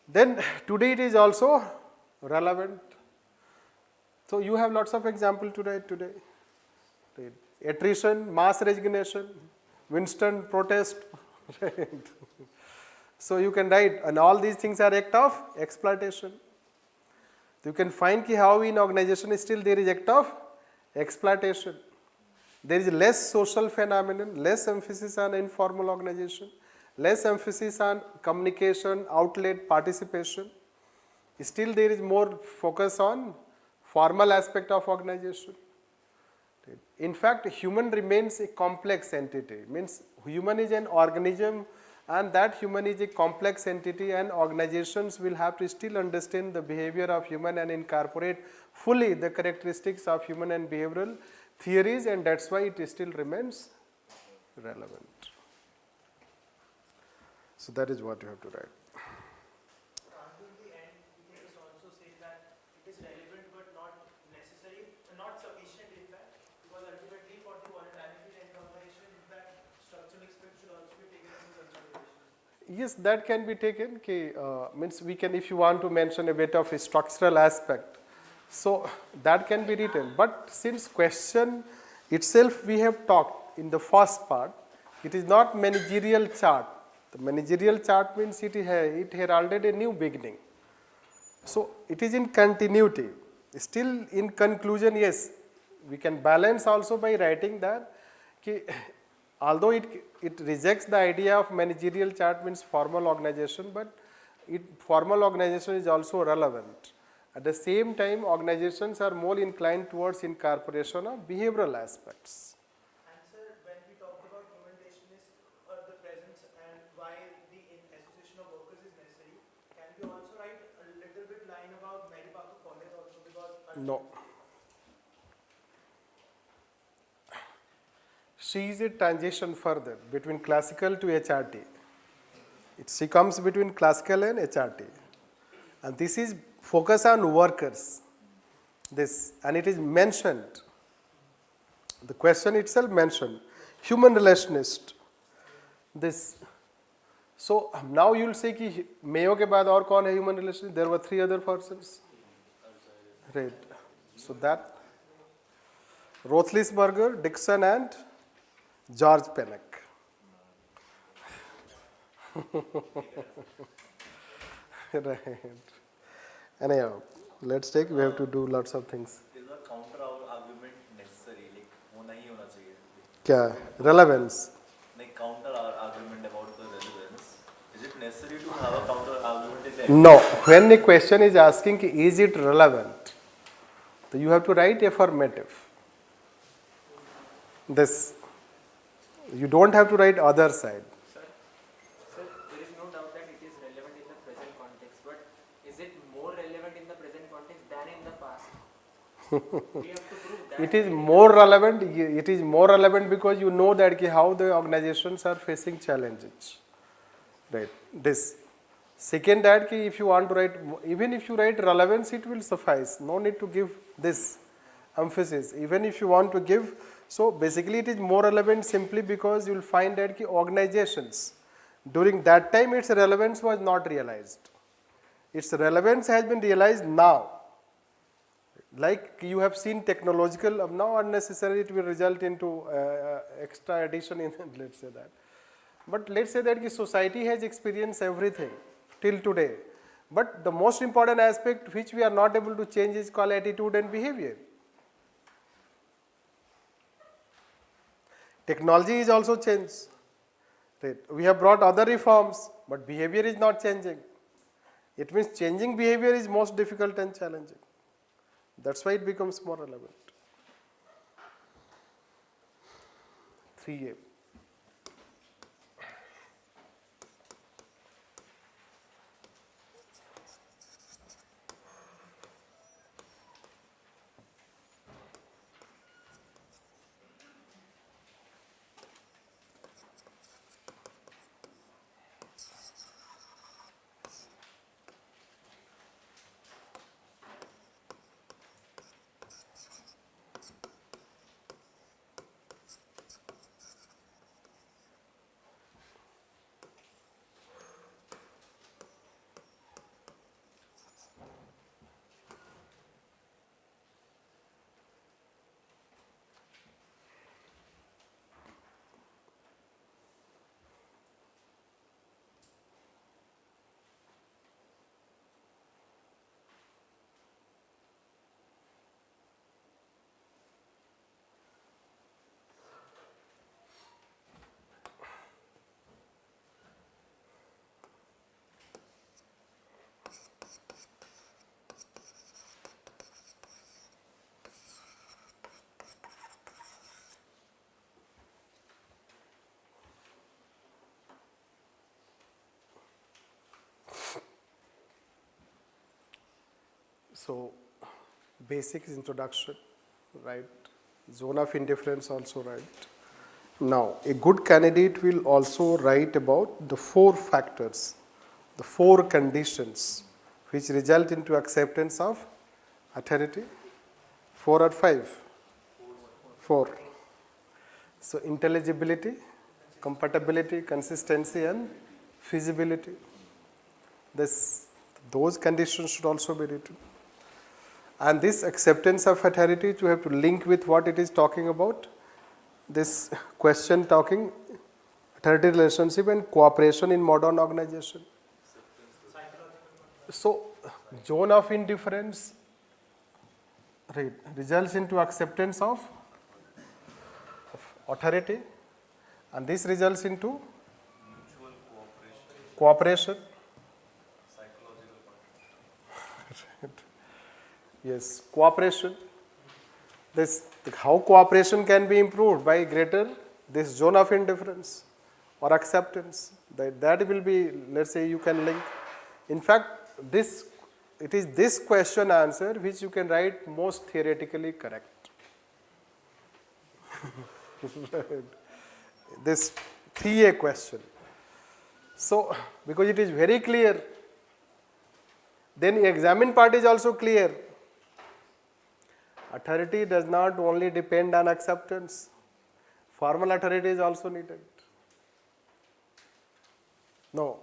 Then today it is also relevant. So you have lots of examples to write today. Right. Attrition, mass resignation, Winston protest. Right. So you can write, and all these things are act of exploitation. You can find how in organization still there is act of exploitation. There is less social phenomenon, less emphasis on informal organization, less emphasis on communication, outlet, participation. Still there is more focus on formal aspect of organization. In fact, human remains a complex entity, means human is an organism, and that human is a complex entity, and organizations will have to still understand the behavior of human and incorporate fully the characteristics of human and behavioral theories, and that's why it still remains relevant. So that is what you have to write. Until the end, we can just also say that it is relevant but not necessary, not sufficient in fact, because ultimately for the volatility and combination, in fact, structural aspects should also be taken into consideration. Yes, that can be taken. Means we can, if you want to mention a bit of a structural aspect, so that can be written. But since question itself we have talked in the first part, it is not managerial chart. The managerial chart means it heralded a new beginning. So it is in continuity. Still in conclusion, yes, we can balance also by writing that although it rejects the idea of managerial chart means formal organization, but formal organization is also relevant. At the same time, organizations are more inclined towards incorporation of behavioral aspects. And sir, when we talk about humanitarianist the presence and why the association of workers is necessary, can we also write a little bit line about Mary Baku College also, because No. She is a transition further between classical to HRT. She comes between classical and HRT. And this is focus on workers. And it is mentioned. The question itself mentioned. Human relationist. So now you will say कि Mayo के बाद और कौन है human relationist? There were 3 other persons. Right. So that Roethlisberger, Dixon, and George Pennock. Right. Anyhow, let's take. We have to do lots of things. Is a counter argument necessary? Like, वो नहीं होना चाहिए. क्या? Relevance. Like counter argument about the relevance. Is it necessary to have a counter argument in the No. When the question is asking, is it relevant? So you have to write affirmative. You don't have to write other side. Sir, there is no doubt that it is relevant in the present context, but is it more relevant in the present context than in the past? We have to prove that. It is more relevant. It is more relevant because you know that how the organizations are facing challenges. Right. Second, that if you want to write, even if you write relevance, it will suffice. No need to give this emphasis. Even if you want to give, so basically it is more relevant simply because you will find that organizations during that time its relevance was not realized. Its relevance has been realized now. Like you have seen technological, now unnecessarily it will result into extra addition in, let's say that. But let's say that society has experienced everything till today. But the most important aspect which we are not able to change is called attitude and behavior. Technology is also changed. Right. We have brought other reforms, but behavior is not changing. It means changing behavior is most difficult and challenging. That's why it becomes more relevant. 3A. So basic introduction, right? Zone of indifference also, right? Now, a good candidate will also write about the 4 factors, the 4 conditions which result into acceptance of authority. 4 or 5? 4. So, intelligibility, compatibility, consistency and feasibility. Those conditions should also be written. And this acceptance of authority, you have to link with what it is talking about. This question talking authority relationship and cooperation in modern organization. So, zone of indifference results into acceptance of authority, and this results into Mutual cooperation. cooperation, psychological partnership. Yes, cooperation. This, how cooperation can be improved by greater this zone of indifference or acceptance. That will be, let's say you can link. In fact, it is this question answer which you can write most theoretically correct. This 3A question. So, because it is very clear, then examine part is also clear. Authority does not only depend on acceptance, formal authority is also needed. No,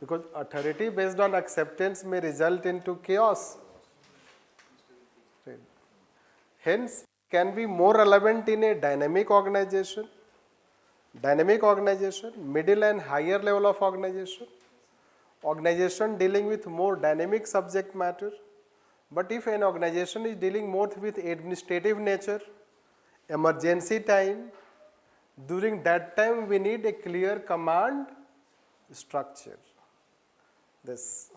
because authority based on acceptance may result into chaos. Right. Hence, can be more relevant in a dynamic organization, middle and higher level of organization dealing with more dynamic subject matter. But if an organization is dealing more with administrative nature, emergency time, during that time we need a clear command structure. This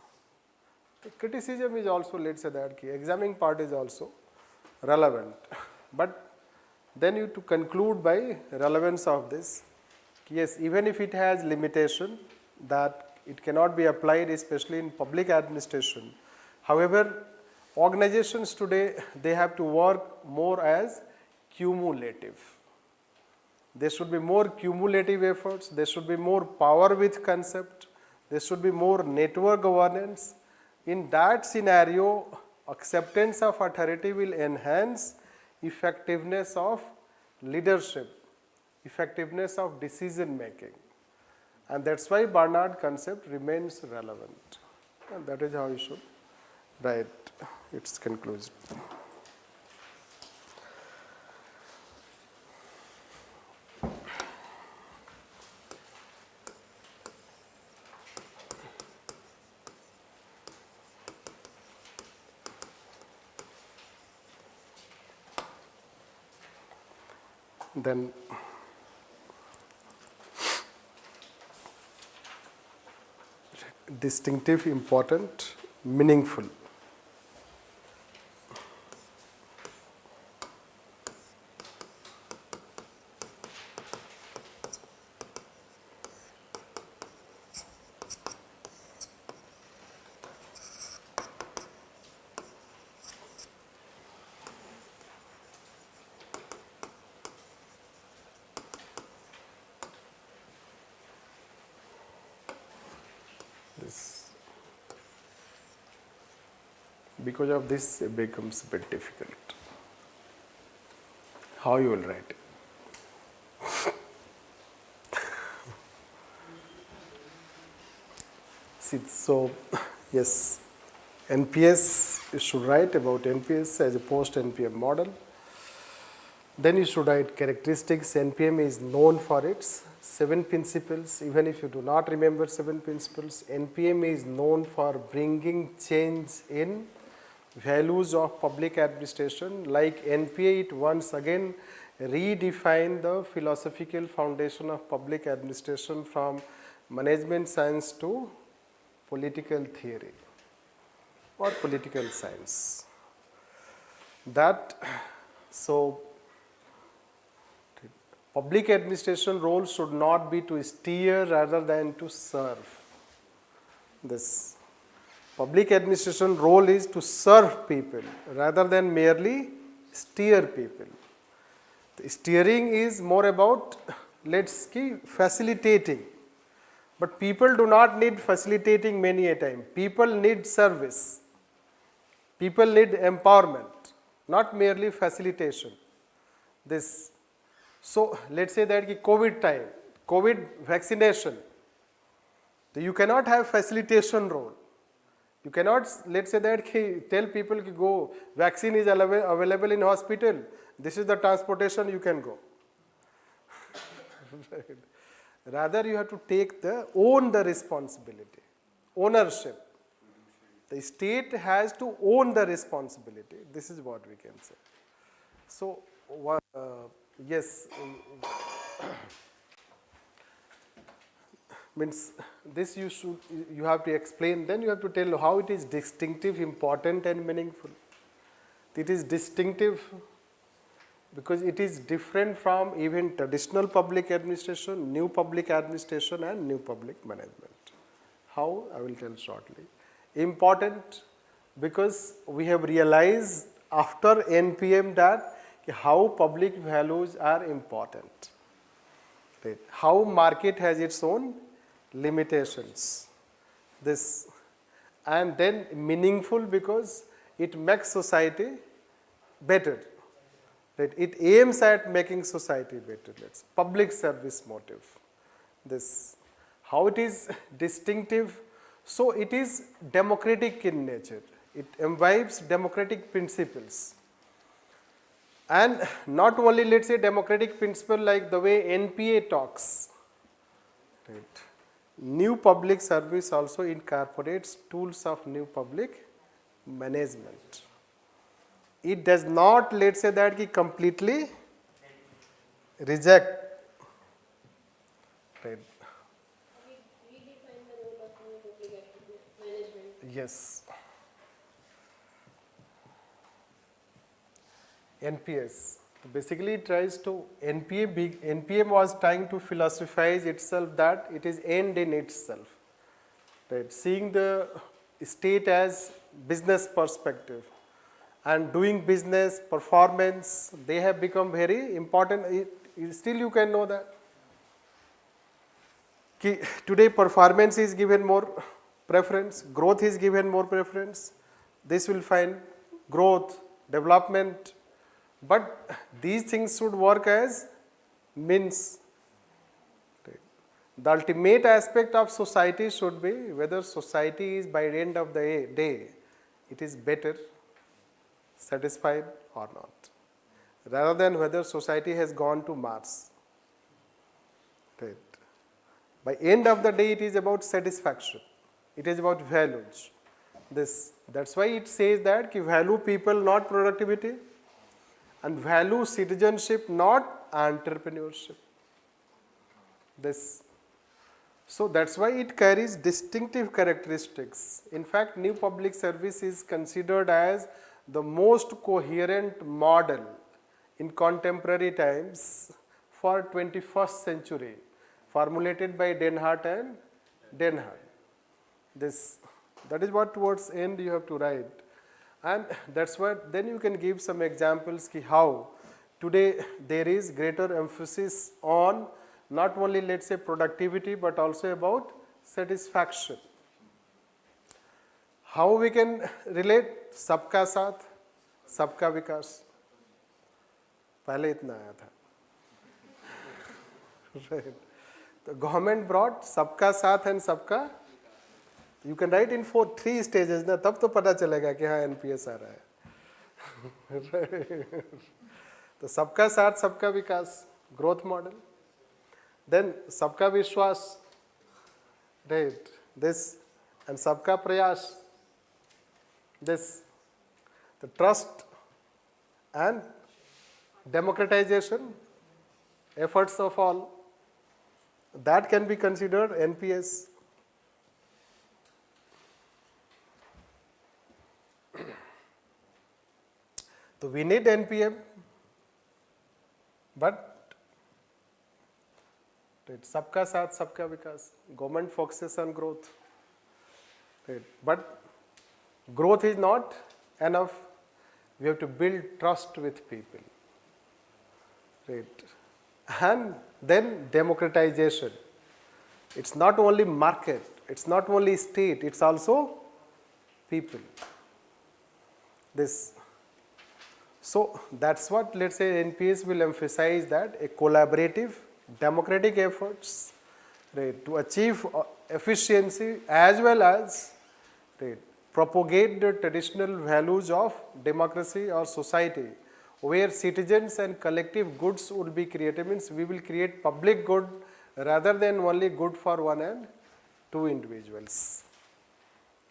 criticism is also, let's say that examining part is also relevant. But then you to conclude by relevance of this. Yes, even if it has limitation that it cannot be applied especially in public administration. However, organizations today, they have to work more as cumulative. There should be more cumulative efforts, there should be more power with concept, there should be more network governance. In that scenario, acceptance of authority will enhance effectiveness of leadership, effectiveness of decision making. And that's why Barnard concept remains relevant. And that is how you should write its conclusion. Then distinctive, important, meaningful. Because of this, it becomes a bit difficult. How you will write it? See, so yes, NPS, you should write about NPS as a post-NPM model. Then you should write characteristics. NPM is known for its 7 principles. Even if you do not remember 7 principles, NPM is known for bringing change in values of public administration. Like NPA, it once again redefined the philosophical foundation of public administration from management science to political theory or political science. Public administration role should not be to steer rather than to serve. This Public administration role is to serve people rather than merely steer people. The steering is more about, let's keep facilitating. But people do not need facilitating many a time. People need service. People need empowerment, not merely facilitation. This. So let's say that COVID time, COVID vaccination, you cannot have facilitation role. You cannot, let's say that tell people to go, vaccine is available in hospital, this is the transportation you can go. Right. Rather you have to own the responsibility, ownership. The state has to own the responsibility. This is what we can say. So, yes, means this you have to explain, then you have to tell how it is distinctive, important and meaningful. It is distinctive because it is different from even traditional public administration, new public administration and new public management. How? I will tell shortly. Important because we have realized after NPM that how public values are important. Right. How market has its own limitations. This, and then meaningful because it makes society better. Right. It aims at making society better. That's public service motive. This, how it is distinctive. So it is democratic in nature. It imbibes democratic principles. And not only, let's say, democratic principle like the way NPA talks. Right. New public service also incorporates tools of new public management. It does not, let's say, that he completely reject. Right. Redefine the role of new public management. Yes. NPS. Basically it tries to, NPM was trying to philosophize itself that it is end in itself. Right. Seeing the state as business perspective and doing business, performance, they have become very important. Still you can know that. Today performance is given more preference, growth is given more preference. This will find growth, development, but these things should work as means. The ultimate aspect of society should be whether society is by the end of the day, it is better, satisfied or not, rather than whether society has gone to Mars. Right. By end of the day, it is about satisfaction. It is about values. That's why it says that value people, not productivity, and value citizenship, not entrepreneurship. So that's why it carries distinctive characteristics. In fact, new public service is considered as the most coherent model in contemporary times for 21st century, formulated by Denhart and Denhart. That is what towards end you have to write. And that's what, then you can give some examples how today there is greater emphasis on not only, let's say, productivity, but also about satisfaction. How we can relate सबका साथ, सबका विकास. पहले इतना आया था. Right. The government brought सबका साथ and सबका. You can write in 3 stages ना, तब तो पता चलेगा कि हाँ NPS आ रहा है. तो सबका साथ सबका विकास, growth model. Then सबका विश्वास, right? This, and सबका प्रयास. This, the trust and democratization efforts of all. That can be considered NPS. So we need NPM, but सबका साथ सबका विकास, government focuses on growth, right? But Growth is not enough. We have to build trust with people. Right. And then democratization. It's not only market, it's not only state, it's also people. This. So that's what, let's say, NPS will emphasize, that a collaborative, democratic efforts, right, to achieve efficiency as well as, right, propagate the traditional values of democracy or society, where citizens and collective goods would be created. Means we will create public good rather than only good for one and two individuals.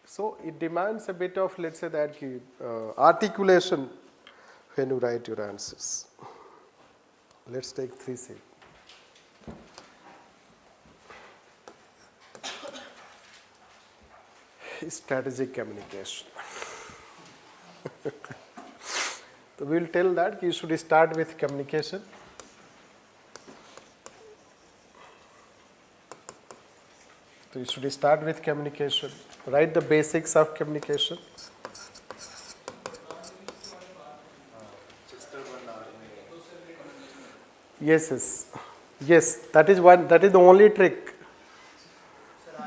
So it demands a bit of, let's say, that articulation when you write your answers. Let's take 3C. Strategic communication. So we will tell that you should start with communication. So you should start with communication. Write the basics of communication. Yes. Yes, that is one. That is the only trick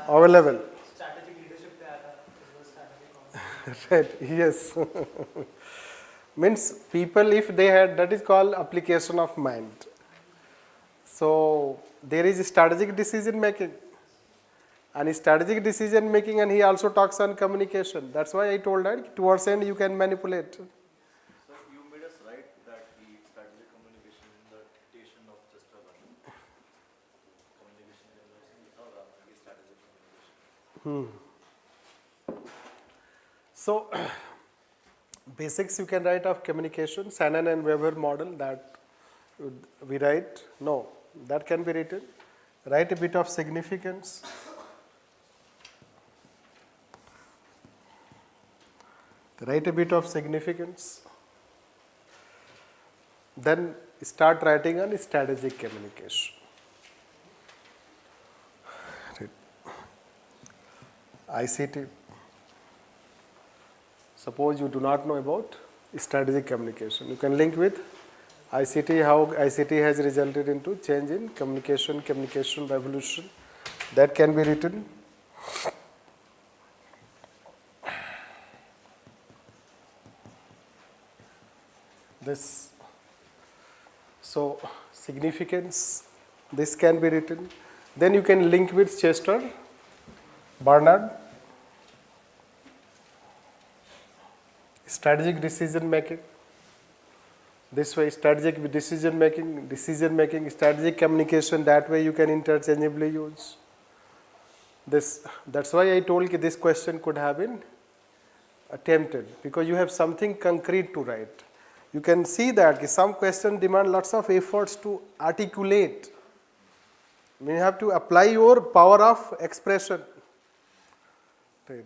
available. Strategic leadership पे आता है, strategic Right, yes. Means people, if they had, that is called application of mind. So there is strategic decision making and strategic decision making, and he also talks on communication. That's why I told that towards end you can manipulate. So you made us write that the strategic communication in the dictation of just a one. Communication without the strategic communication. So basics you can write of communication, Shannon and Weber model, that we write. No, that can be written. Write a bit of significance. Write a bit of significance. Then start writing on strategic communication. ICT. Suppose you do not know about strategic communication. You can link with ICT, how ICT has resulted into change in communication revolution. That can be written. This. So significance, this can be written. Then you can link with Chester, Barnard. Strategic decision making. This way, strategic decision making, strategic communication, that way you can interchangeably use. This. That's why I told you this question could have been attempted, because you have something concrete to write. You can see that some questions demand lots of efforts to articulate. You have to apply your power of expression. Right.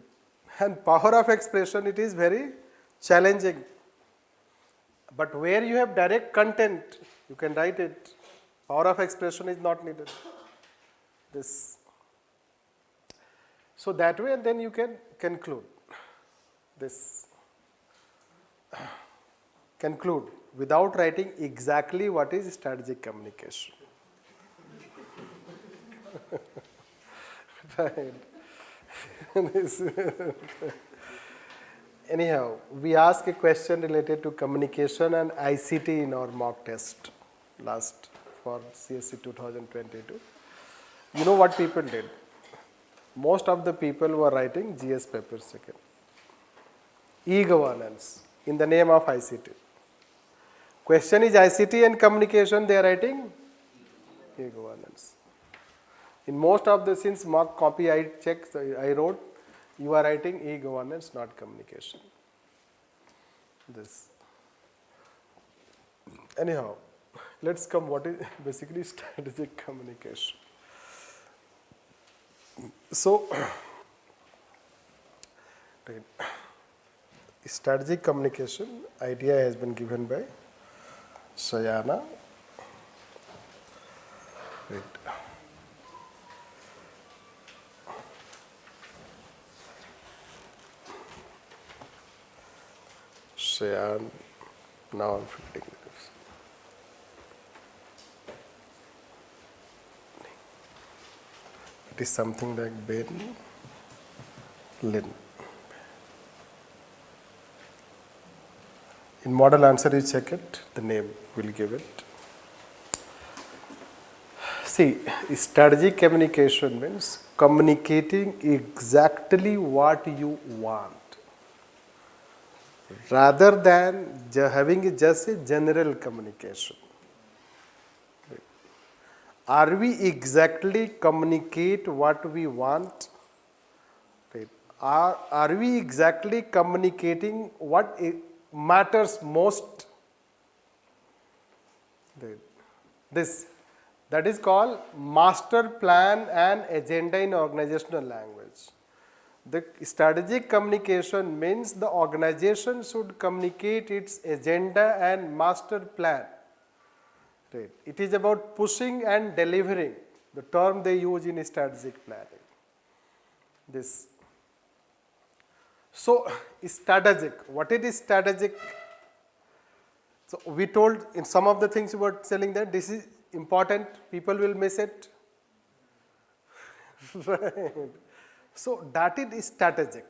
And power of expression, it is very challenging. But where you have direct content, you can write it. Power of expression is not needed. This. So that way, and then you can conclude. This. Conclude without writing exactly what is strategic communication. Right. Anyhow, we asked a question related to communication and ICT in our mock test last for CSE 2022. You know what people did? Most of the people were writing GS paper second. E-governance in the name of ICT. Question is ICT and communication, they are writing e-governance. In most of the, since mock copy I checked, I wrote, you are writing e-governance, not communication. This. Anyhow, let's come what is basically strategic communication. So, strategic communication idea has been given by Yojana. Right. say, and now I'm fitting this. It is something like Ben Lin. In model answer, you check it, the name will give it. See, strategic communication means communicating exactly what you want, rather than having just a general communication. Are we exactly communicate what we want? Right. Are we exactly communicating what matters most? Right. That is called master plan and agenda in organizational language. The strategic communication means the organization should communicate its agenda and master plan. Right. It is about pushing and delivering, the term they use in strategic planning. This. So, strategic. What it is strategic? So, we told in some of the things we were telling that this is important, people will miss it. Right. So, that is strategic.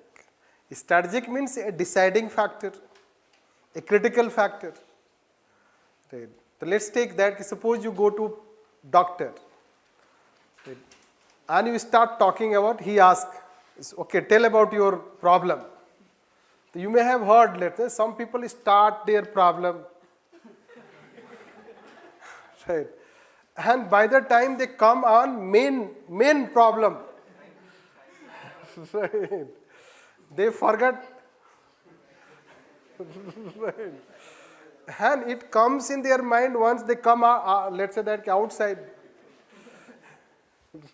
Strategic means a deciding factor, a critical factor. Right. So, let's take that, suppose you go to doctor, right, and you start talking about, he asks, okay, tell about your problem. So you may have heard, let's say, some people start their problem, right, and by the time they come on main problem, right, they forget, right. And it comes in their mind once they come, let's say that outside.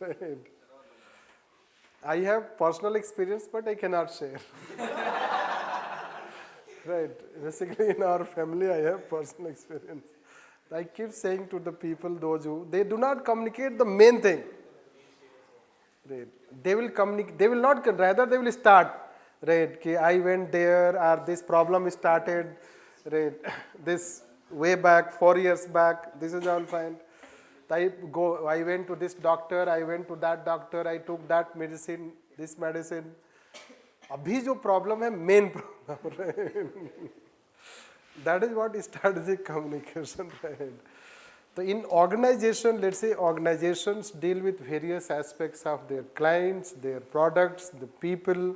Right. I have personal experience, but I cannot share. Right. Basically, in our family, I have personal experience. I keep saying to the people, those who, they do not communicate the main thing. Right. They will communicate, they will not, rather they will start. Right. Okay, I went there, or this problem started. Right, this way back, 4 years back, this is all fine. I went to this doctor, I went to that doctor, I took that medicine, this medicine. Abhi jo problem hai, main problem, right? That is what is strategic communication, right? So in organization, let's say organizations deal with various aspects of their clients, their products, the people.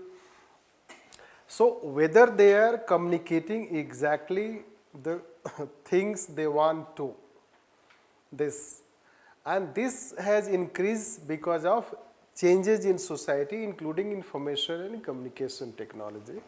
So whether they are communicating exactly the things they want to, this, and this has increased because of changes in society, including information and communication technology,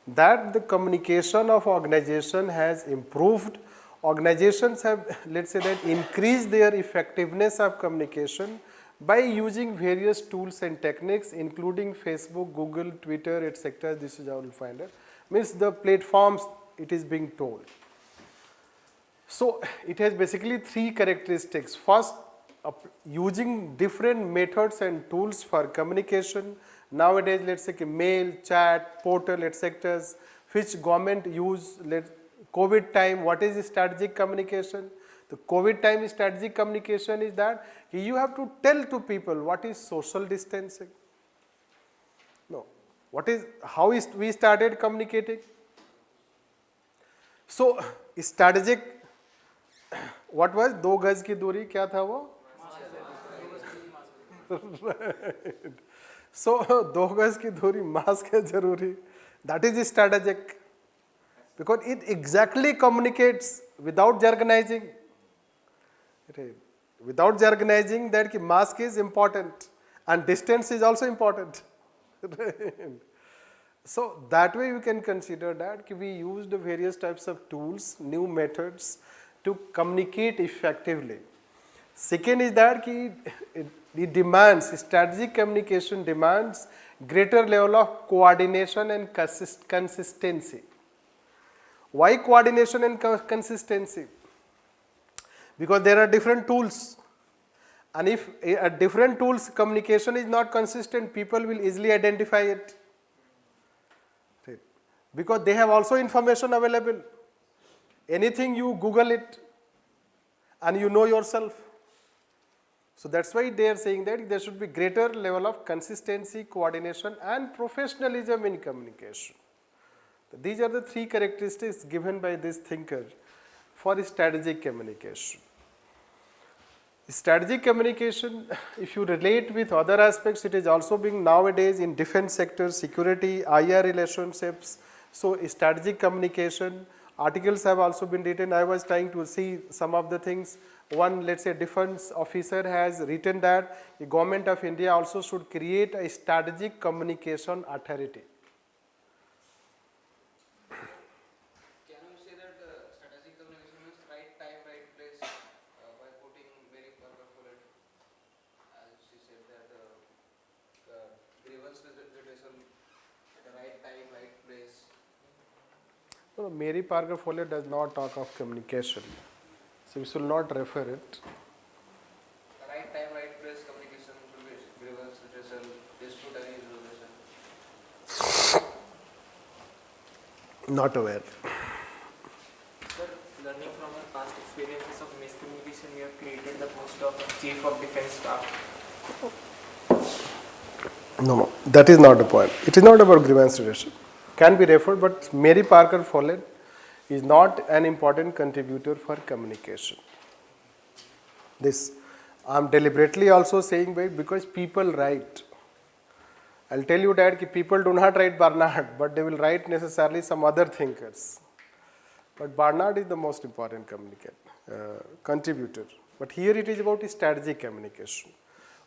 that the communication of organization has improved. Organizations have, let's say that, increased their effectiveness of communication by using various tools and techniques, including Facebook, Google, Twitter, etc. This is how you find it. Means the platforms it is being told. So it has basically 3 characteristics. First, using different methods and tools for communication. Nowadays, let's say mail, chat, portal, etc. Which government use. COVID time, what is strategic communication? The COVID time strategic communication is that you have to tell to people what is social distancing. No, how we started communicating. So strategic, what was 2 गज की दूरी, क्या था वो? Right. So 2 गज की दूरी, mask है जरूरी. That is strategic, because it exactly communicates without jargonizing. Right. Without jargonizing that mask is important and distance is also important. Right. So that way you can consider that we used various types of tools, new methods to communicate effectively. Second is that it demands, strategic communication demands greater level of coordination and consistency. Why coordination and consistency? Because there are different tools, and if a different tools communication is not consistent, people will easily identify it. Right. because they have also information available. Anything you Google it and you know yourself. So that's why they are saying that there should be greater level of consistency, coordination and professionalism in communication. These are the three characteristics given by this thinker for strategic communication. Strategic communication, if you relate with other aspects, it is also being nowadays in defense sector, security, IR relationships. So strategic communication, articles have also been written. I was trying to see some of the things. One, let's say, defense officer has written that the government of India also should create a strategic communication authority. Can you say that strategic communication means right time, right place, by quoting very powerful, as she said that grievance redressal at the right time, right place. No, Mary Parker Foley does not talk of communication, so we should not refer it. The right time, right place communication should be grievance redressal, dispute and resolution. Not aware. Sir, learning from our past experiences of miscommunication, we have created the post of Chief of Defence Staff. No, that is not the point. It is not about grievance redressal. Can be referred, but Mary Parker Follett is not an important contributor for communication. This I am deliberately also saying because people write. I'll tell you that people do not write Barnard, but they will write necessarily some other thinkers. But Barnard is the most important contributor. But here it is about strategic communication.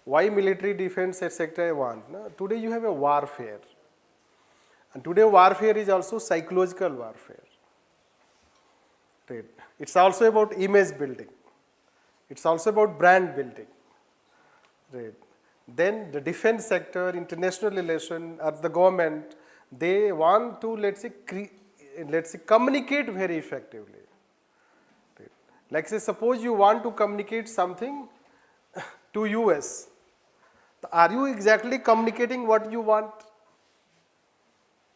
Why military defense, etc. I want. No? Today you have a warfare. And today warfare is also psychological warfare. Right. It's also about image building. It's also about brand building. Right. Then the defense sector, international relation, or the government, they want to let's say communicate very effectively. Right. Like say suppose you want to communicate something to US. Are you exactly communicating what you want?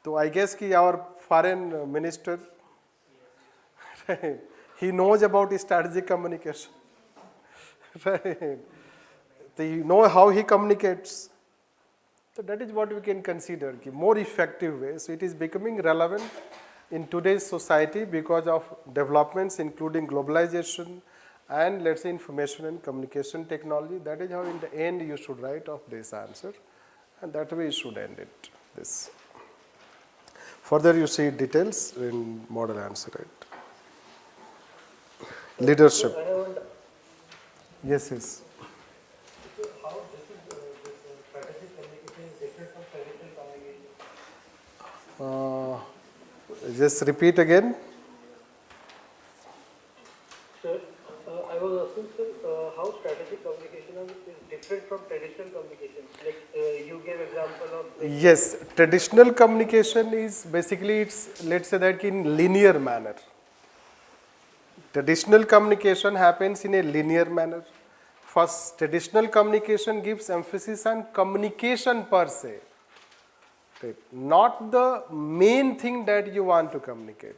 So I guess our foreign minister, right, he knows about strategic communication. Right. So you know how he communicates. So that is what we can consider more effective way. So it is becoming relevant in today's society because of developments including globalization and let's say information and communication technology. That is how in the end you should write of this answer, and that way you should end it. This. Further you see details in model answer, right? Leadership. Yes, yes. So how this strategic communication is different from traditional communication? Just repeat again. Sir, I was asking, sir, how strategic communication is different from traditional communication? Like you gave example of. Yes, traditional communication is basically it's let's say that in linear manner. Traditional communication happens in a linear manner. First, traditional communication gives emphasis on communication per se, right? Not the main thing that you want to communicate.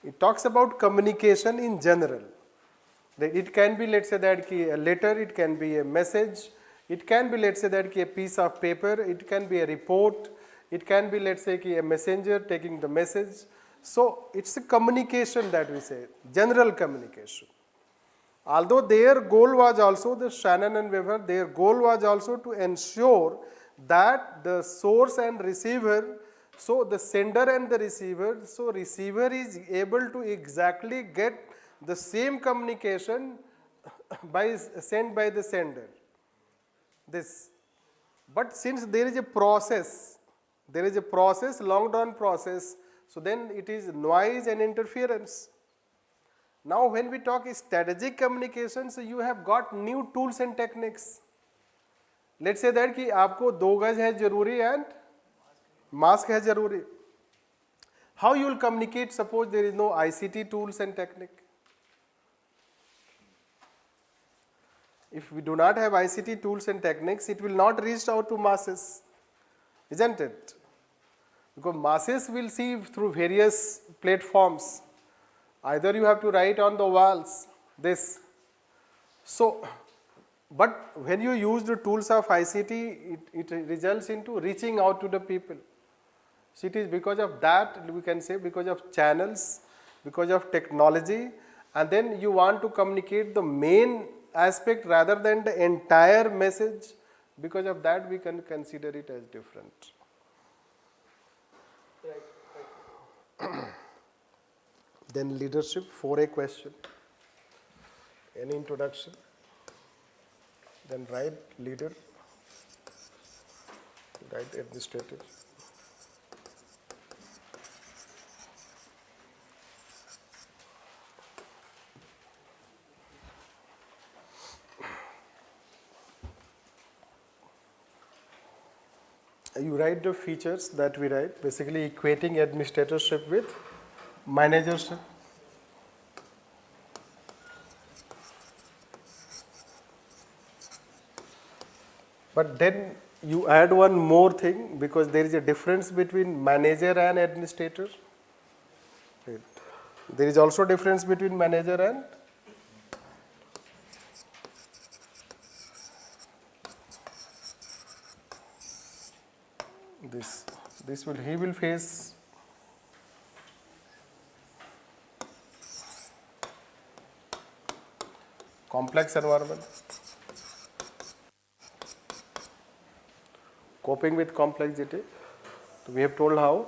It talks about communication in general. It can be, let's say that a letter, it can be a message, it can be, let's say that a piece of paper, it can be a report, it can be, let's say a messenger taking the message. So it's a communication that we say, general communication. Although their goal was also, the Shannon and Weber, their goal was also to ensure that the source and receiver, so the sender and the receiver, so receiver is able to exactly get the same communication sent by the sender. This. But since there is a process, long run process, so then it is noise and interference. Now when we talk strategic communication, so you have got new tools and techniques. Let's say that कि आपको 2 गज है जरूरी and mask है जरूरी. How you will communicate? Suppose there is no ICT tools and technique. If we do not have ICT tools and techniques, it will not reach out to masses, isn't it? because masses will see through various platforms. Either you have to write on the walls, this. So, but when you use the tools of ICT, it results into reaching out to the people. So it is because of that, we can say, because of channels, because of technology, and then you want to communicate the main aspect rather than the entire message. Because of that, we can consider it as different. Right. Then leadership, 4A question. Any introduction? Then write leader, write administrative. You write the features that we write, basically equating administratorship with managership. But then you add one more thing, because there is a difference between manager and administrator. Right. There is also difference between manager and this. He will face complex environment. Coping with complexity. So we have told how.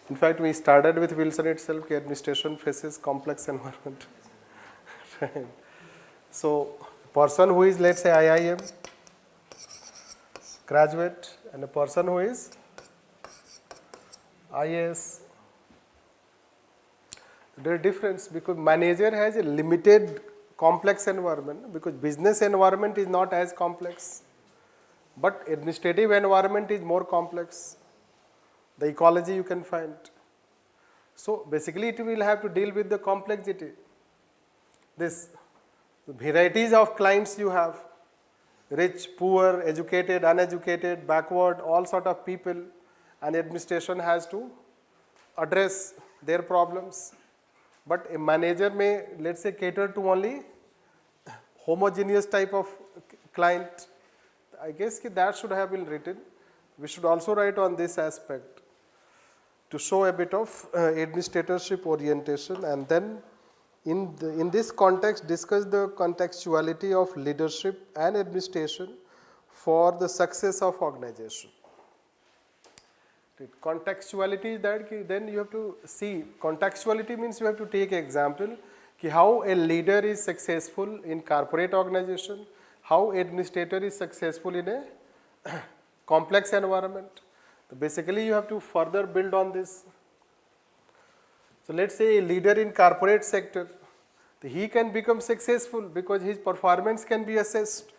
In fact, we started with Wilson itself, administration faces complex environment. Right. So, person who is, let's say, IIM graduate, and a person who is IAS. There is difference, because manager has a limited complex environment, because business environment is not as complex. But administrative environment is more complex. The ecology you can find. So basically it will have to deal with the complexity. This varieties of clients you have, rich, poor, educated, uneducated, backward, all sort of people, and administration has to address their problems. But a manager may, let's say, cater to only homogeneous type of client. I guess that should have been written. We should also write on this aspect to show a bit of administratorship orientation, and then in this context discuss the contextuality of leadership and administration for the success of organization. Contextuality is that then you have to see, contextuality means you have to take example how a leader is successful in corporate organization, how administrator is successful in a complex environment. So basically you have to further build on this. So let's say a leader in corporate sector, he can become successful because his performance can be assessed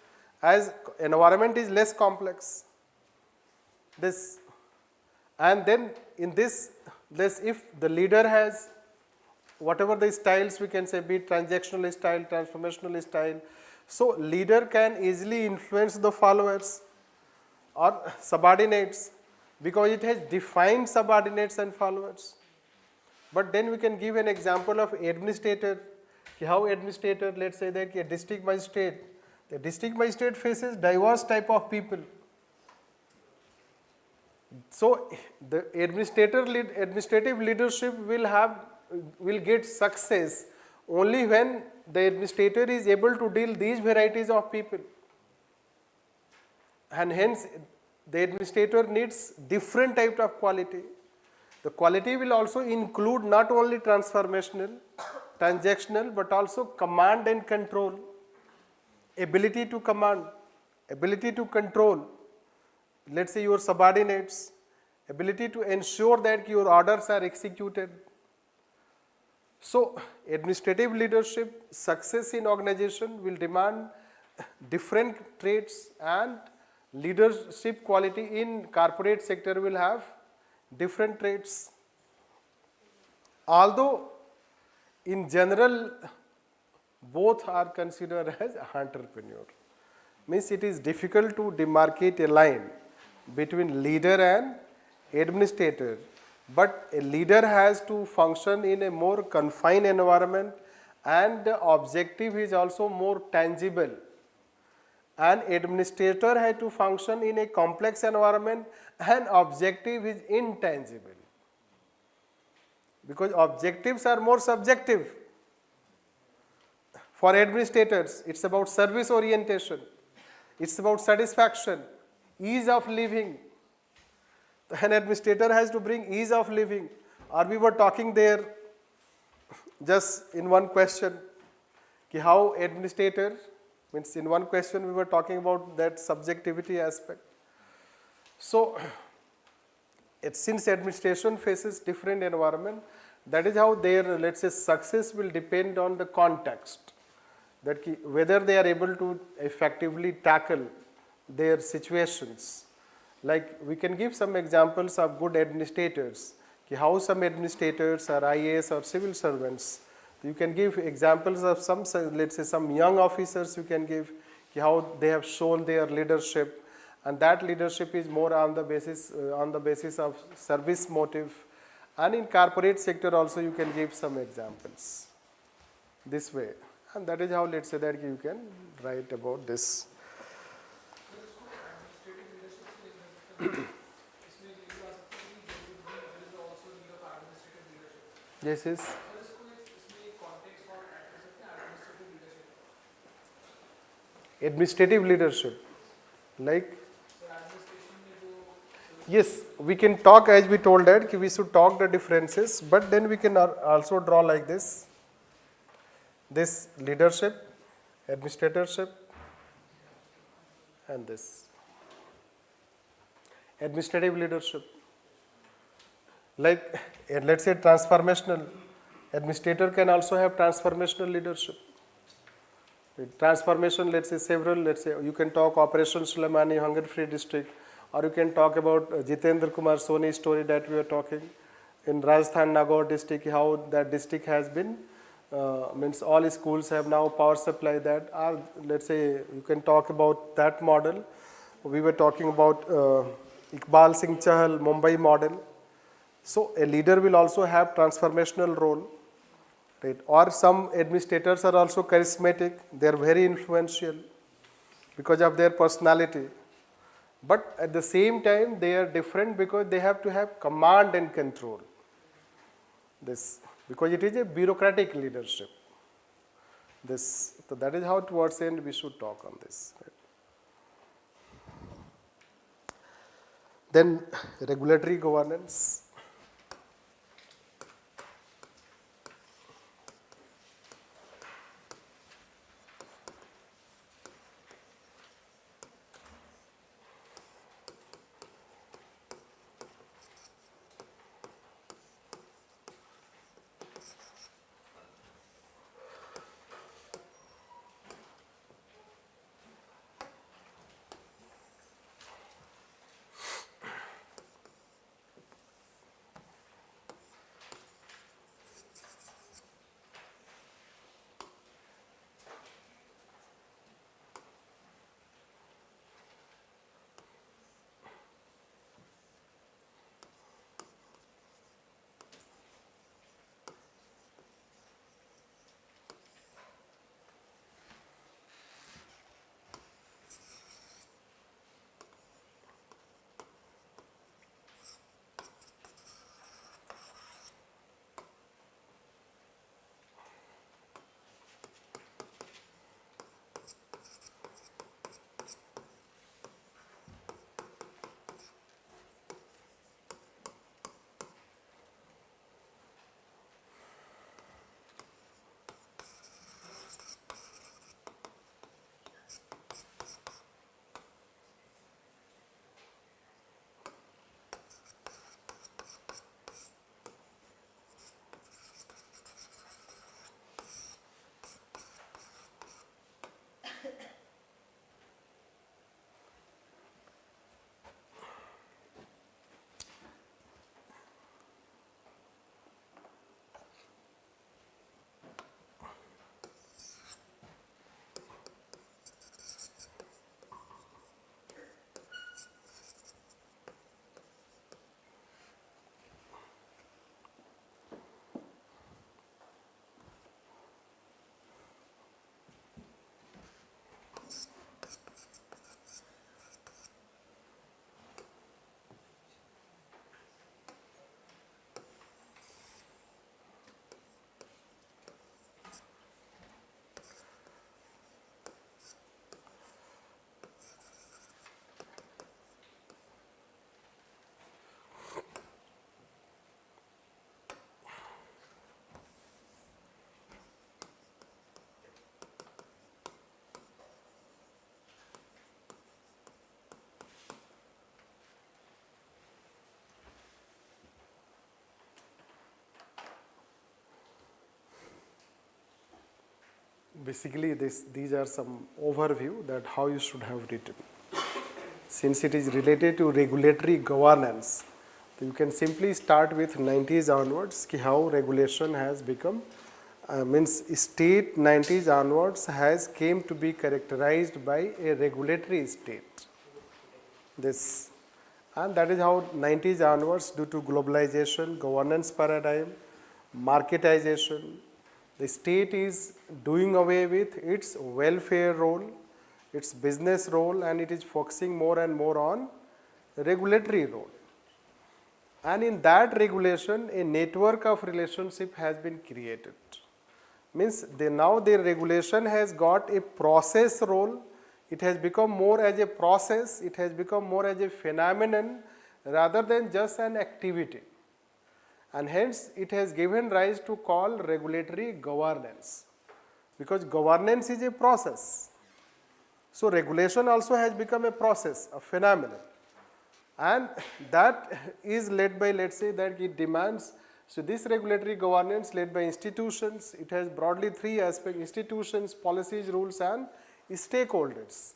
as environment is less complex. This, and then in this, if the leader has whatever the styles we can say, be it transactional style, transformational style, so leader can easily influence the followers or subordinates because it has defined subordinates and followers. But then we can give an example of administrator, how administrator, let's say that a district magistrate, the district magistrate faces diverse type of people. So the administrative leadership will get success only when the administrator is able to deal these varieties of people, and hence the administrator needs different type of quality. The quality will also include not only transformational, transactional, but also command and control, ability to command, ability to control, let's say your subordinates, ability to ensure that your orders are executed. So administrative leadership, success in organization will demand different traits, and leadership quality in corporate sector will have different traits. Although in general both are considered as entrepreneur, means it is difficult to demarcate a line between leader and administrator, But a leader has to function in a more confined environment, and the objective is also more tangible. An administrator has to function in a complex environment, and objective is intangible. Because objectives are more subjective. For administrators, it's about service orientation, it's about satisfaction, ease of living. An administrator has to bring ease of living. Or we were talking there just in one question, ki how administrator, means in one question we were talking about that subjectivity aspect. So, since administration faces different environment, that is how their, let's say, success will depend on the context. That whether they are able to effectively tackle their situations. Like we can give some examples of good administrators, how some administrators are IAS or civil servants. You can give examples of some, let's say, some young officers you can give, how they have shown their leadership, and that leadership is more on the basis of service motive. And in corporate sector also you can give some examples this way. And that is how, let's say, that you can write about this. Yes, yes. Administrative leadership, like, yes, we can talk, as we told that we should talk the differences, but then we can also draw like this leadership, administratorship, and this administrative leadership. Like, let's say transformational, administrator can also have transformational leadership. Transformation, let's say several, let's say you can talk Operation Sulaimani, hunger-free district, or you can talk about Jitendra Kumar Soni story that we are talking in Rajasthan Nagar district, how that district has been, means all schools have now power supply that, or let's say you can talk about that model. We were talking about Iqbal Singh Chahal, Mumbai model. So a leader will also have transformational role, right? Or some administrators are also charismatic, they are very influential because of their personality. But at the same time, they are different because they have to have command and control. This, because it is a bureaucratic leadership. This, so that is how towards the end we should talk on this. Right? Then regulatory governance. basically these are some overview that how you should have written. Since it is related to regulatory governance, so you can simply start with 90s onwards, ki how regulation has become, means state 90s onwards has came to be characterized by a regulatory state. This, and that is how 90s onwards, due to globalization, governance paradigm, marketization, the state is doing away with its welfare role, its business role, and it is focusing more and more on regulatory role. And in that regulation, a network of relationship has been created. Means now the regulation has got a process role. It has become more as a process. It has become more as a phenomenon rather than just an activity. And hence it has given rise to call regulatory governance, because governance is a process. So regulation also has become a process, a phenomenon, and that is led by, let's say, that it demands. So this regulatory governance led by institutions, it has broadly three aspects: institutions, policies, rules, and stakeholders.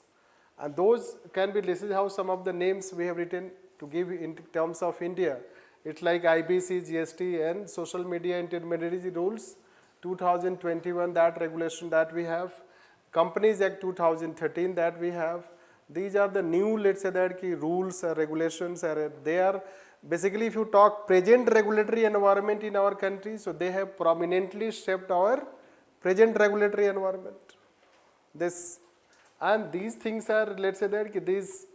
And those can be, this is how some of the names we have written to give in terms of India. It's like IBC, GST, and social media intermediary rules 2021, that regulation that we have, Companies Act 2013 that we have. These are the new, let's say, that key rules or regulations are there. Basically, if you talk present regulatory environment in our country, so they have prominently shaped our present regulatory environment. This, and these things are, let's say, that this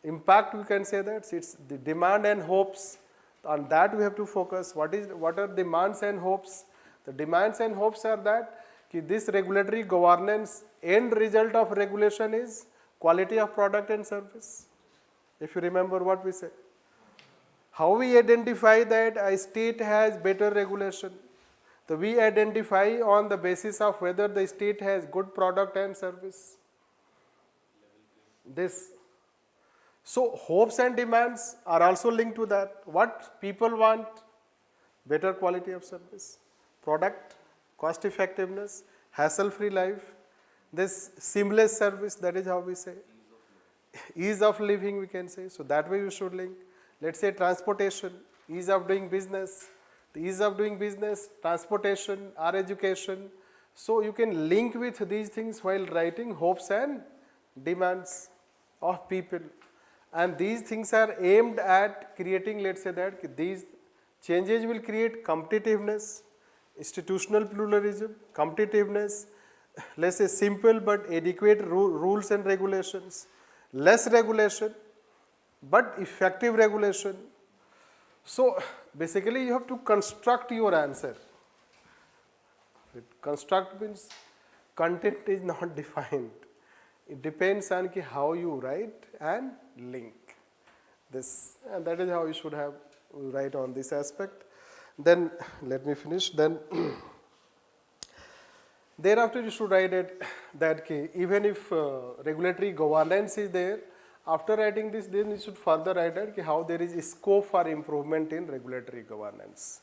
impact, we can say that it's the demand and hopes. On that we have to focus. What are demands and hopes? The demands and hopes are that this regulatory governance, end result of regulation is quality of product and service. If you remember what we said. How we identify that a state has better regulation? So we identify on the basis of whether the state has good product and service. This. So hopes and demands are also linked to that. What people want? Better quality of service, product, cost effectiveness, hassle-free life, this seamless service, that is how we say. Ease of living, we can say. So that way you should link. Let's say transportation, ease of doing business. The ease of doing business, transportation, or education. So you can link with these things while writing hopes and demands of people. And these things are aimed at creating, let's say, that these changes will create competitiveness, institutional pluralism, competitiveness, let's say simple but adequate rules and regulations, less regulation but effective regulation. So basically you have to construct your answer. Construct means content is not defined. It depends on how you write and link this, and that is how you should have write on this aspect. Then let me finish. Then thereafter you should write it that even if regulatory governance is there, after writing this, then you should further write it how there is scope for improvement in regulatory governance.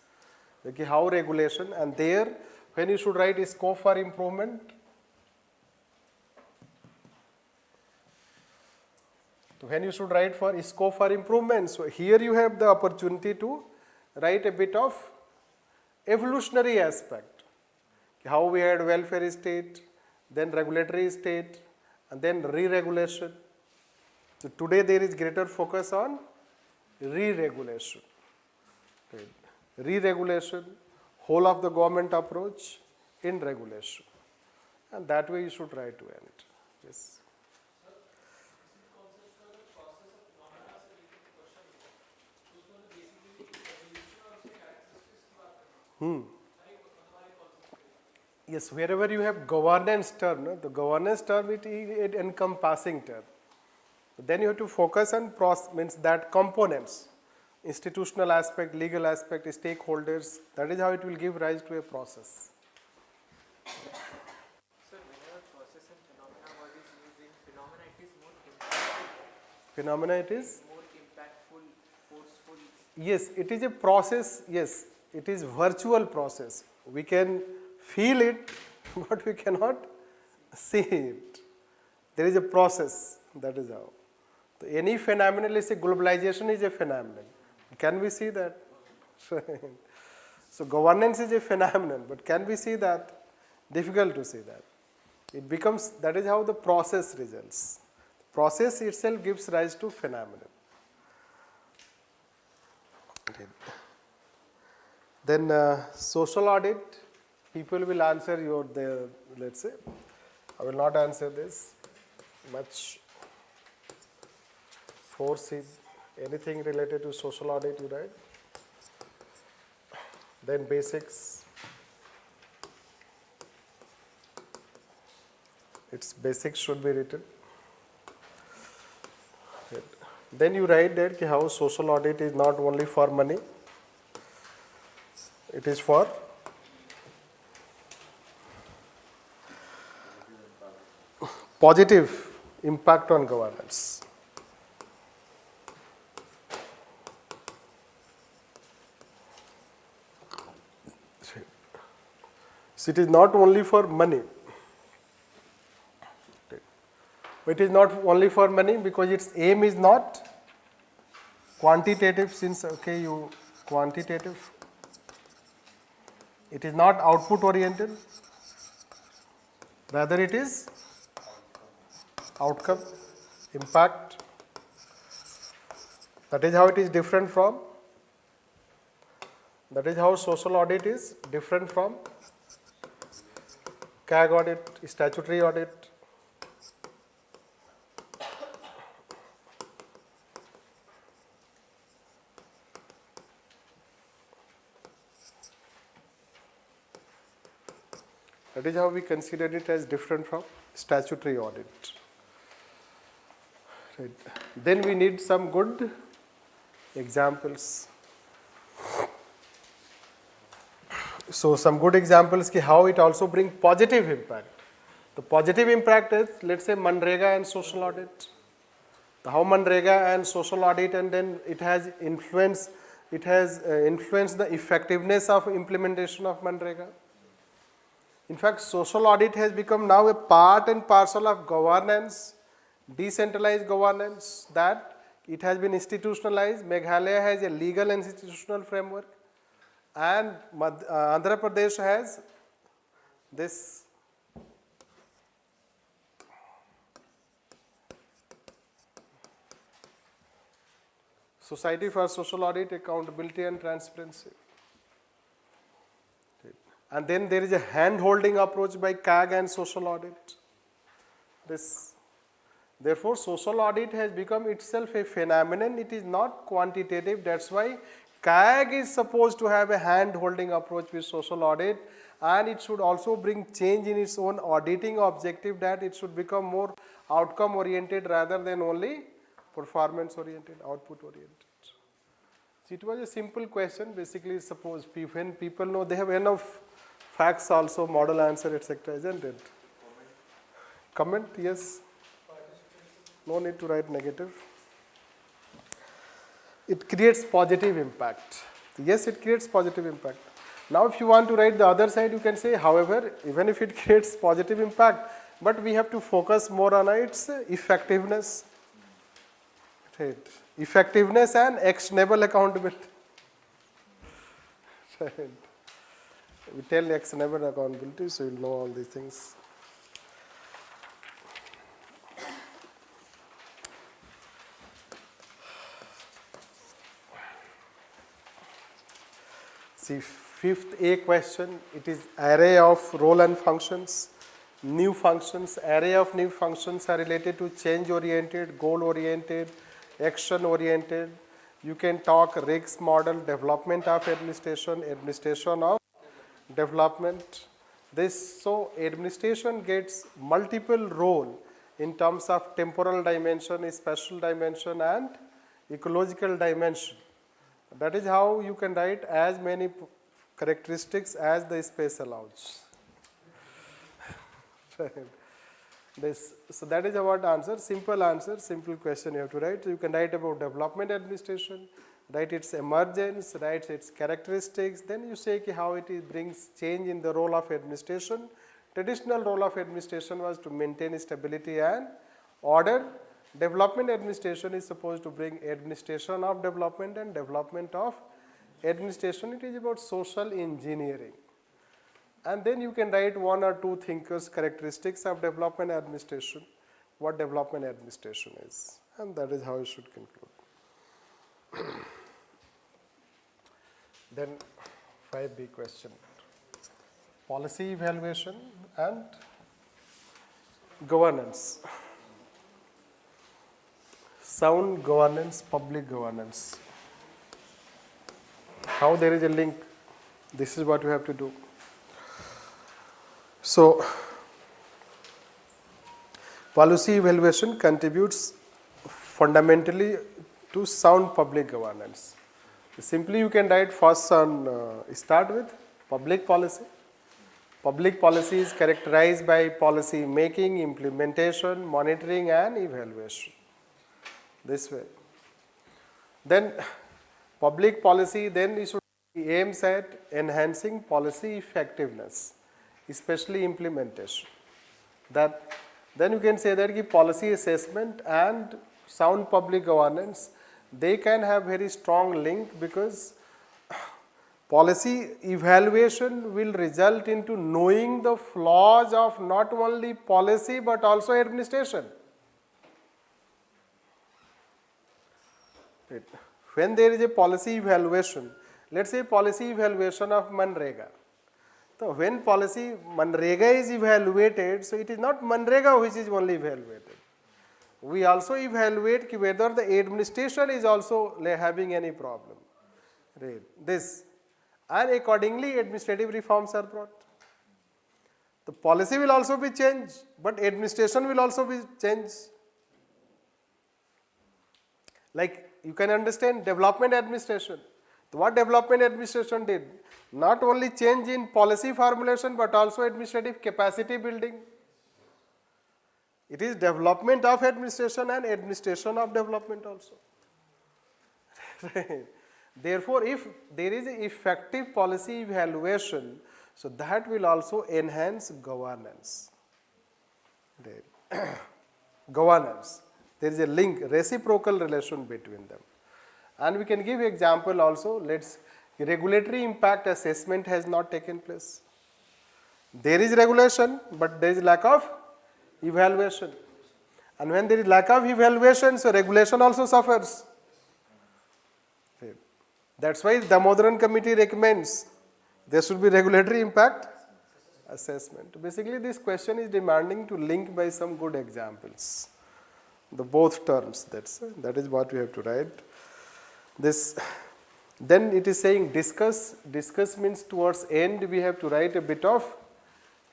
How regulation, and there when you should write scope for improvement. So when you should write for scope for improvement, so here you have the opportunity to write a bit of evolutionary aspect. How we had welfare state, then regulatory state, and then re-regulation. So today there is greater focus on re-regulation. Re-regulation, whole of the government approach in regulation. And that way you should try to end. Yes. Yes, wherever you have governance term, no? The governance term it encompassing term. Then you have to focus on means that components, institutional aspect, legal aspect, stakeholders. That is how it will give rise to a process. Sir, whenever process and phenomena word is used in phenomena, it is more impactful. Phenomena it is? More impactful, forceful. Yes, it is a process. Yes, it is virtual process. We can feel it, but we cannot see it. There is a process, that is how. So any phenomenon, let's say globalization is a phenomenon. Can we see that? So governance is a phenomenon, but can we see that? Difficult to see that. It becomes, that is how the process results. Process itself gives rise to phenomenon. Then social audit, people will answer let's say, I will not answer this much. Force is anything related to social audit, you write. Then basics. Its basics should be written. Then you write that how social audit is not only for money, it is for positive impact on governance. So it is not only for money. It is not only for money because its aim is not quantitative, since quantitative. It is not output oriented, rather it is outcome, impact. That is how it is different from, that is how social audit is different from CAG audit, statutory audit. That is how we consider it as different from statutory audit. Right. Then we need some good examples. So some good examples how it also brings positive impact. The positive impact is, let's say, Manrega and social audit. How Manrega and social audit, and then it has influenced the effectiveness of implementation of Manrega. In fact, social audit has become now a part and parcel of governance, decentralized governance, that it has been institutionalized. Meghalaya has a legal and institutional framework, and Andhra Pradesh has this Society for Social Audit, Accountability and Transparency. And then there is a hand-holding approach by CAG and social audit. Therefore, social audit has become itself a phenomenon. It is not quantitative. That's why CAG is supposed to have a hand-holding approach with social audit, and it should also bring change in its own auditing objective, that it should become more outcome-oriented rather than only performance-oriented, output-oriented. So it was a simple question. Basically, suppose when people know, they have enough facts also, model answer, etc., isn't it? Comment, yes? No need to write negative. It creates positive impact. Yes, it creates positive impact. Now, if you want to write the other side, you can say, however, even if it creates positive impact, but we have to focus more on its effectiveness. Right. Effectiveness and actionable accountability. Right. We tell actionable accountability, so you'll know all these things. See, fifth A question, it is array of role and functions. New functions, array of new functions are related to change-oriented, goal-oriented, action-oriented. You can talk RIGS model, development of administration, administration of development. So administration gets multiple role in terms of temporal dimension, spatial dimension, and ecological dimension. That is how you can write as many characteristics as the space allows. So that is about answer, simple question you have to write. You can write about development administration, write its emergence, write its characteristics, then you say how it brings change in the role of administration, traditional role of administration was to maintain stability and order. Development administration is supposed to bring administration of development and development of administration. It is about social engineering. And then you can write one or two thinkers' characteristics of development administration, what development administration is, and that is how you should conclude. Then 5B question, policy evaluation and governance. Sound governance, public governance. How there is a link, this is what you have to do. So, policy evaluation contributes fundamentally to sound public governance. Simply you can write first on, start with public policy. Public policy is characterized by policy making, implementation, monitoring and evaluation. This way. Then public policy, then it should aims at enhancing policy effectiveness, especially implementation. That then you can say that the policy assessment and sound public governance, they can have very strong link, because policy evaluation will result into knowing the flaws of not only policy but also administration. When there is a policy evaluation, let's say policy evaluation of Manrega. So when policy Manrega is evaluated, so it is not Manrega which is only evaluated. We also evaluate whether the administration is also having any problem. Right. This. And accordingly administrative reforms are brought. The policy will also be changed, but administration will also be changed. Like you can understand development administration. What development administration did? Not only change in policy formulation but also administrative capacity building. It is development of administration and administration of development also. Therefore, if there is effective policy evaluation, so that will also enhance governance. Governance. There is a link, reciprocal relation between them. And we can give example also. Regulatory impact assessment has not taken place. There is regulation, but there is lack of evaluation. And when there is lack of evaluation, so regulation also suffers. That's why the Damodaran committee recommends there should be regulatory impact assessment. Basically, this question is demanding to link by some good examples. The both terms, that is what we have to write. This, then it is saying discuss. Discuss means towards end we have to write a bit of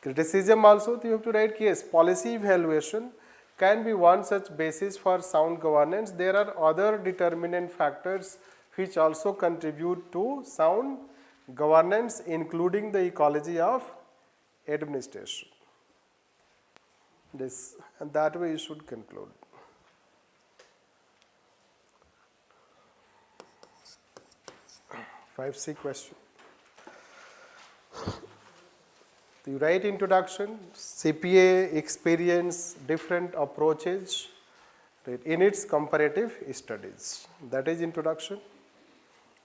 criticism also. You have to write, yes, policy evaluation can be one such basis for sound governance. There are other determinant factors which also contribute to sound governance, including the ecology of administration. This, and that way you should conclude. Five C question. You write introduction, CPA experience different approaches in its comparative studies. That is introduction.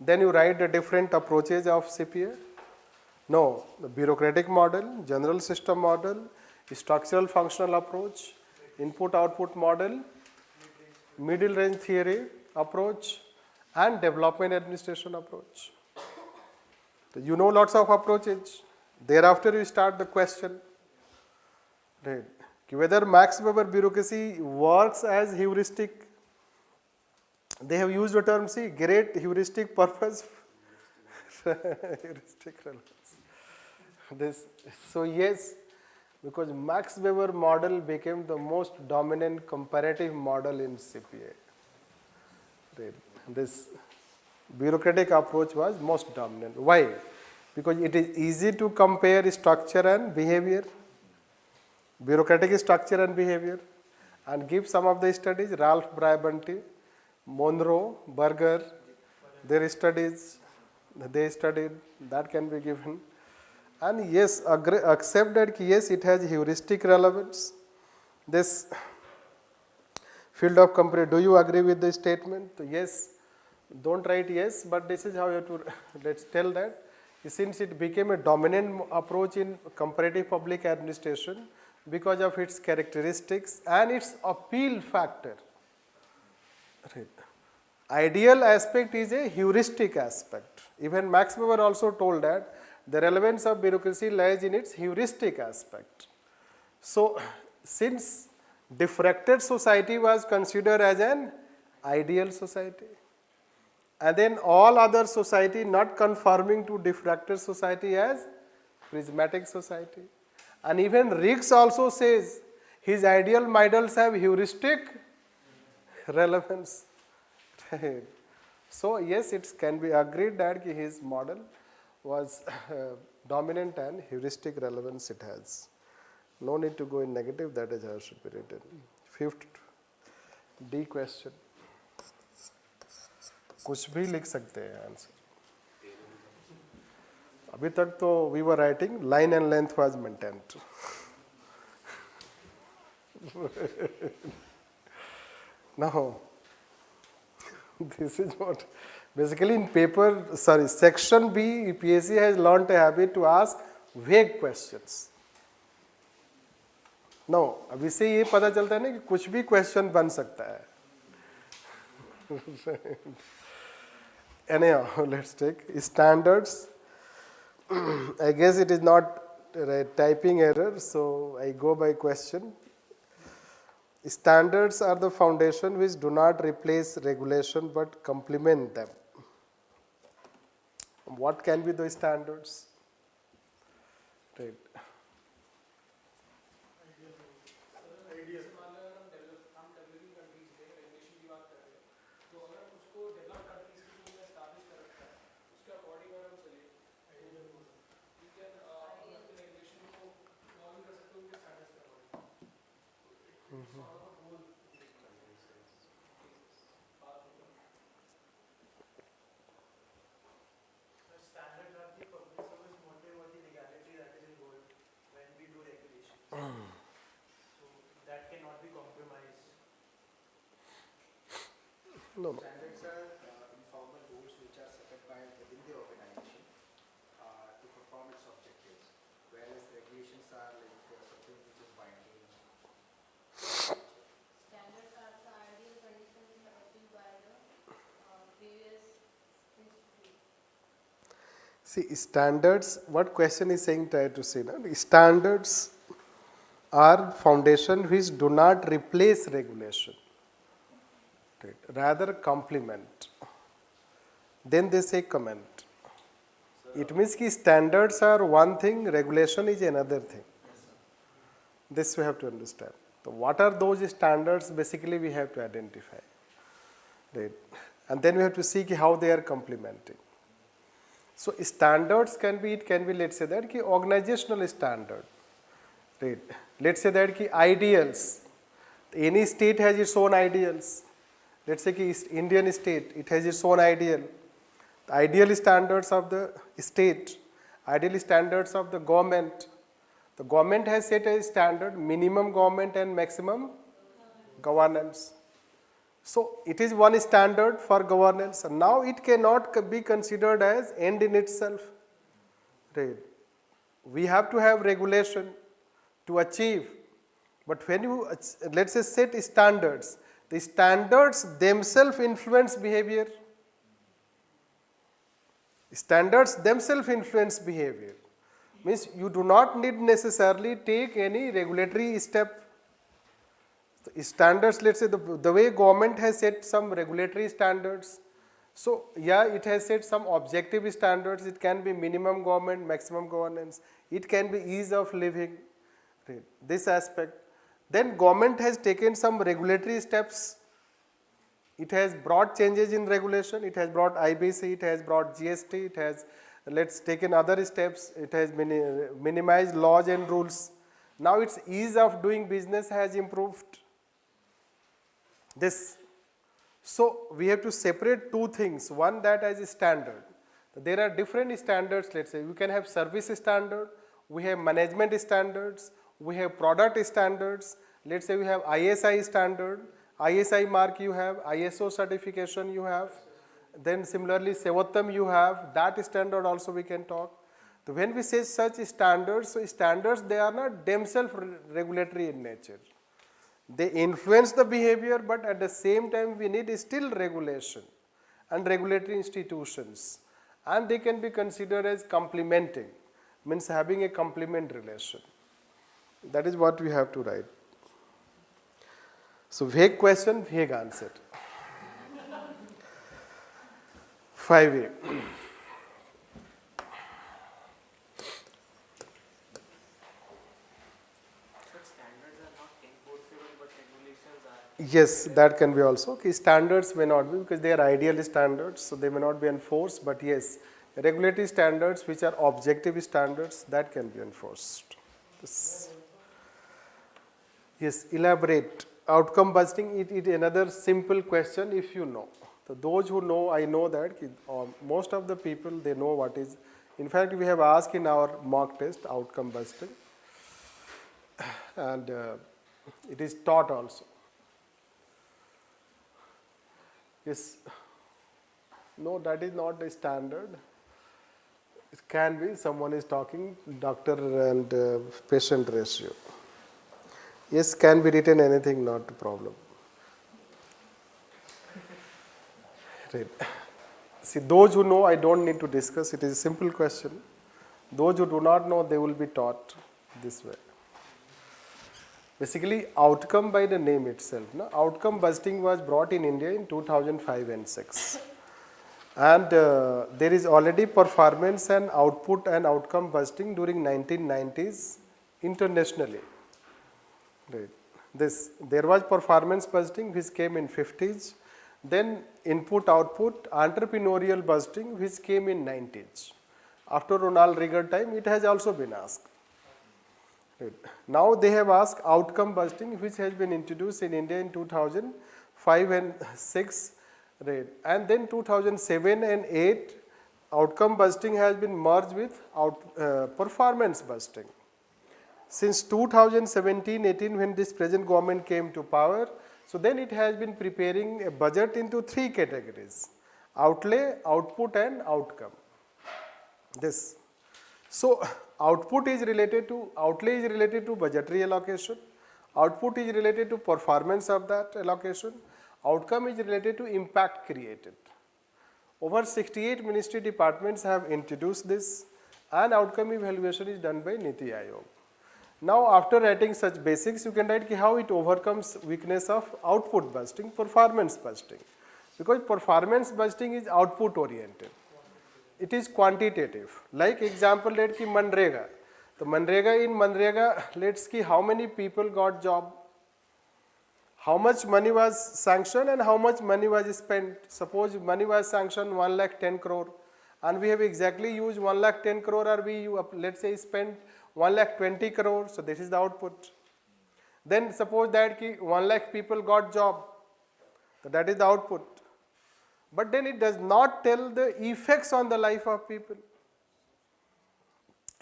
Then you write the different approaches of CPA. No, the bureaucratic model, general system model, structural functional approach, input-output model, middle range theory approach, and development administration approach. So you know lots of approaches. Thereafter you start the question. Right. Whether Max Weber bureaucracy works as heuristic. They have used the term, see, great heuristic purpose. Heuristic relevance. This, so yes, because Max Weber model became the most dominant comparative model in CPA. Right. This bureaucratic approach was most dominant. Why? Because it is easy to compare structure and behavior, bureaucratic structure and behavior, and give some of the studies. Ralph Brabante, Monroe, Berger, their studies, they studied, that can be given. And yes, accept that yes, it has heuristic relevance. This field of company, do you agree with the statement? Yes, don't write yes, but this is how you have to, let's tell that. Since it became a dominant approach in comparative public administration because of its characteristics and its appeal factor. Right. Ideal aspect is a heuristic aspect. Even Max Weber also told that the relevance of bureaucracy lies in its heuristic aspect. So, since diffracted society was considered as an ideal society, and then all other society not conforming to diffracted society as prismatic society. And even Riggs also says his ideal models have heuristic relevance. Right. So yes, it can be agreed that his model was dominant and heuristic relevance it has. No need to go in negative, that is how it should be written. Fifth D question. कुछ भी लिख सकते हैं answer. अभी तक तो we were writing line and length was maintained. Now, this is what basically in paper, sorry, section B, UPSC has learnt a habit to ask vague questions. Now, अभी से ये पता चलता है ना कि कुछ भी क्वेश्चन बन सकता है. Anyhow, let's take standards. I guess it is not a typing error, so I go by question. Standards are the foundation which do not replace regulation but complement them. What can be the standards? Right. Standards are the public service motive or the legality that is involved when we do regulations. So that cannot be compromised. No. Standards are informal rules which are set up by within the organization to perform its objectives, whereas regulations are like something which is binding. Standards are the ideal conditions achieved by the previous institute. See, standards, what question is saying, try to see. No? Standards are foundation which do not replace regulation, right? Rather complement. Then they say comment. It means that standards are one thing, regulation is another thing. This we have to understand. So what are those standards? Basically we have to identify. Right? And then we have to see how they are complementing. So standards can be, it can be, let's say that organizational standard. Right? Let's say that ideals. Any state has its own ideals. Let's say Indian state, it has its own ideal. The ideal standards of the state, ideal standards of the government. The government has set a standard, minimum government and maximum governance. So it is one standard for governance. And now it cannot be considered as end in itself. Right. We have to have regulation to achieve. But when you, let's say, set standards, the standards themselves influence behavior. Standards themselves influence behavior. Means you do not need necessarily take any regulatory step. Standards, let's say the way government has set some regulatory standards. So yeah, it has set some objective standards. It can be minimum government, maximum governance. It can be ease of living. Right. This aspect. Then government has taken some regulatory steps. It has brought changes in regulation. It has brought IBC. It has brought GST. It has taken other steps. It has minimized laws and rules. Now its ease of doing business has improved. This. So we have to separate two things. One, that as a standard. There are different standards, let's say. We can have service standard, we have management standards, we have product standards. Let's say we have ISI standard, ISI mark you have, ISO certification you have. Then similarly, Sevottam you have, that standard also we can talk. So when we say such standards, so standards, they are not themselves regulatory in nature. They influence the behavior, but at the same time we need still regulation and regulatory institutions. And they can be considered as complementing, means having a complement relation. That is what we have to write. So vague question, vague answer. 5A. Yes, that can be also. Okay, standards may not be because they are ideal standards, so they may not be enforced, but yes, regulatory standards which are objective standards, that can be enforced. Yes, elaborate. Outcome busting, it is another simple question if you know. So those who know, I know that most of the people, they know what is. In fact, we have asked in our mock test, outcome busting, and it is taught also. Yes, no, that is not a standard. It can be, someone is talking, doctor and patient ratio. Yes, can be written anything, not a problem. Right. See, those who know, I don't need to discuss, it is a simple question. Those who do not know, they will be taught this way. Basically, outcome by the name itself. No? Outcome busting was brought in India in 2005 and 6. And there is already performance and output and outcome busting during 1990s internationally. Right. There was performance busting which came in 50s. Then input output entrepreneurial busting which came in 90s. After Ronald Reagan time, it has also been asked. Right. Now they have asked outcome busting which has been introduced in India in 2005 and 6. Right. And then 2007 and 8, outcome busting has been merged with performance busting. Since 2017-18, when this present government came to power, so then it has been preparing a budget into 3 categories: outlay, output and outcome. This. So outlay is related to budgetary allocation, output is related to performance of that allocation, outcome is related to impact created. Over 68 ministry departments have introduced this, and outcome evaluation is done by Niti Aayog. Now after writing such basics, you can write how it overcomes weakness of output busting, performance busting. Because performance busting is output oriented. It is quantitative. Like example, let's see Manrega. So Manrega, let's see how many people got job, how much money was sanctioned and how much money was spent. Suppose money was sanctioned 1,10,000 crore and we have exactly used 1,10,000 crore, or we let's say spent 1,20,000 crore. So this is the output. Then suppose that 1,00,000 people got job. So that is the output. But then it does not tell the effects on the life of people.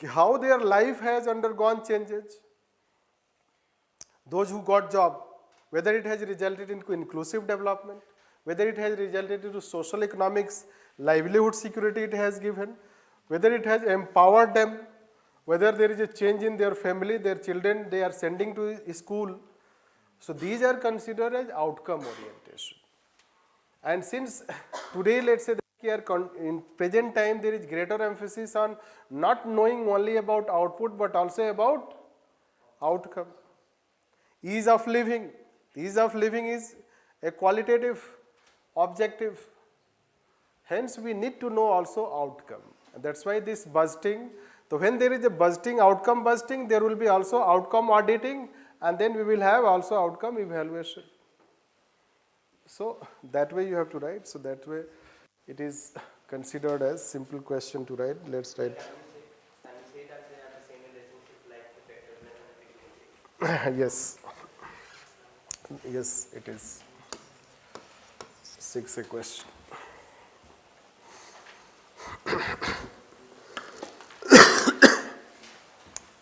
How their life has undergone changes. Those who got job, whether it has resulted in inclusive development, whether it has resulted into social economics, livelihood security it has given, whether it has empowered them, whether there is a change in their family, their children they are sending to school. So these are considered as outcome orientation. And since today, let's say that in present time there is greater emphasis on not knowing only about output but also about outcome. Ease of living. Ease of living is a qualitative objective. Hence we need to know also outcome. And that's why this busting. So when there is a busting, outcome busting, there will be also outcome auditing, and then we will have also outcome evaluation. So that way you have to write. So that way it is considered as simple question to write. Let's write. Can we say that they have the same relationship like effectiveness and efficiency? Yes. Yes, it is. 6 a question.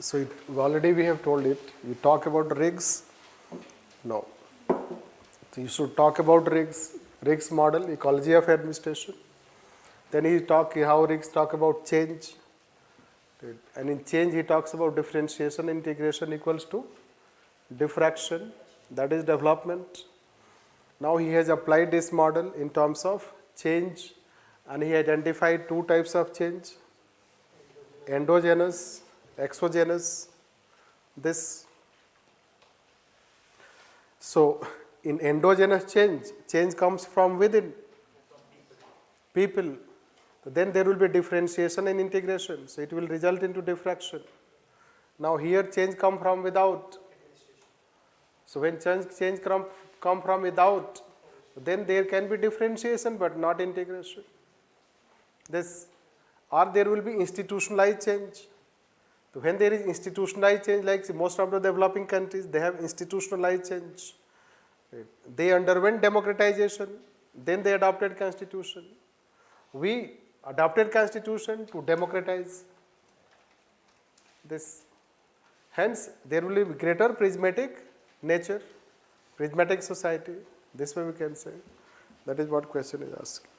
So already we have told it. You talk about rigs. No. So you should talk about rigs model, ecology of administration. Then he talk how rigs talk about change. And in change he talks about differentiation, integration equals to diffraction, that is development. Now he has applied this model in terms of change, and he identified two types of change, endogenous, exogenous, this. So in endogenous change comes from within people. Then there will be differentiation and integration, so it will result into diffraction. Now here change come from without. So when change come from without, then there can be differentiation but not integration. This, or there will be institutionalized change. So when there is institutionalized change, like most of the developing countries, they have institutionalized change. They underwent democratization, then they adopted constitution. We adopted constitution to democratize this. Hence, there will be greater prismatic nature, prismatic society. This way we can say. That is what question is asking.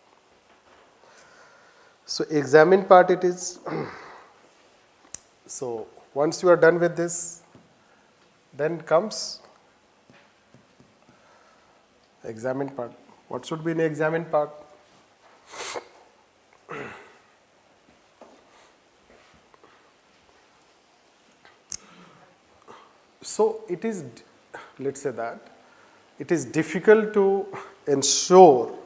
So, examine part it is. So, once you are done with this, then comes examine part. What should be in examine part? So it is, let's say that, it is difficult to ensure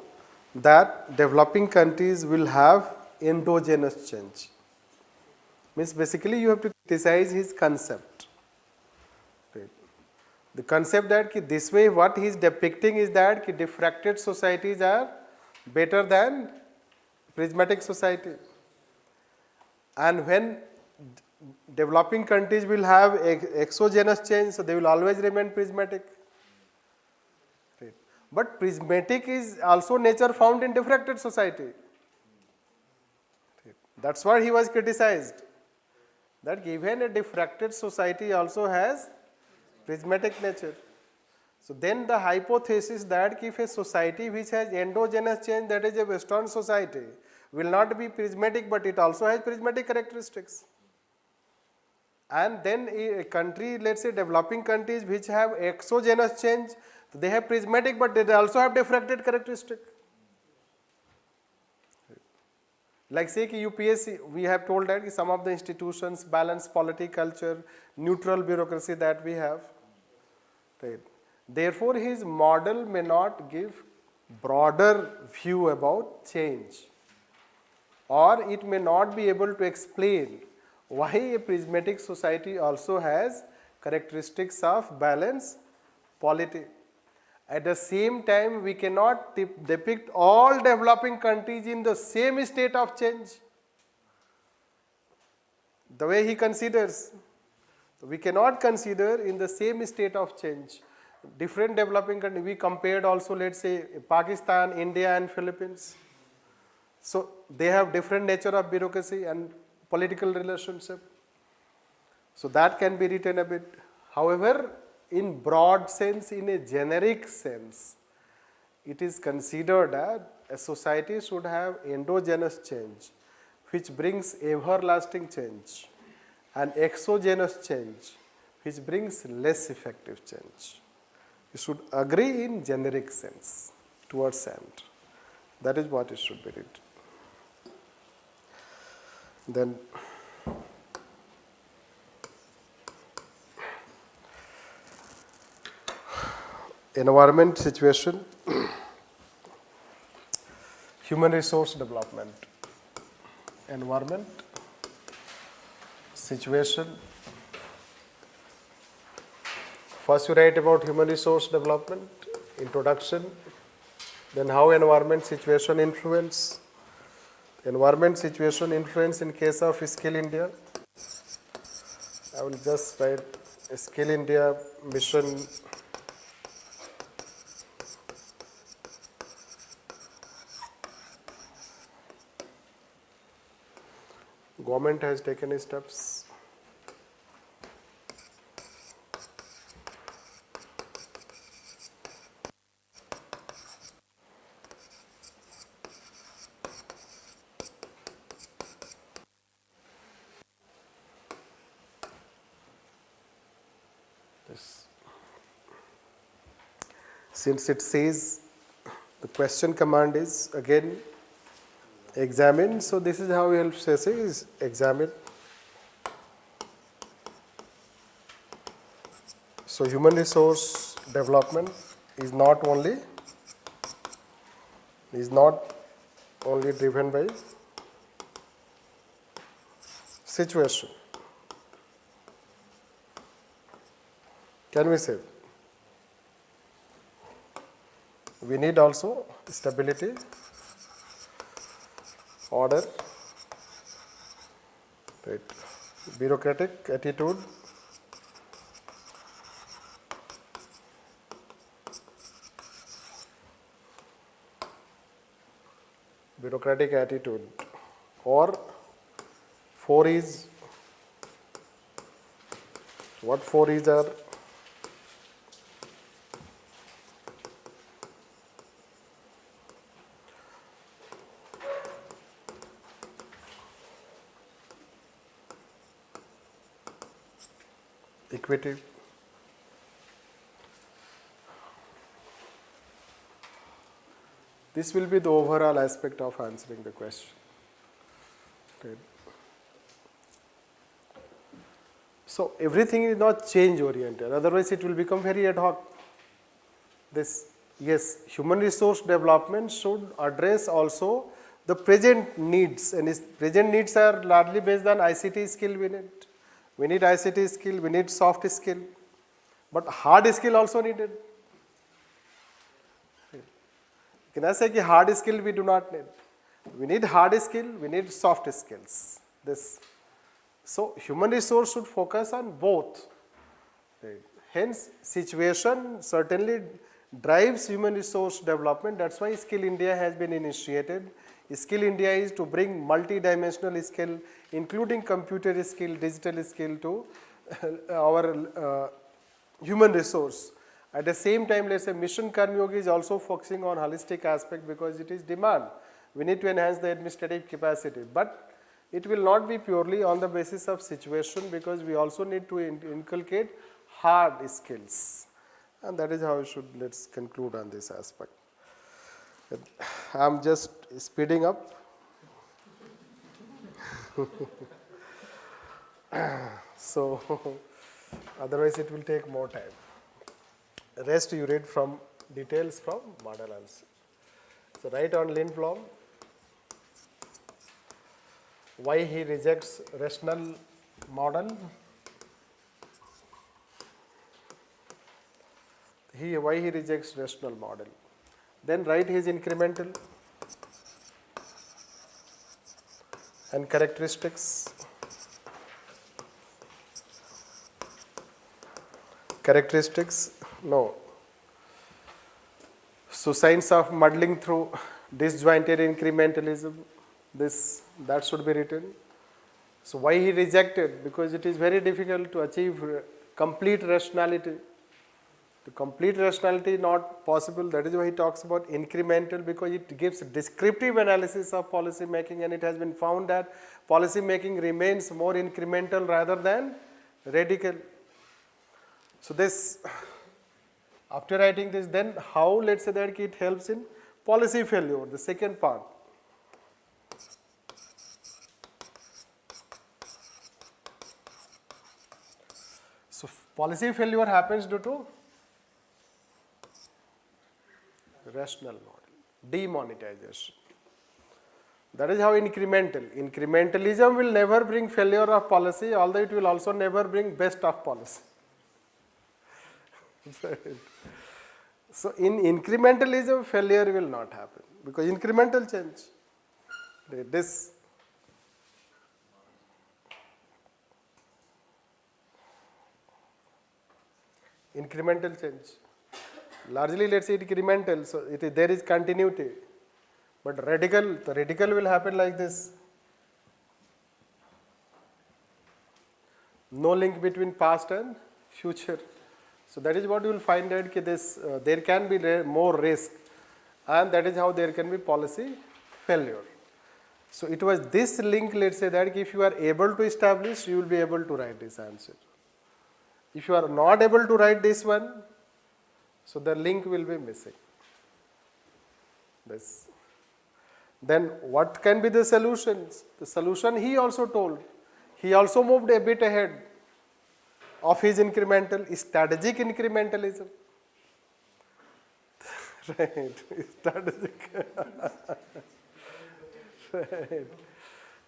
that developing countries will have endogenous change. Means basically you have to criticize his concept. Right. The concept that this way what he is depicting is that diffracted societies are better than prismatic society. And when developing countries will have exogenous change, so they will always remain prismatic. Right. But prismatic is also nature found in diffracted society. Right. That's why he was criticized. That even a diffracted society also has prismatic nature. So then the hypothesis that if a society which has endogenous change, that is a Western society, will not be prismatic but it also has prismatic characteristics. And then a country, let's say developing countries which have exogenous change, they have prismatic but they also have diffracted characteristic. Like say UPSC, we have told that some of the institutions, balanced polity culture, neutral bureaucracy that we have. Right. Therefore, his model may not give broader view about change, or it may not be able to explain why a prismatic society also has characteristics of balance polity. At the same time, we cannot depict all developing countries in the same state of change. The way he considers, we cannot consider in the same state of change. Different developing countries, we compared also, let's say Pakistan, India and Philippines. So they have different nature of bureaucracy and political relationship. So that can be written a bit. However, in broad sense, in a generic sense, it is considered that a society should have endogenous change, which brings everlasting change, and exogenous change, which brings less effective change. You should agree in generic sense towards end. That is what it should be written. Then environment situation, human resource development, environment situation. First you write about human resource development, introduction, then how environment situation influence. Environment situation influence in case of Skill India. I will just write Skill India mission government has taken steps. since it says the question command is again examine, so this is how we will say is examine. So human resource development is not only driven by situation. Can we say? We need also stability, order, right, bureaucratic attitude, or 4 is, what 4 is are equity, this will be the overall aspect of answering the question. Okay. So everything is not change oriented, otherwise it will become very ad hoc. This, yes, human resource development should address also the present needs, and present needs are largely based on ICT skill we need. We need ICT skill, we need soft skill, but hard skill also needed. Can I say that hard skill we do not need? We need hard skill, we need soft skills. This. So human resource should focus on both. Right. Hence, situation certainly drives human resource development. That's why Skill India has been initiated. Skill India is to bring multi-dimensional skill, including computer skill, digital skill to our human resource. At the same time, let's say Mission Karmyogi is also focusing on holistic aspect because it is demand. We need to enhance the administrative capacity, but it will not be purely on the basis of situation because we also need to inculcate hard skills. And that is how we should, let's conclude on this aspect. I'm just speeding up. So, otherwise it will take more time. Rest you read from details from model answer. So, write on Lindblom why he rejects rational model. Why he rejects rational model. Then write his incremental and characteristics. No. So signs of muddling through disjointed incrementalism, that should be written. So why he rejected? Because it is very difficult to achieve complete rationality. The complete rationality is not possible. That is why he talks about incremental, because it gives descriptive analysis of policy making, and it has been found that policy making remains more incremental rather than radical. So this, after writing this, then how, let's say that it helps in policy failure, the second part. So policy failure happens due to rational model, demonetization. That is how incrementalism will never bring failure of policy, although it will also never bring best of policy. So in incrementalism, failure will not happen because incremental change. This incremental change. Largely, let's say incremental, so there is continuity. But the radical will happen like this. No link between past and future. So that is what you will find that there can be more risk, and that is how there can be policy failure. So it was this link, let's say that if you are able to establish, you will be able to write this answer. If you are not able to write this one, So the link will be missing. This. Then what can be the solutions? The solution he also told. He also moved a bit ahead of his incremental, strategic incrementalism. Right, strategic. Right.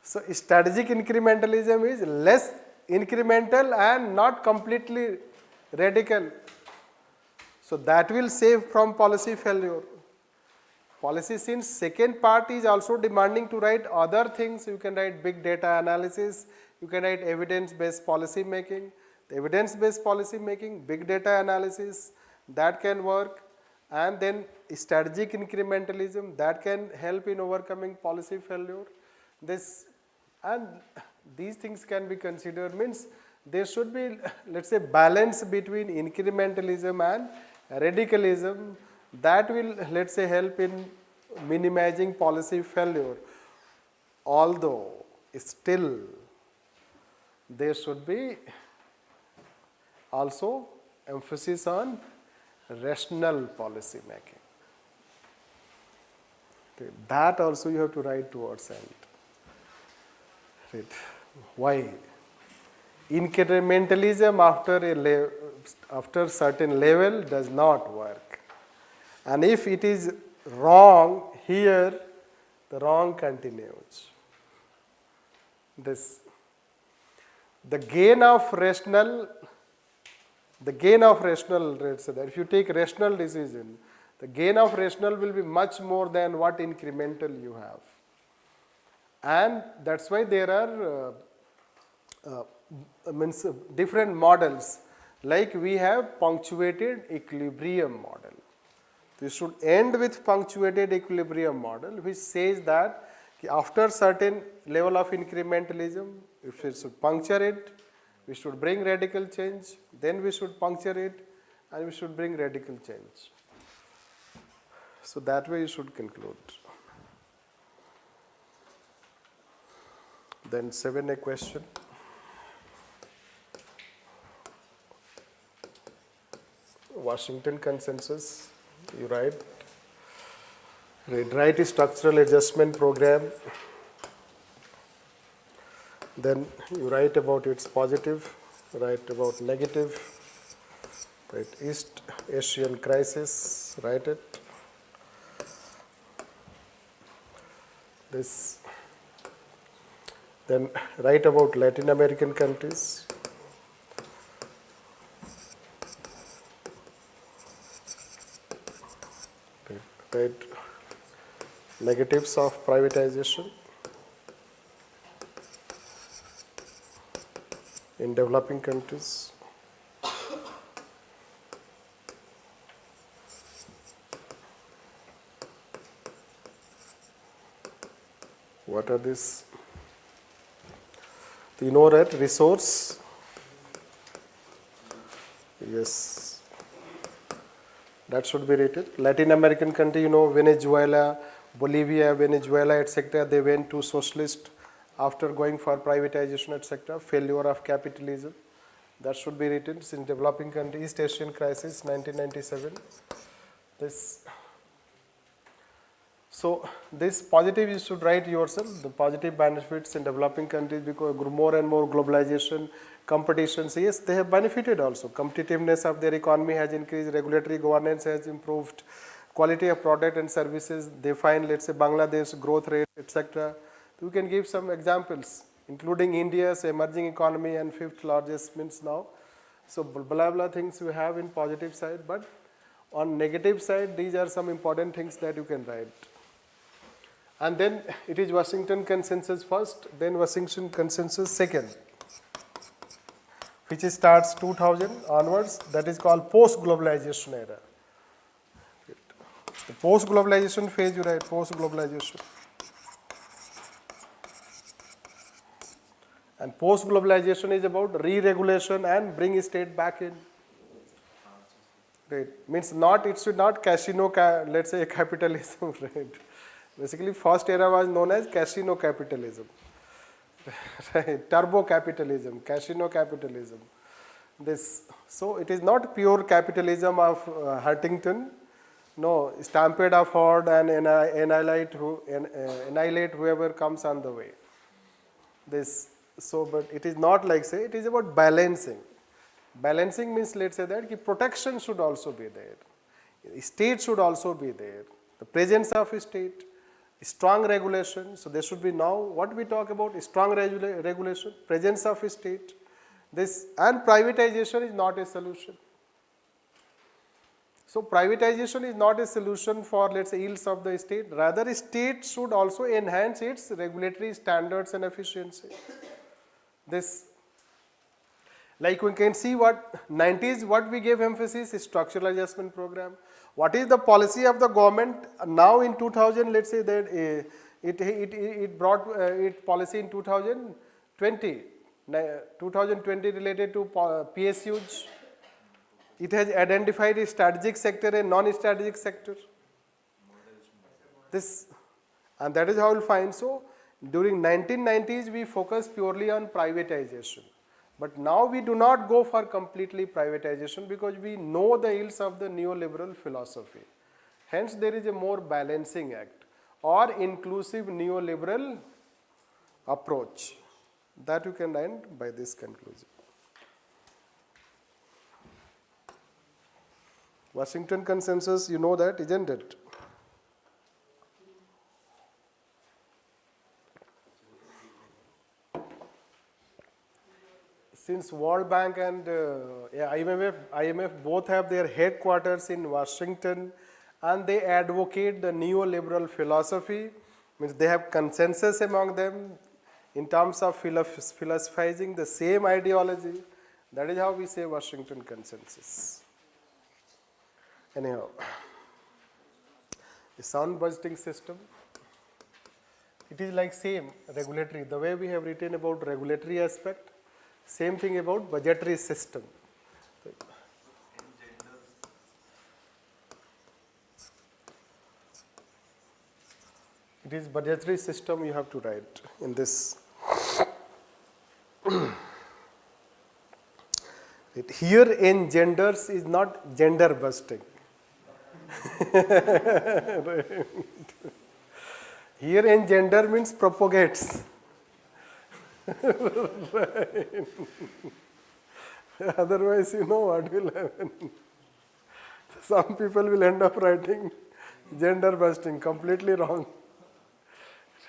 So strategic incrementalism is less incremental and not completely radical. So that will save from policy failure. Policy, since second part is also demanding to write other things, you can write big data analysis, you can write evidence-based policy making. The evidence-based policy making, big data analysis, that can work, and then strategic incrementalism, that can help in overcoming policy failure. This and these things can be considered, means there should be, let's say, balance between incrementalism and radicalism. That will, let's say, help in minimizing policy failure. Although still there should be also emphasis on rational policy making. Okay. That also you have to write towards end. Right. Why? Incrementalism after certain level does not work. And if it is wrong here, the wrong continues. The gain of rational, let's say that if you take rational decision, the gain of rational will be much more than what incremental you have. And that's why there are different models. Like we have punctuated equilibrium model. We should end with punctuated equilibrium model, which says that after certain level of incrementalism, if we should puncture it, we should bring radical change, then we should puncture it, and we should bring radical change. So that way you should conclude. Then 7A question. Washington Consensus, you write a structural adjustment program. Then you write about its positive, write about negative, write East Asian crisis, write it. This. Then write about Latin American countries. Write negatives of privatization in developing countries. What are these? You know that resource? Yes. That should be written. Latin American country, you know, Venezuela, Bolivia, Venezuela, etc. They went to socialist after going for privatization, etc. Failure of capitalism. That should be written. In developing country, East Asian crisis, 1997. So this positive you should write yourself. The positive benefits in developing countries, because more and more globalization, competitions, yes, they have benefited also. Competitiveness of their economy has increased, regulatory governance has improved, quality of product and services, they find, let's say, Bangladesh growth rate, etc. We can give some examples, including India's emerging economy and 5th largest means now. So blah blah things you have in positive side, but on negative side, these are some important things that you can write. And then it is Washington Consensus first, then Washington Consensus second, which starts 2000 onwards. That is called post-globalization era. The post-globalization phase, you write post-globalization. And post-globalization is about re-regulation and bring state back in. Right. Means not, it should not casino, let's say capitalism, right. Basically, first era was known as casino capitalism, right? Turbo capitalism, casino capitalism. This So it is not pure capitalism of Huntington. No, stampede of horde and annihilate whoever comes on the way. This, so, but it is not like, say, it is about balancing. Balancing means, let's say that protection should also be there. State should also be there. The presence of a state, strong regulation. So there should be now what we talk about, strong regulation, presence of a state. This, and privatization is not a solution. So privatization is not a solution for, let's say, ills of the state. Rather, state should also enhance its regulatory standards and efficiency. This, like we can see what 90s, what we gave emphasis is structural adjustment program. What is the policy of the government now in 2000? Let's say that it brought its policy in 2020. 2020 related to PSUs. It has identified a strategic sector and non-strategic sector. This, and that is how you'll find. So during 1990s, we focused purely on privatization. But now we do not go for completely privatization because we know the ills of the neoliberal philosophy. Hence, there is a more balancing act or inclusive neoliberal approach. That you can end by this conclusion. Washington Consensus, you know that, isn't it? Since World Bank and IMF both have their headquarters in Washington and they advocate the neoliberal philosophy, means they have consensus among them in terms of philosophizing the same ideology. That is how we say Washington Consensus. Anyhow, the sound budgeting system, it is like same regulatory, the way we have written about regulatory aspect, same thing about budgetary system. It is budgetary system you have to write in this. It here engenders is not gender busting. Here engender means propagates. Otherwise, you know what will happen. Some people will end up writing gender busting, completely wrong.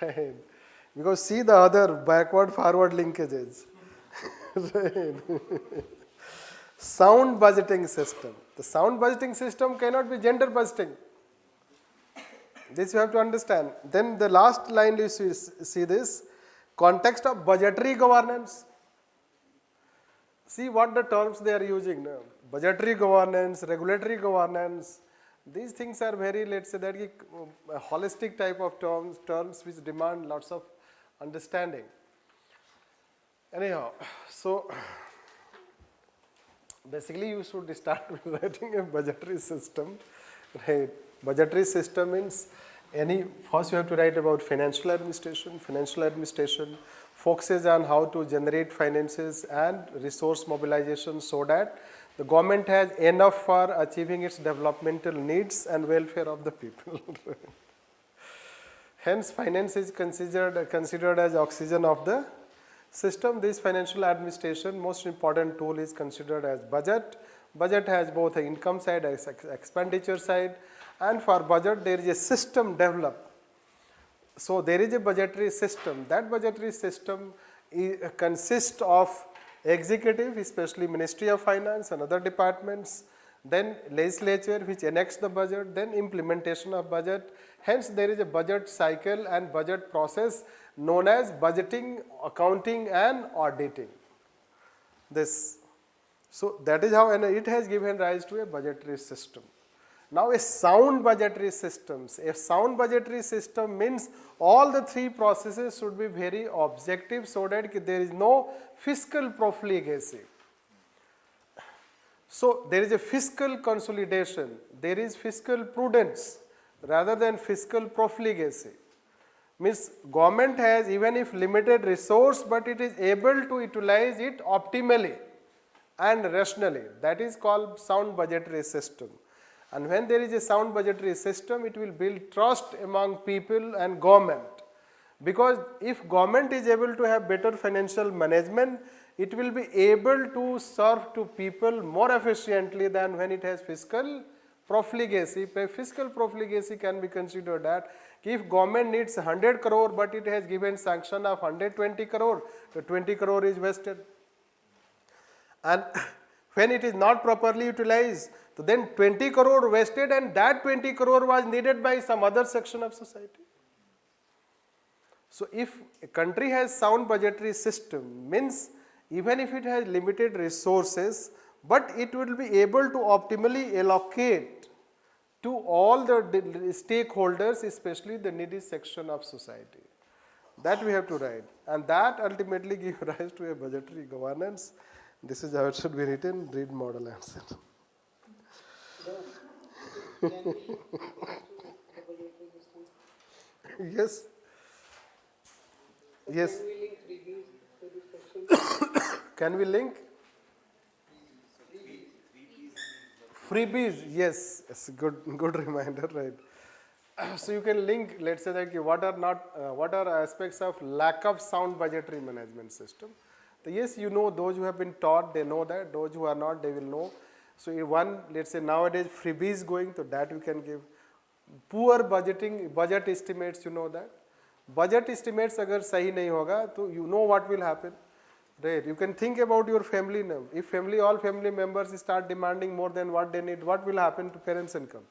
Right. Because see the other backward forward linkages. Right. Sound budgeting system. The sound budgeting system cannot be gender busting. This you have to understand. Then the last line you see this, context of budgetary governance. See what the terms they are using now. Budgetary governance, regulatory governance. These things are very, let's say, that a holistic type of terms which demand lots of understanding. Anyhow, so basically you should start with writing a budgetary system. Right. Budgetary system means first you have to write about financial administration. Financial administration focuses on how to generate finances and resource mobilization so that the government has enough for achieving its developmental needs and welfare of the people. Hence, finance is considered as oxygen of the system. This financial administration, most important tool is considered as budget. Budget has both an income side and expenditure side, and for budget there is a system developed. So there is a budgetary system. That budgetary system consists of executive, especially Ministry of Finance and other departments, then legislature which enacts the budget, then implementation of budget. Hence there is a budget cycle and budget process known as budgeting, accounting and auditing. This, so that is how, and it has given rise to a budgetary system. Now a sound budgetary system means all the three processes should be very objective so that there is no fiscal profligacy. So there is a fiscal consolidation, there is fiscal prudence rather than fiscal profligacy. Means government has, even if limited resource, but it is able to utilize it optimally. and rationally. That is called sound budgetary system. And when there is a sound budgetary system, it will build trust among people and government. Because if government is able to have better financial management, it will be able to serve to people more efficiently than when it has fiscal profligacy. Fiscal profligacy can be considered that if government needs 100 crore but it has given sanction of 120 crore, the 20 crore is wasted. And when it is not properly utilized, so then 20 crore wasted and that 20 crore was needed by some other section of society. So if a country has sound budgetary system, means even if it has limited resources, but it will be able to optimally allocate to all the stakeholders, especially the needy section of society. That we have to write, and that ultimately gives rise to a budgetary governance. This is how it should be written. Read model answer. Yes. Yes. Can we link? Freebies, yes, it's a good reminder, right? So you can link, let's say that what are aspects of lack of sound budgetary management system. So yes, you know, those who have been taught, they know that. Those who are not, they will know. So one, let's say nowadays freebies going, so that you can give. Poor budgeting, budget estimates, you know that. Budget estimates agar sahi nahi hoga, so you know what will happen. Right, you can think about your family now. If all family members start demanding more than what they need, what will happen to parents' income?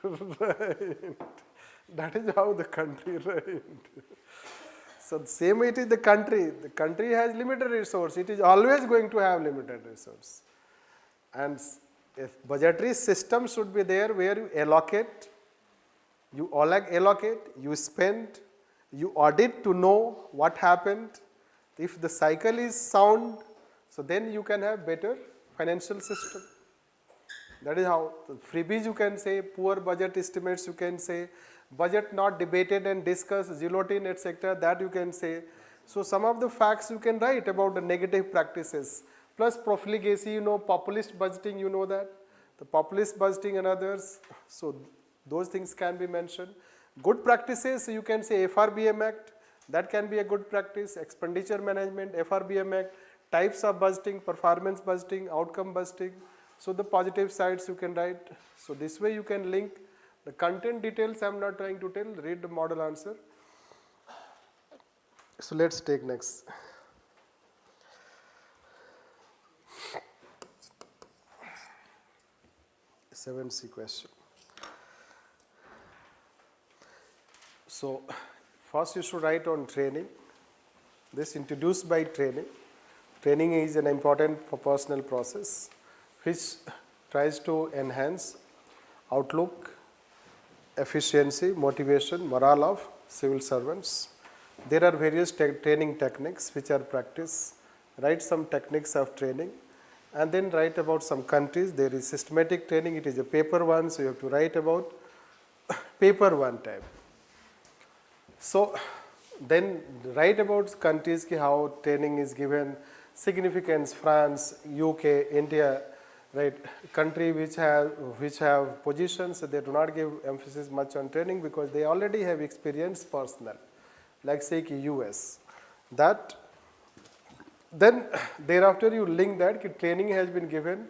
Right. That is how the country, right. So the same way it is the country. The country has limited resource. It is always going to have limited resource. And if budgetary system should be there where you allocate, you spend, you audit to know what happened. If the cycle is sound, so then you can have better financial system. That is how. Freebies you can say, poor budget estimates you can say, budget not debated and discussed, guillotine, etc. that you can say. So some of the facts you can write about the negative practices. Plus profligacy, you know, populist budgeting, you know that. The populist budgeting and others. So those things can be mentioned. Good practices, you can say FRBM Act, that can be a good practice. Expenditure management, FRBM Act, types of budgeting, performance budgeting, outcome budgeting. So the positive sides you can write. So this way you can link. The content details I am not trying to tell, read the model answer. So let's take next. Seven C question. So first you should write on training. This introduced by training. Training is an important personal process which tries to enhance outlook, efficiency, motivation, morale of civil servants. There are various training techniques which are practiced. Write some techniques of training and then write about some countries. There is systematic training, it is a paper one, so you have to write about paper one type. So then write about countries, how training is given, significance, France, UK, India, right, country which have positions, they do not give emphasis much on training because they already have experience personnel, like say US. That then thereafter you link that training has been given,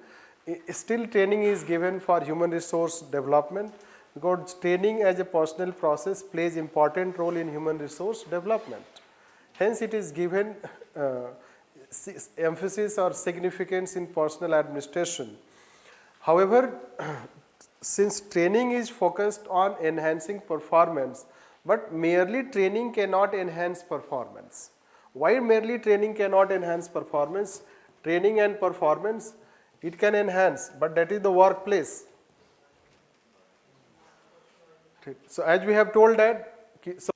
still training is given for human resource development because training as a personal process plays important role in human resource development. Hence it is given emphasis or significance in personal administration. However, since training is focused on enhancing performance, but merely training cannot enhance performance. Why merely training cannot enhance performance? Training and performance, it can enhance, but that is the workplace. So as we have told that, so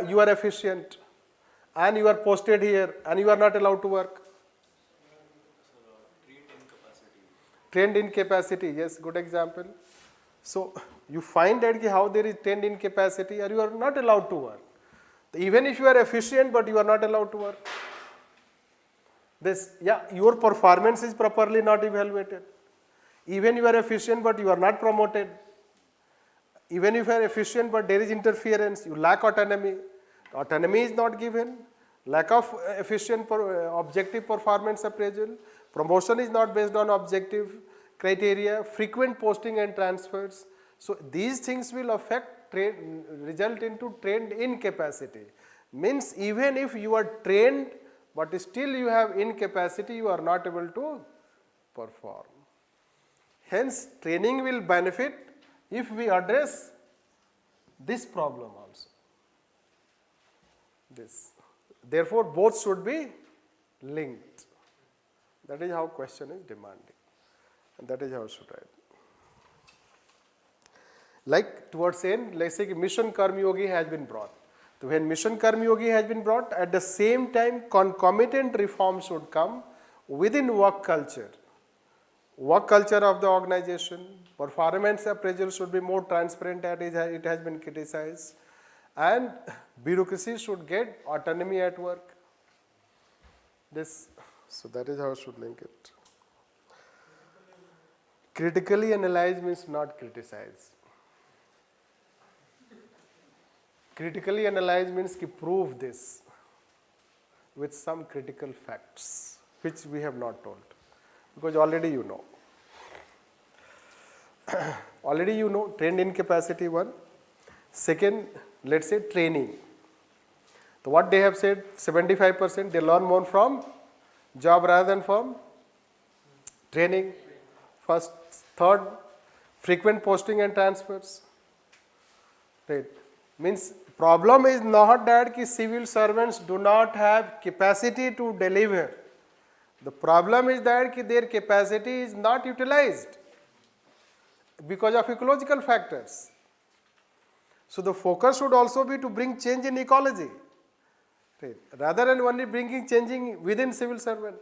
you are efficient and you are posted here and you are not allowed to work. Trained incapacity, yes, good example. So you find that how there is trained incapacity or you are not allowed to work. Even if you are efficient but you are not allowed to work. Your performance is properly not evaluated. Even you are efficient but you are not promoted. Even if you are efficient but there is interference, you lack autonomy. Autonomy is not given. Lack of efficient objective performance appraisal. Promotion is not based on objective criteria. Frequent posting and transfers. So these things will result into trained incapacity. Means even if you are trained but still you have incapacity, you are not able to perform. Hence, training will benefit if we address this problem also. This. Therefore, both should be linked. That is how question is demanding. And that is how should write. Like towards end, let's say Mission Karma Yogi has been brought. So when Mission Karma Yogi has been brought, at the same time concomitant reforms should come within work culture. Work culture of the organization, performance appraisal should be more transparent as it has been criticized, and bureaucracy should get autonomy at work. So that is how I should link it. Critically analyze means not criticize. Critically analyze means to prove this with some critical facts, which we have not told, because already you know. Already you know trained incapacity 1. Second, let's say training. So what they have said, 75% they learn more from job rather than from training. First, third, frequent posting and transfers. Right. Means problem is not that civil servants do not have capacity to deliver. The problem is that their capacity is not utilized because of ecological factors. So the focus should also be to bring change in ecology, right, rather than only changing within civil servant.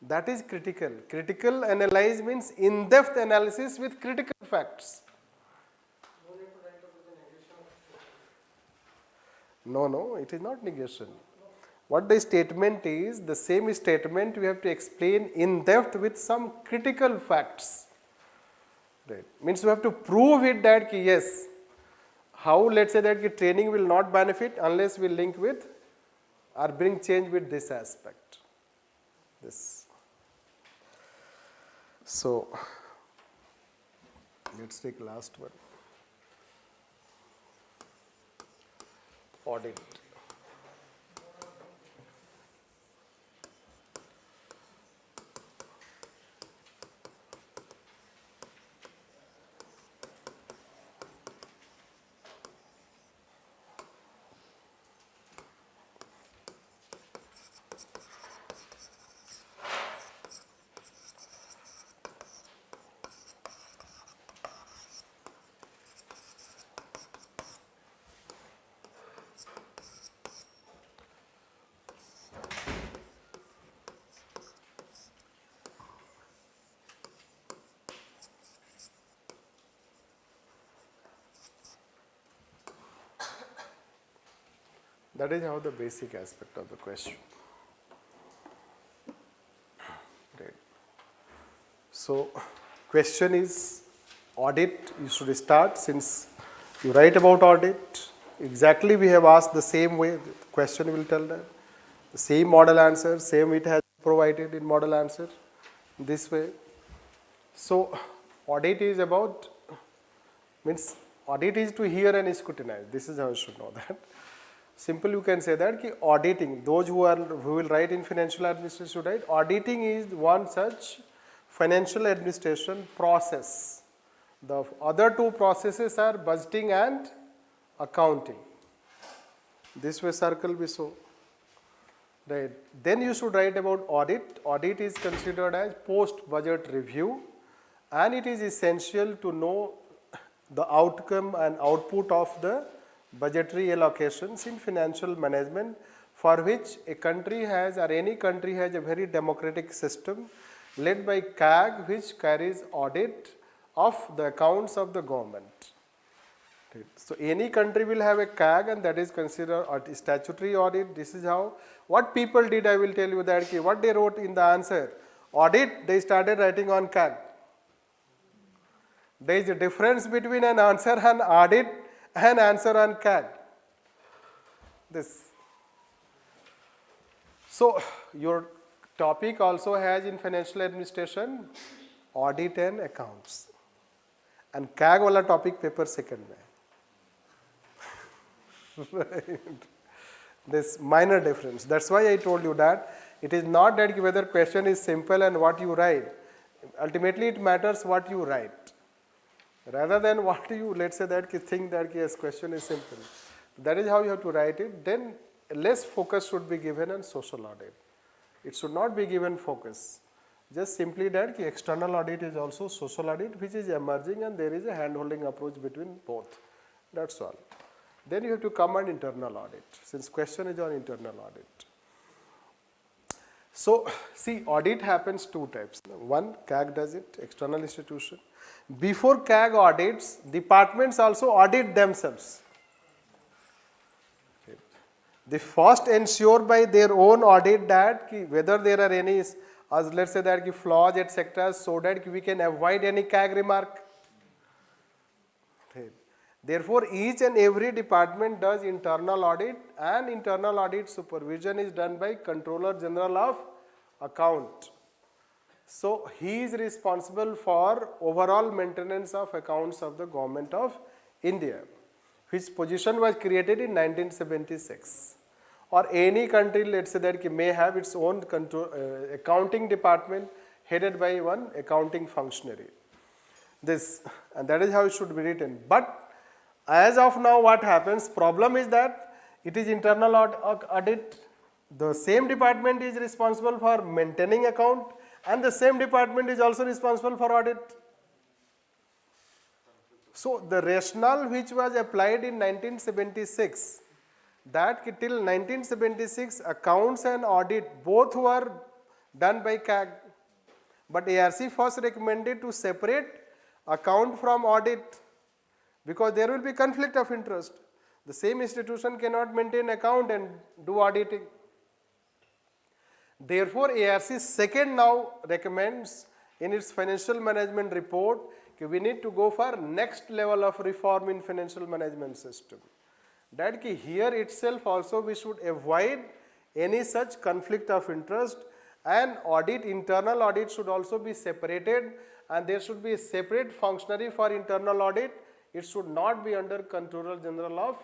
That is critical. Critical analyze means in-depth analysis with critical facts. No, it is not negation. What the statement is, the same statement we have to explain in depth with some critical facts. Right. Means we have to prove it that yes, how let's say that training will not benefit unless we link with or bring change with this aspect. This. So let's take last one. Audit. That is how the basic aspect of the question. Right. So, question is audit. You should start since you write about audit. Exactly, we have asked the same way. The question will tell that the same model answer, same it has provided in model answer this way. So, audit is about means audit is to hear and scrutinize. This is how you should know that. Simple, you can say that auditing, those who will write in financial administration should write, auditing is one such financial administration process. The other two processes are budgeting and accounting. This way circle be so. Right. Then you should write about audit. Audit is considered as post-budget review, and it is essential to know the outcome and output of the budgetary allocations in financial management, for which a country has or any country has a very democratic system led by CAG, which carries audit of the accounts of the government. Right. So any country will have a CAG, and that is considered a statutory audit. This is how, what people did, I will tell you that, what they wrote in the answer. Audit, they started writing on CAG. There is a difference between an answer on audit and answer on CAG. This. So your topic also has in financial administration audit and accounts. And CAG wala topic paper second mein. Right. This minor difference. That's why I told you that it is not that whether question is simple and what you write. Ultimately, it matters what you write, rather than what you, let's say that think that yes, question is simple. That is how you have to write it. Then less focus should be given on social audit. It should not be given focus. Just simply that external audit is also social audit, which is emerging, and there is a hand-holding approach between both. That's all. Then you have to come on internal audit, since question is on internal audit. So, see, audit happens two types. One, CAG does it, external institution. Before CAG audits, departments also audit themselves. Okay. They first ensure by their own audit that whether there are any, as let's say that flaws, etc., so that we can avoid any CAG remark. Okay. Therefore, each and every department does internal audit, and internal audit supervision is done by Controller General of Account. So, he is responsible for overall maintenance of accounts of the Government of India, which position was created in 1976. Or any country, let's say that may have its own accounting department headed by one accounting functionary. This, and that is how it should be written. But as of now, what happens, problem is that it is internal audit. The same department is responsible for maintaining account, and the same department is also responsible for audit. So the rationale which was applied in 1976, that till 1976 accounts and audit both were done by CAG. But ARC first recommended to separate account from audit, because there will be conflict of interest. The same institution cannot maintain account and do auditing. Therefore, ARC second now recommends in its financial management report that we need to go for next level of reform in financial management system. That here itself also we should avoid any such conflict of interest, and audit, internal audit should also be separated, and there should be a separate functionary for internal audit. It should not be under Controller General of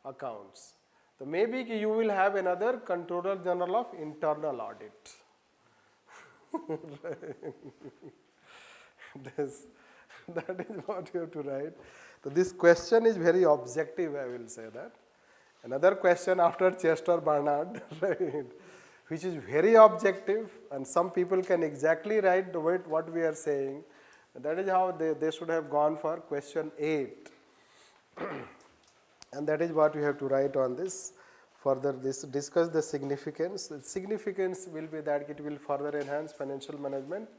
Accounts. So maybe you will have another Controller General of Internal Audit. That is what you have to write. So this question is very objective, I will say that. Another question after Chester Barnard, right, which is very objective, and some people can exactly write the way what we are saying. That is how they should have gone for question 8. And that is what we have to write on this. Further, this discuss the significance. The significance will be that it will further enhance financial management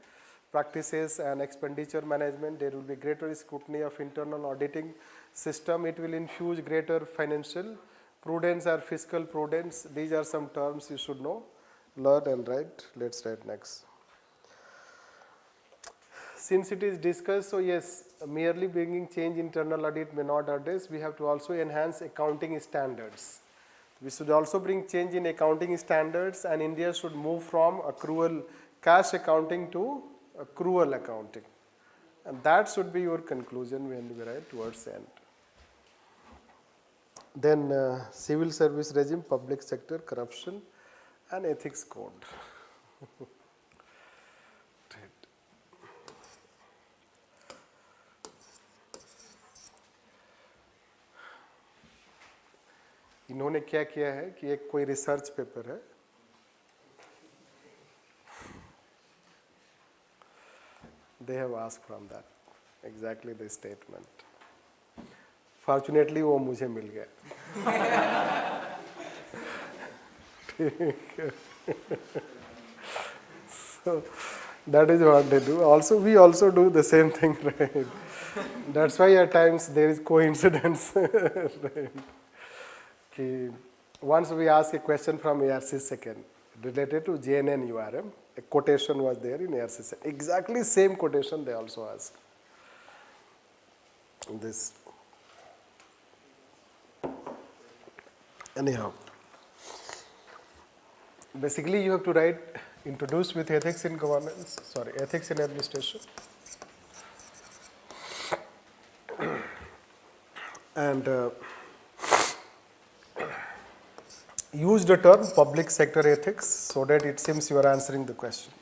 practices and expenditure management. There will be greater scrutiny of internal auditing system. It will infuse greater financial prudence or fiscal prudence. These are some terms you should know, learn and write. Let's write next. Since it is discussed, so yes, merely bringing change internal audit may not address. We have to also enhance accounting standards. We should also bring change in accounting standards, and India should move from accrual cash accounting to accrual accounting. And that should be your conclusion when we write towards the end. Then civil service regime, public sector, corruption and ethics code. इन्होंने क्या किया है कि एक कोई research paper है, they have asked from that exactly the statement. Fortunately वो मुझे मिल गया. That is what they do. Also, we also do the same thing, right? That's why at times there is coincidence. Right? Okay. Once we asked a question from ARC second related to JNN URM. A quotation was there in ARC second. Exactly same quotation they also asked. This. Anyhow. Basically, you have to write introduced with ethics in governance, ethics in administration. And use the term public sector ethics so that it seems you are answering the question.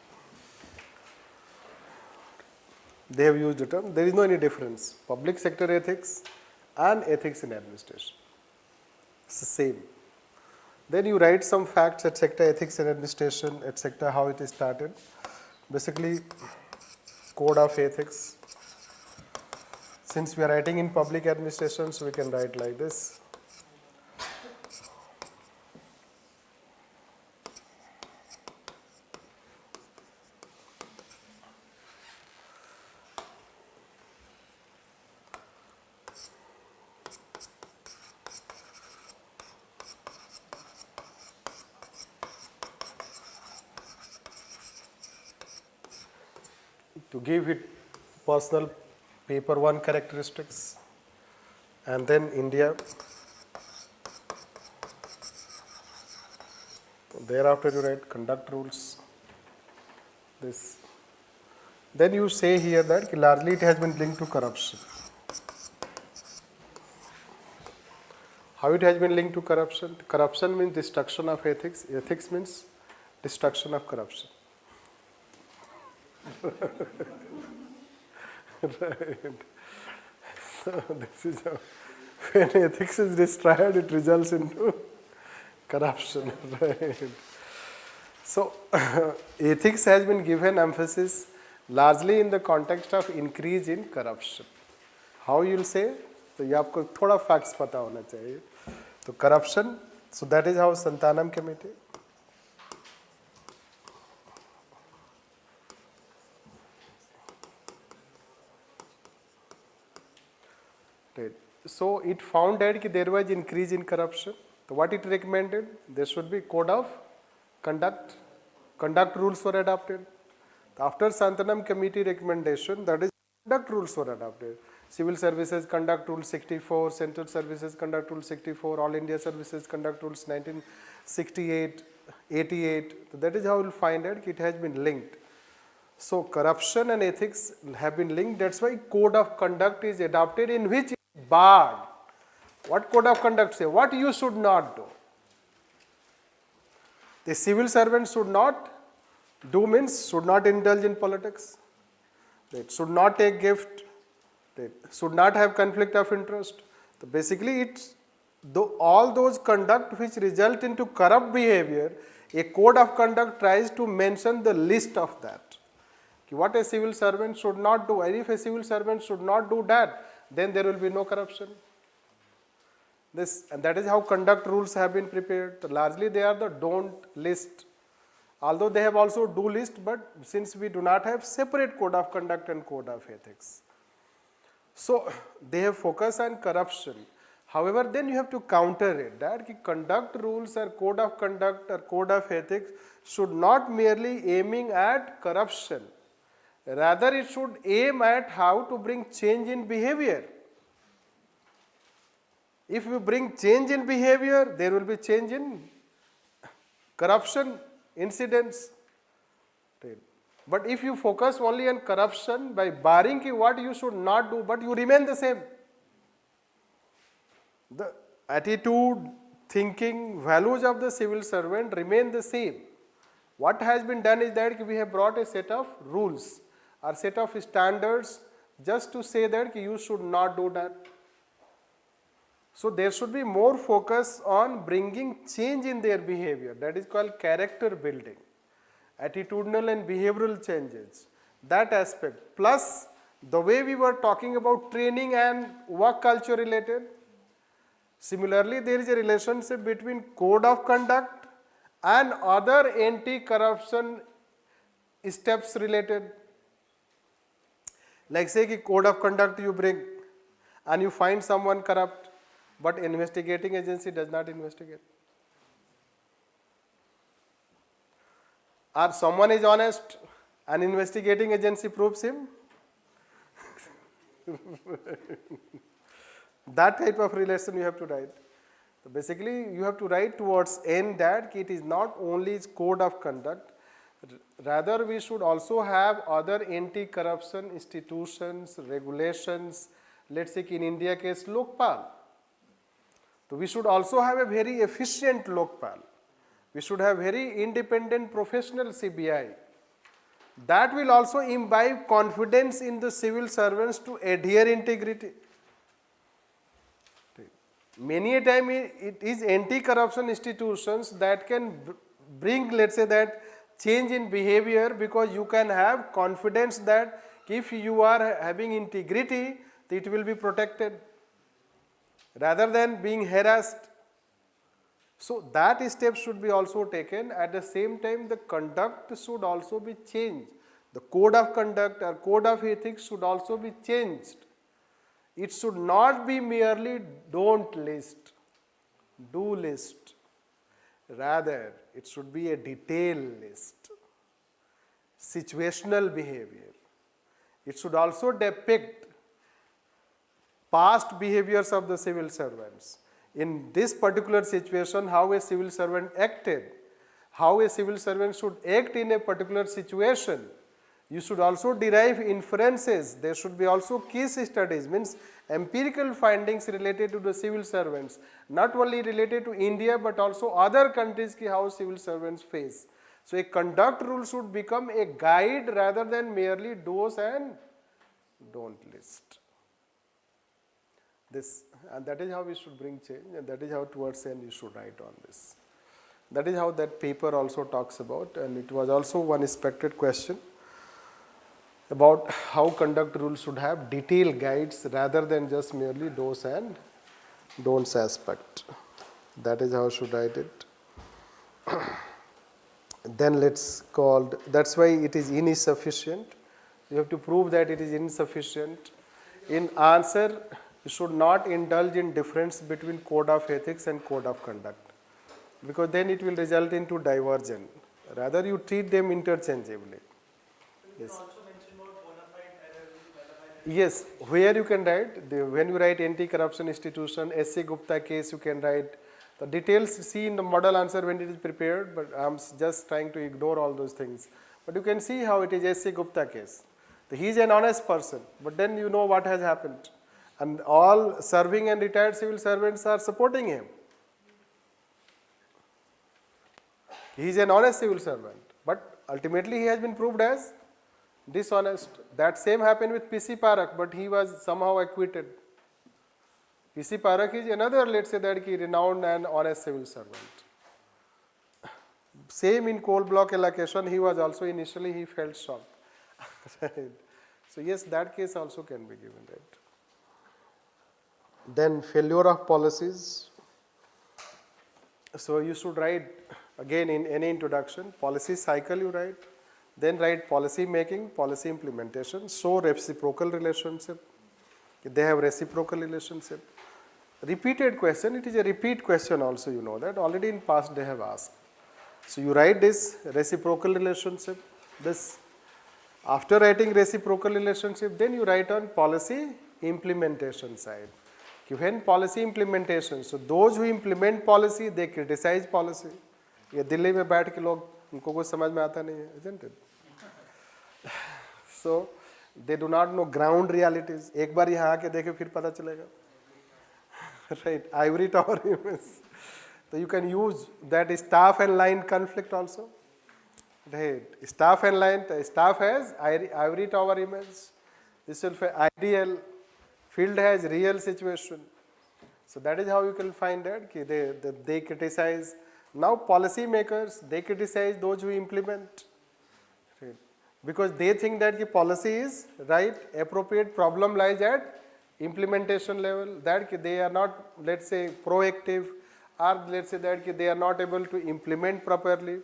They have used the term, there is no any difference. Public sector ethics and ethics in administration. It's the same. Then you write some facts, etc., ethics in administration, etc., how it is started. Basically, code of ethics. Since we are writing in public administration, so we can write like this. To give it personal paper 1 characteristics, and then India. Thereafter you write conduct rules. This. Then you say here that largely it has been linked to corruption. How it has been linked to corruption? Corruption means destruction of ethics. Ethics means destruction of corruption. Right. So this is how, when ethics is destroyed, it results into corruption. Right. So ethics has been given emphasis largely in the context of increase in corruption. How you will say? तो ये आपको थोड़ा facts पता होना चाहिए. तो corruption. So that is how Santanam Committee. Right. So it found that there was increase in corruption. So what it recommended? There should be code of conduct. Conduct rules were adopted. After Santanam Committee recommendation, that is conduct rules were adopted. Civil Services Conduct Rule 64, Central Services Conduct Rule 64, All India Services Conduct Rules 1968, 88. So that is how you will find that it has been linked. So corruption and ethics have been linked. That's why code of conduct is adopted in which it is barred. What code of conduct say? What you should not do. The civil servant should not do means should not indulge in politics. They should not take gift. They should not have conflict of interest. So basically, it's all those conduct which result into corrupt behavior. A code of conduct tries to mention the list of that. What a civil servant should not do, and if a civil servant should not do that, then there will be no corruption. And that is how conduct rules have been prepared. So largely they are the don't list. Although they have also do list, but since we do not have separate code of conduct and code of ethics. So they have focused on corruption. However, then you have to counter it, that conduct rules or code of conduct or code of ethics should not merely aiming at corruption. Rather, it should aim at how to bring change in behavior. If you bring change in behavior, there will be change in corruption incidents. But if you focus only on corruption by barring what you should not do, but you remain the same. The attitude, thinking, values of the civil servant remain the same. What has been done is that we have brought a set of rules or set of standards just to say that you should not do that. So there should be more focus on bringing change in their behavior. That is called character building. Attitudinal and behavioral changes. That aspect. Plus the way we were talking about training and work culture related. Similarly, there is a relationship between code of conduct and other anti-corruption steps related. Like say कि code of conduct you bring and you find someone corrupt, but investigating agency does not investigate. Or someone is honest and investigating agency proves him. That type of relation you have to write. So basically you have to write towards end that it is not only code of conduct, rather we should also have other anti-corruption institutions, regulations. Let's say in India case Lokpal. So we should also have a very efficient Lokpal. We should have very independent professional CBI. That will also imbibe confidence in the civil servants to adhere integrity. Many a time it is anti-corruption institutions that can bring, let's say, that change in behavior, because you can have confidence that if you are having integrity, it will be protected rather than being harassed. So that step should be also taken. At the same time, the conduct should also be changed. The code of conduct or code of ethics should also be changed. It should not be merely don't list, do list. Rather, it should be a detailed list, situational behavior. It should also depict past behaviors of the civil servants. In this particular situation, how a civil servant acted, how a civil servant should act in a particular situation. You should also derive inferences. There should be also case studies, means empirical findings related to the civil servants, not only related to India but also other countries, how civil servants face. So a conduct rule should become a guide rather than merely do's and don't list. This, and that is how we should bring change, and that is how towards end you should write on this. That is how that paper also talks about, and it was also one expected question about how conduct rules should have detailed guides rather than just merely do's and don'ts aspect. That is how I should write it. Then let's call, that's why it is insufficient. You have to prove that it is insufficient. In answer, you should not indulge in difference between code of ethics and code of conduct, because then it will result into diversion. Rather, you treat them interchangeably. Yes. Yes, where you can write, when you write anti-corruption institution, S.C. Gupta case, you can write the details, see in the model answer when it is prepared, but I am just trying to ignore all those things. But you can see how it is S.C. Gupta case. He is an honest person, but then you know what has happened. And all serving and retired civil servants are supporting him. He is an honest civil servant, but ultimately he has been proved as dishonest. That same happened with P.C. Parakh, but he was somehow acquitted. P.C. Parakh is another, let's say, that renowned and honest civil servant. Same in coal block allocation, he was also initially, he felt shocked. Right. So yes, that case also can be given, right. Then failure of policies. So you should write, again in any introduction, policy cycle you write, then write policy making, policy implementation, show reciprocal relationship. They have reciprocal relationship. Repeated question, it is a repeat question also, you know that, already in past they have asked. So you write this reciprocal relationship, this. After writing reciprocal relationship, then you write on policy implementation side. When policy implementation, so those who implement policy, they criticize policy. ये दिल्ली में बैठ के लोग उनको कुछ समझ में आता नहीं है, isn't it? So they do not know ground realities. एक बार यहाँ आके देखे फिर पता चलेगा. Right, ivory tower image. So you can use that staff and line conflict also. Right, staff and line, staff has ivory tower image. This will be ideal. Field has real situation. So that is how you can find that they criticize. Now policy makers, they criticize those who implement. Right. Because they think that the policy is right, appropriate, problem lies at implementation level, that they are not, let's say, proactive, or let's say that they are not able to implement properly.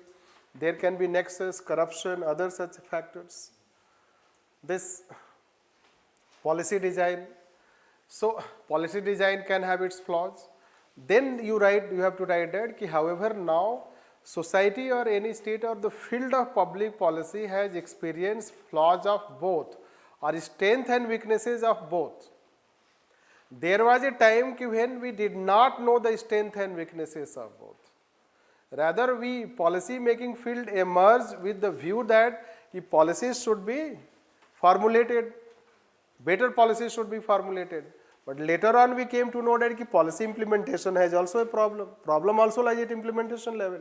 There can be nexus, corruption, other such factors. This policy design. So policy design can have its flaws. Then you have to write that ki, however, now society or any state or the field of public policy has experienced flaws of both or strength and weaknesses of both. There was a time when we did not know the strength and weaknesses of both. Rather, we policy making field emerged with the view that policies should be formulated, better policies should be formulated. But later on we came to know that policy implementation has also a problem. Problem also lies at implementation level.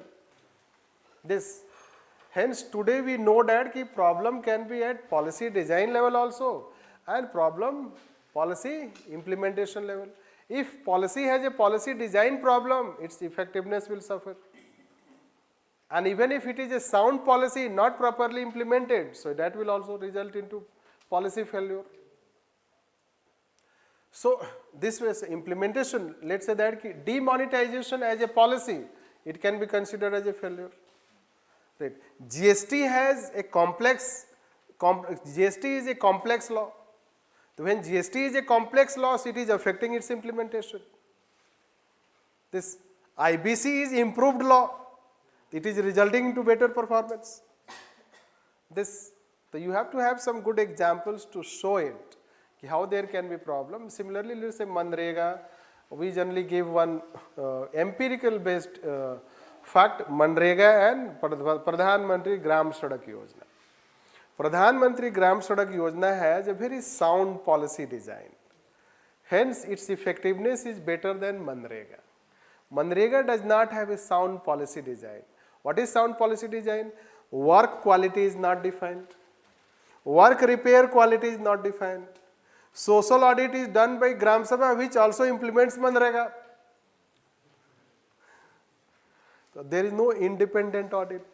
Hence today we know that problem can be at policy design level also and problem policy implementation level. If policy has a policy design problem, its effectiveness will suffer. And even if it is a sound policy not properly implemented, so that will also result into policy failure. So this was implementation. Let's say that demonetization as a policy, it can be considered as a failure. Right. GST has a GST is a complex law. So when GST is a complex law, it is affecting its implementation. This IBC is improved law. It is resulting into better performance. So you have to have some good examples to show it, how there can be problem. Similarly, let's say Manrega, we generally give one empirical based fact, Manrega and Pradhan Mantri Gram Sadak Yojana. Pradhan Mantri Gram Sadak Yojana has a very sound policy design. Hence, its effectiveness is better than Manrega. Manrega does not have a sound policy design. What is sound policy design? Work quality is not defined. Work repair quality is not defined. Social audit is done by Gram Sabha, which also implements Manrega. So there is no independent audit.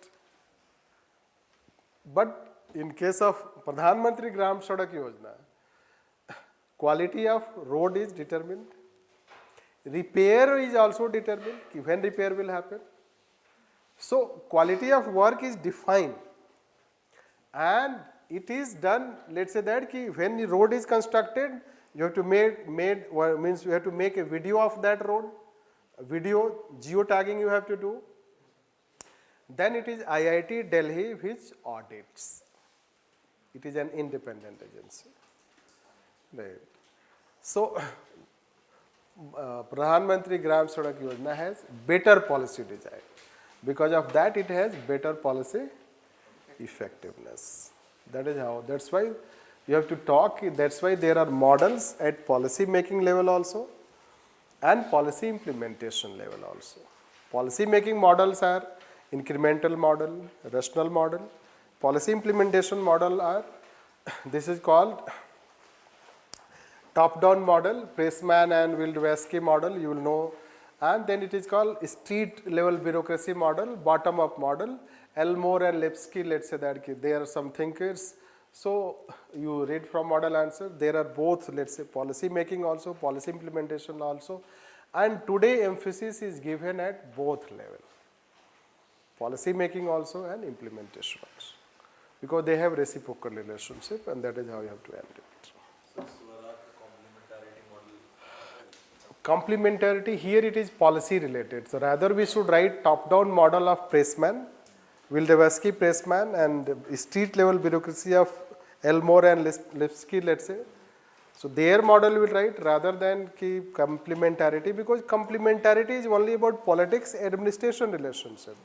But in case of Pradhan Mantri Gram Sadak Yojana, quality of road is determined. Repair is also determined, when repair will happen. So quality of work is defined and it is done, let's say that when the road is constructed, you have to you have to make a video of that road, video geotagging you have to do. Then it is IIT Delhi which audits. It is an independent agency. Right. So Pradhan Mantri Gram Sadak Yojana has better policy design. Because of that, it has better policy effectiveness. That is how. That's why you have to talk. That's why there are models at policy making level also and policy implementation level also. Policy making models are incremental model, rational model. Policy implementation model are, this is called top-down model, Pressman and Wildwasky model, you will know. And then it is called street level bureaucracy model, bottom-up model, Elmore and Lipsky, let's say that they are some thinkers. So you read from model answer, there are both, let's say policy making also, policy implementation also. And today emphasis is given at both level, policy making also and implementation also. Because they have reciprocal relationship and that is how you have to handle it. Complementarity, here it is policy related. So rather we should write top-down model of Pressman, Wildwasky Pressman and street level bureaucracy of Elmore and Lipsky, let's say. So their model will write rather than complementarity, because complementarity is only about politics administration relationship.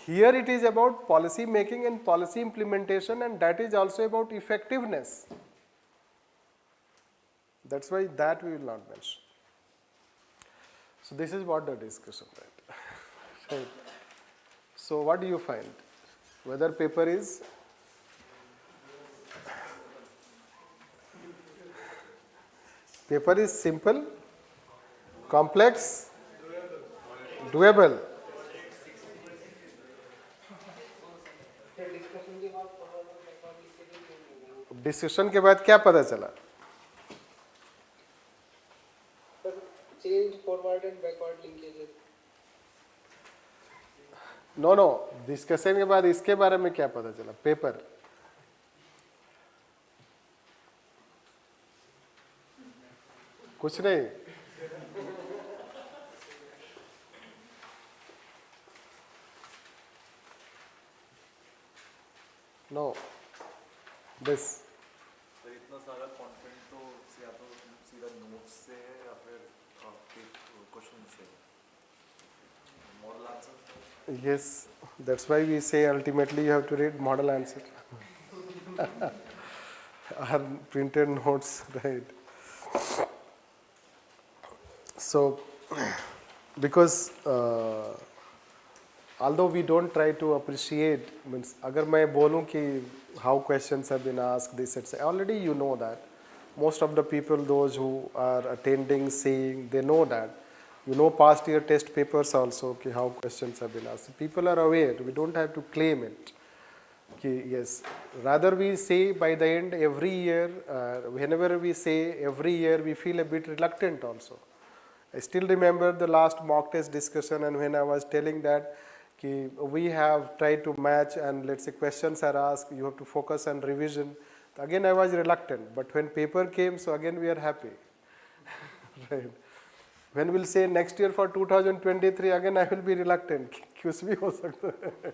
Here it is about policy making and policy implementation, and that is also about effectiveness. That's why that we will not mention. So this is what the discussion, right? So what do you find? Whether paper is simple, complex, doable. Discussion के बाद क्या पता चला? Change forward and backward linkages. No no, discussion के बाद इसके बारे में क्या पता चला? पेपर कुछ नहीं. नो दिस तो इतना सारा कंटेंट तो या तो सीधा नोट्स से है या फिर आपके क्वेश्चन से model answer. yes, that's why we say ultimately you have to read model answer or printed notes, right? So because although we don't try to appreciate, means अगर मैं बोलूँ कि how questions have been asked, this etc. Already you know that. Most of the people, those who are attending, seeing, they know that. You know past year test papers also, okay, how questions have been asked. People are aware. We don't have to claim it. Okay, yes. Rather we say by the end every year, whenever we say every year, we feel a bit reluctant also. I still remember the last mock test discussion, and when I was telling that we have tried to match and let's say questions are asked, you have to focus on revision. Again I was reluctant, but when paper came, so again we are happy. Right. When we'll say next year for 2023, again I will be reluctant. कुछ भी हो सकता है.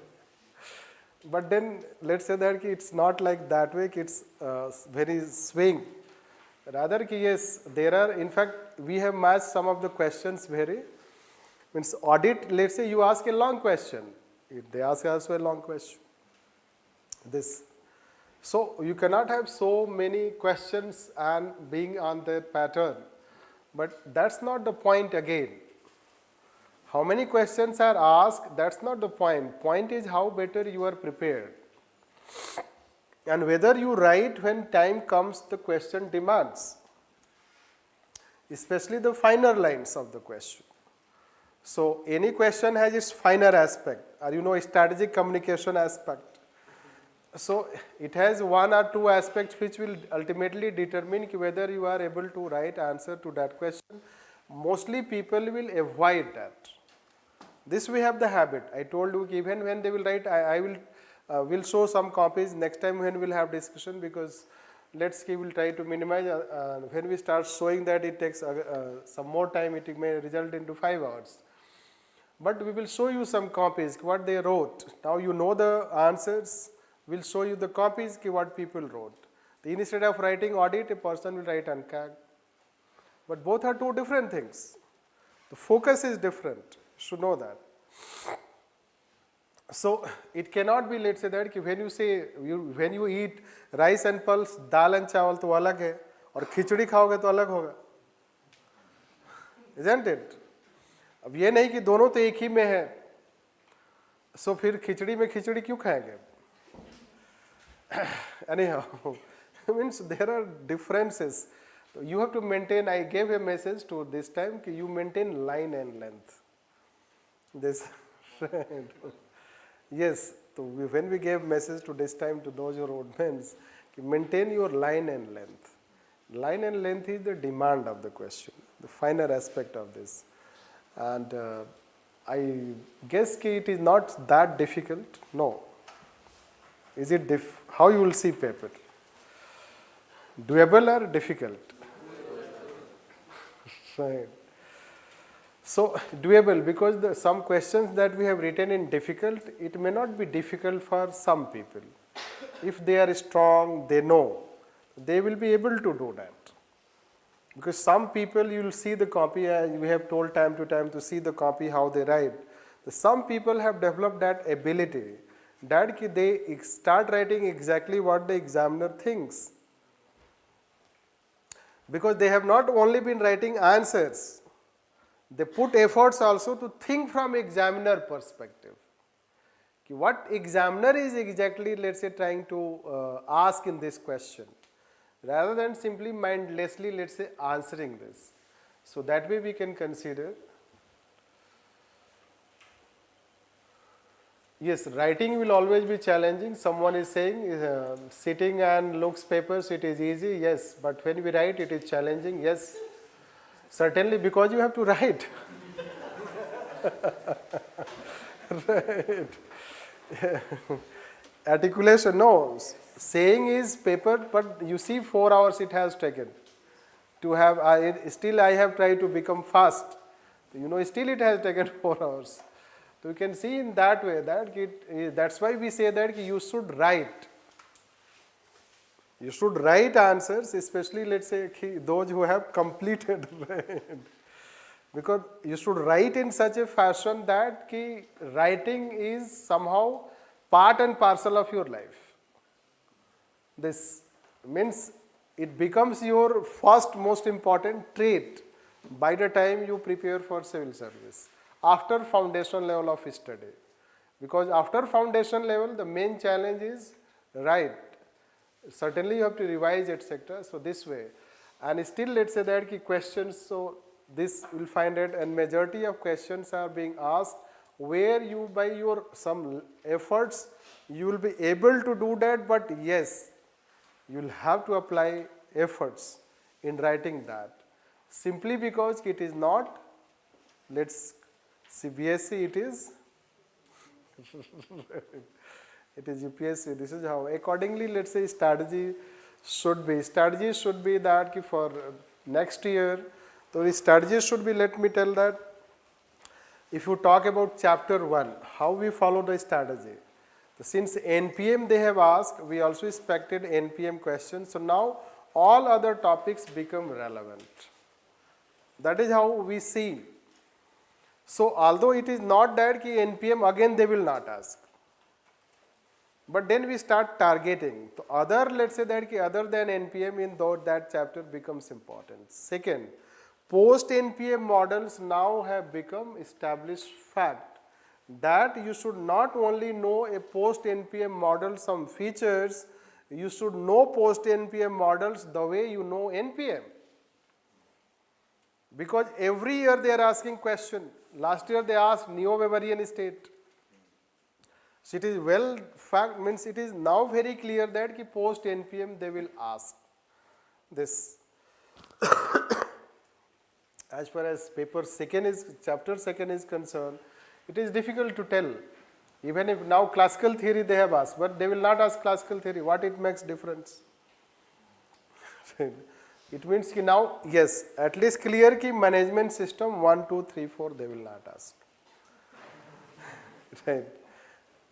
But then let's say that it's not like that way, it's very swing. Rather yes, there are, in fact, we have matched some of the questions very, means audit, let's say you ask a long question, they ask also a long question. This. So you cannot have so many questions and being on the pattern, but that's not the point again. How many questions are asked, that's not the point. Point is how better you are prepared. And whether you write when time comes, the question demands. Especially the finer lines of the question. So any question has its finer aspect, or you know, strategic communication aspect. So it has one or two aspects which will ultimately determine whether you are able to write answer to that question. Mostly people will avoid that. This we have the habit. I told you even when they will write, I will show some copies next time when we will have discussion, because let's we will try to minimize. When we start showing that it takes some more time, it may result into 5 hours. But we will show you some copies, what they wrote. Now you know the answers. We'll show you the copies, what people wrote. Instead of writing audit, a person will write UNCAG. But both are two different things. The focus is different. You should know that. So it cannot be, let's say that when you say, when you eat rice and pulse, dal and chawal to alag hai, और खिचड़ी खाओगे तो अलग होगा. Isn't it? अब ये नहीं कि दोनों तो एक ही में है, सो फिर खिचड़ी में खिचड़ी क्यों खाएंगे? Anyhow, means there are differences. So you have to maintain. I gave a message to this time कि you maintain line and length. This, yes. So when we gave message to this time to those who wrote mains, maintain your line and length. Line and length is the demand of the question, the finer aspect of this. And I guess it is not that difficult. No. Is it how you will see paper? Doable or difficult? Right. So doable, because some questions that we have written in difficult, it may not be difficult for some people. If they are strong, they know, they will be able to do that. Because some people, you will see the copy, as we have told time to time to see the copy, how they write. Some people have developed that ability, that they start writing exactly what the examiner thinks. Because they have not only been writing answers, they put efforts also to think from examiner perspective. What examiner is exactly, let's say, trying to ask in this question, rather than simply mindlessly, let's say, answering this. So that way we can consider. Yes, writing will always be challenging. Someone is saying sitting and looks papers, it is easy. Yes, but when we write, it is challenging. Yes, certainly, because you have to write. Articulation, no. Saying is paper, but you see 4 hours it has taken to have, still I have tried to become fast. Still it has taken 4 hours. So you can see in that way that that's why we say that you should write. You should write answers, especially let's say those who have completed. Because you should write in such a fashion that writing is somehow part and parcel of your life. This means it becomes your first most important trait by the time you prepare for civil service, after foundation level of study. Because after foundation level, the main challenge is write. Certainly you have to revise, etc. So this way. And still let's say that questions, so this will find it, and majority of questions are being asked where you by your some efforts you will be able to do that, but yes, you will have to apply efforts in writing that. Simply because it is not, let's see, BSc it is, it is UPSC, this is how. Accordingly, let's say strategy should be that for next year, so the strategy should be, let me tell that, if you talk about chapter 1, how we follow the strategy. So since NPM they have asked, we also expected NPM questions, so now all other topics become relevant. That is how we see. So although it is not that NPM again they will not ask, but then we start targeting. So other, let's say that other than NPM in that chapter becomes important. Second, post NPM models now have become established fact that you should not only know a post NPM model some features, you should know post NPM models the way you know NPM. Because every year they are asking question. Last year they asked neo-Weberian state. So it is well fact, means it is now very clear that post NPM they will ask this. As far as chapter 2 is concerned, it is difficult to tell. Even if now classical theory they have asked, but they will not ask classical theory. What it makes difference? It means now, yes, at least clear management system 1, 2, 3, 4 they will not ask. Right.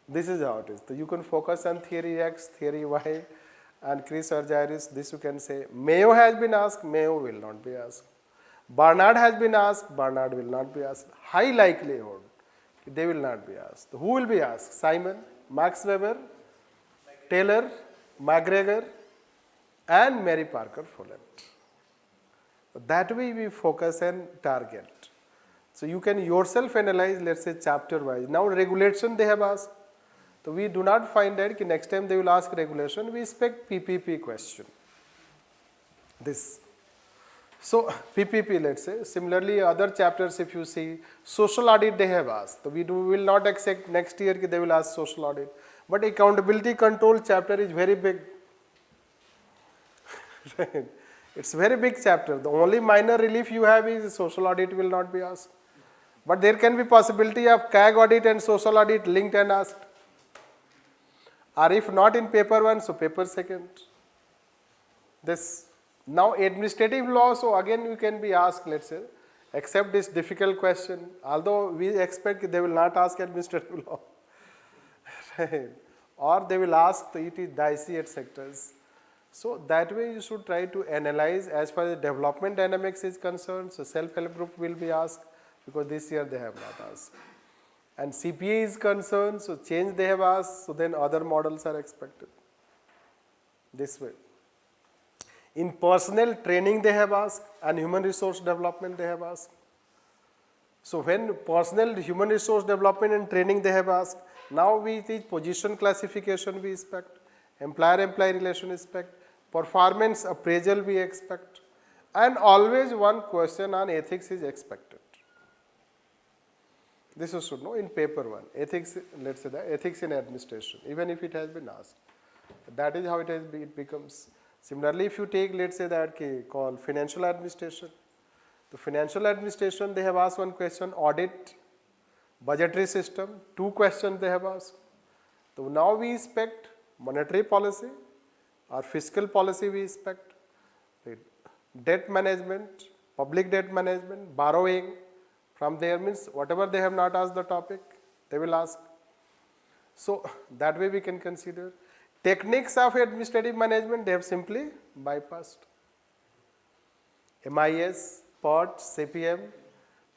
This is how it is. So you can focus on theory X, theory Y, and Chris Argyris. This you can say. Mayo has been asked, Mayo will not be asked. Barnard has been asked, Barnard will not be asked. High likelihood, they will not be asked. Who will be asked? Simon, Max Weber, Taylor, McGregor, and Mary Parker Follett. That way we focus and target. So you can yourself analyze, let's say chapter wise. Now regulation they have asked. So we do not find that next time they will ask regulation, we expect PPP question. This. So PPP, let's say. Similarly, other chapters, if you see, social audit they have asked. So we will not accept next year they will ask social audit. But accountability control chapter is very big. It's very big chapter. The only minor relief you have is social audit will not be asked. But there can be possibility of CAG audit and social audit linked and asked. Or if not in paper 1, so paper 2. This. Now administrative law, so again you can be asked, let's say, except this difficult question, although we expect they will not ask administrative law. Right. Or they will ask, so it is dicey, etc. So that way you should try to analyze as far as development dynamics is concerned. So self-help group will be asked because this year they have not asked. And CPA is concerned, so change they have asked, so then other models are expected. This way. In personnel training they have asked and human resource development they have asked. So when personnel human resource development and training they have asked, now we teach position classification we expect, employer-employee relation expect, performance appraisal we expect, and always one question on ethics is expected. This you should know in paper 1, ethics, let's say the ethics in administration, even if it has been asked. That is how it becomes. Similarly, if you take, let's say that called financial administration, the financial administration they have asked one question, audit. Budgetary system, 2 questions they have asked. So now we expect monetary policy or fiscal policy we expect. Right. Debt management, public debt management, borrowing. From there means whatever they have not asked the topic, they will ask. So that way we can consider. Techniques of administrative management, they have simply bypassed. MIS, PERT, CPM,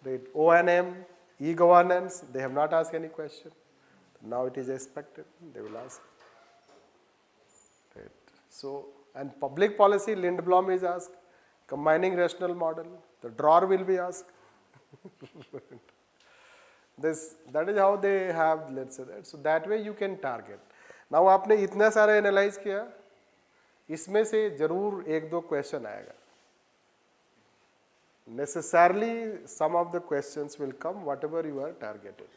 right, O&M, e-governance, they have not asked any question. Now it is expected, they will ask. Right. So, and public policy, Lindblom is asked. Combining rational model, the drawer will be asked. That is how they have, let's say that. So that way you can target. Now आपने इतना सारा analyse किया, इसमें से जरूर 1-2 question आएगा. Necessarily some of the questions will come whatever you are targeted.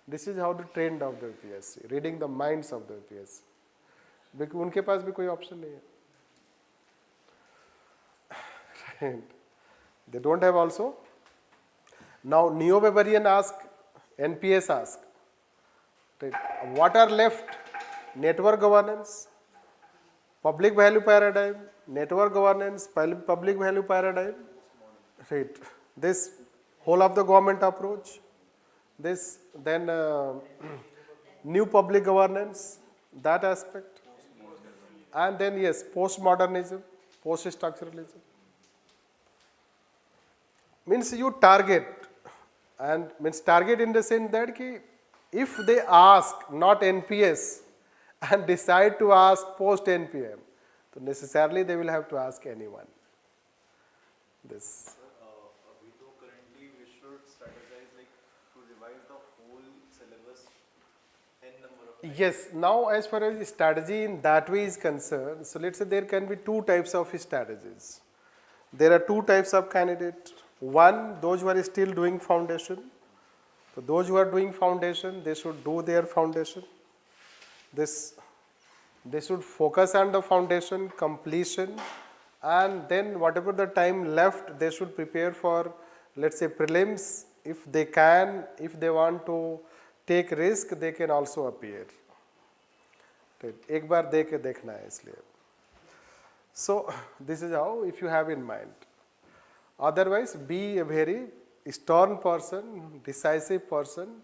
This is how the trend of the UPSC, reading the minds of the UPSC. Because उनके पास भी कोई ऑप्शन नहीं है. They don't have also. Now neo-Weberian ask, NPS ask. Right. What are left? Network governance, public value paradigm, network governance, public value paradigm. Right. This whole of the government approach. This then new public governance, that aspect. And then yes, postmodernism, post-structuralism. Means you target, and means target in the sense that ki if they ask not NPS and decide to ask post NPM, so necessarily they will have to ask anyone. This. We know currently we should strategize like to revise the whole syllabus n number of times. Yes, now as far as strategy in that way is concerned, so let's say there can be 2 types of strategies. There are 2 types of candidates. One, those who are still doing foundation. So those who are doing foundation, they should do their foundation. They should focus on the foundation completion, and then whatever the time left, they should prepare for, let's say, prelims. If they can, if they want to take risk, they can also appear. एक बार दे के देखना है इसलिए. So this is how, if you have in mind. Otherwise, be a very stern person, decisive person.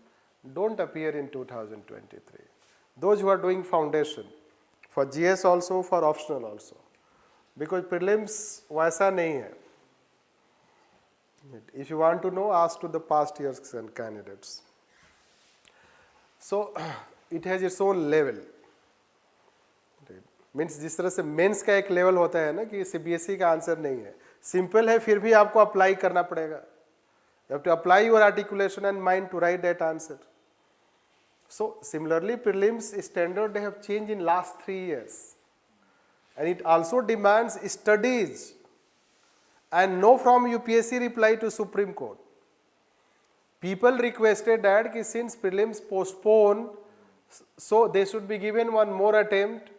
Don't appear in 2023. Those who are doing foundation, for GS also, for optional also. Because prelims वैसा नहीं है. If you want to know, ask to the past years candidates. So it has its own level. Means जिस तरह से mains का एक level होता है ना कि CBSE का आंसर नहीं है, सिंपल है, फिर भी आपको अप्लाई करना पड़ेगा. You have to apply your articulation and mind to write that answer. So similarly, prelims standard they have changed in last 3 years, and it also demands studies and no from UPSC reply to Supreme Court. People requested that कि since prelims postponed, so they should be given one more attempt.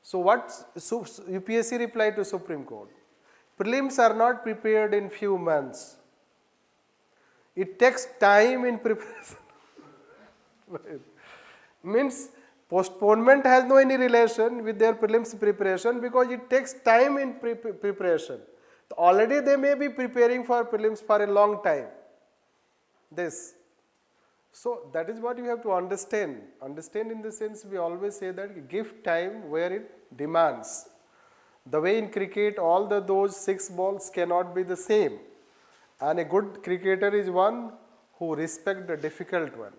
So what UPSC reply to Supreme Court? Prelims are not prepared in few months. It takes time in preparation. Means postponement has no any relation with their prelims preparation because it takes time in preparation. So already they may be preparing for prelims for a long time. This. So that is what you have to understand. Understand in the sense we always say that give time where it demands. The way in cricket all those 6 balls cannot be the same. And a good cricketer is one who respects the difficult one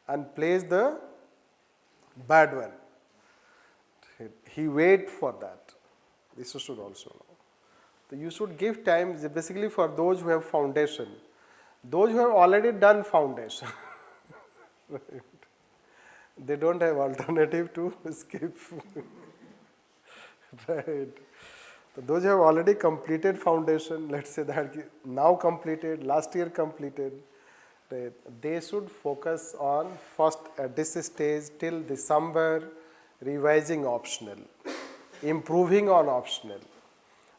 and plays the bad one. He waits for that. This you should also know. So you should give time basically for those who have foundation. Those who have already done foundation. They don't have alternative to skip. Right. So those who have already completed foundation, let's say that now completed, last year completed, right, they should focus on first at this stage till December revising optional, improving on optional.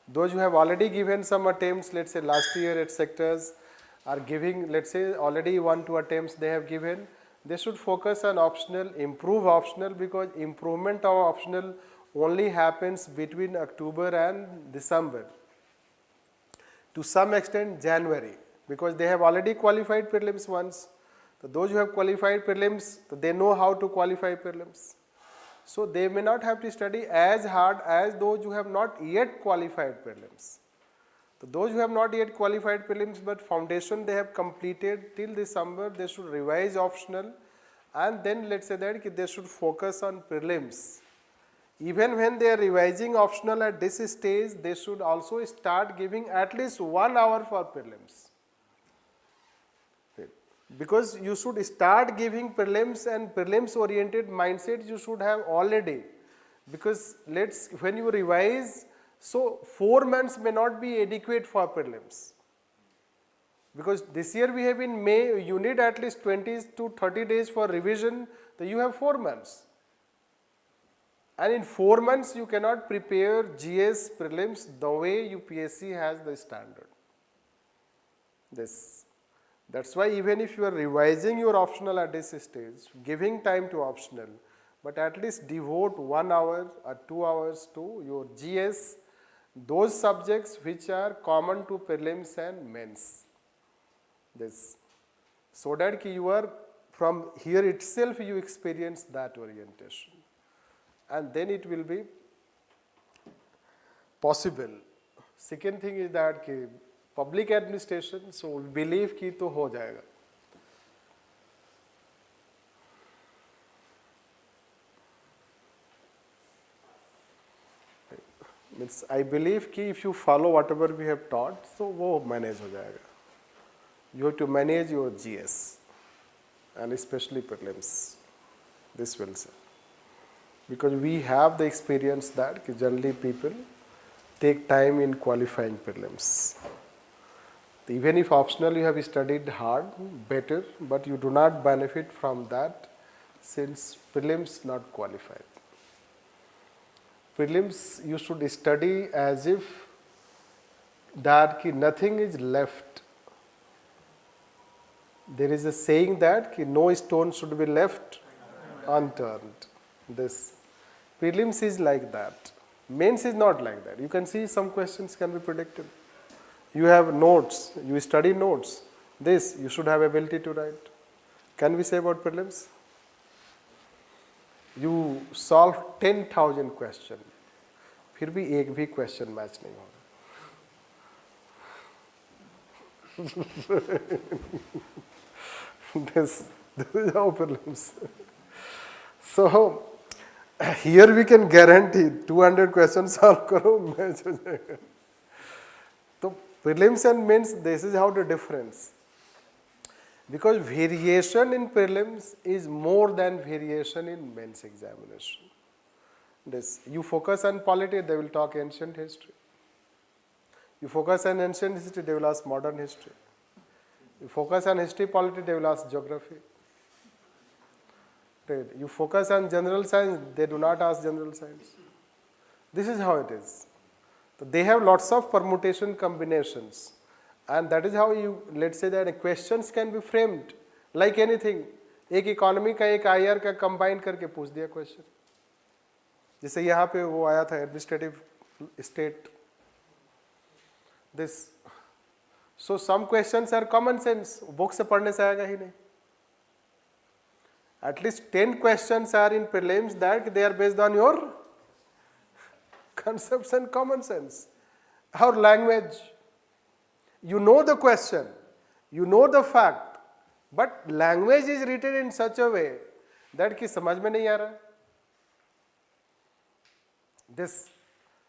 Those who have already given some attempts, let's say last year at sectors, are giving, let's say already 1-2 attempts they have given, they should focus on optional, improve optional, because improvement of optional only happens between October and December. To some extent January, because they have already qualified prelims once. So those who have qualified prelims, they know how to qualify prelims. So they may not have to study as hard as those who have not yet qualified prelims. So those who have not yet qualified prelims but foundation they have completed till December, they should revise optional, and then let's say that they should focus on prelims. Even when they are revising optional at this stage, they should also start giving at least 1 hour for prelims. Because you should start giving prelims, and prelims oriented mindset you should have already. Because when you revise, so 4 months may not be adequate for prelims. Because this year we have in May, you need at least 20 to 30 days for revision, so you have 4 months. And in 4 months you cannot prepare GS prelims the way UPSC has the standard. That's why even if you are revising your optional at this stage, giving time to optional, but at least devote 1 hour or 2 hours to your GS, those subjects which are common to prelims and mains. So that you are from here itself you experience that orientation, and then it will be possible. Second thing is that public administration, so we believe कि तो हो जाएगा. Means I believe कि if you follow whatever we have taught, so वो manage हो जाएगा. You have to manage your GS and especially prelims. This will say, because we have the experience that generally people take time in qualifying prelims. Even if optional you have studied hard, better, but you do not benefit from that since prelims not qualified. Prelims you should study as if that nothing is left. There is a saying that no stone should be left unturned. This prelims is like that. Mains is not like that. You can see some questions can be predicted. You have notes, you study notes. This you should have ability to write. Can we say about prelims? You solve 10,000 questions, फिर भी एक भी question match नहीं होगा. This is how prelims. So here we can guarantee 200 questions solve करो match हो जाएगा. तो prelims and mains, this is how the difference. Because variation in prelims is more than variation in mains examination. You focus on polity, they will talk ancient history. You focus on ancient history, they will ask modern history. You focus on history, polity, they will ask geography. You focus on general science, they do not ask general science. This is how it is. So they have lots of permutation combinations, and that is how you, let's say that questions can be framed like anything. एक economy का एक IR का combine करके पूछ दिया question, जैसे यहाँ पे वो आया था administrative state. This so some questions are common sense, book से पढ़ने से आएगा ही नहीं. At least 10 questions are in prelims that they are based on your concepts and common sense. Our language, you know the question, you know the fact, but language is written in such a way that कि समझ में नहीं आ रहा. This,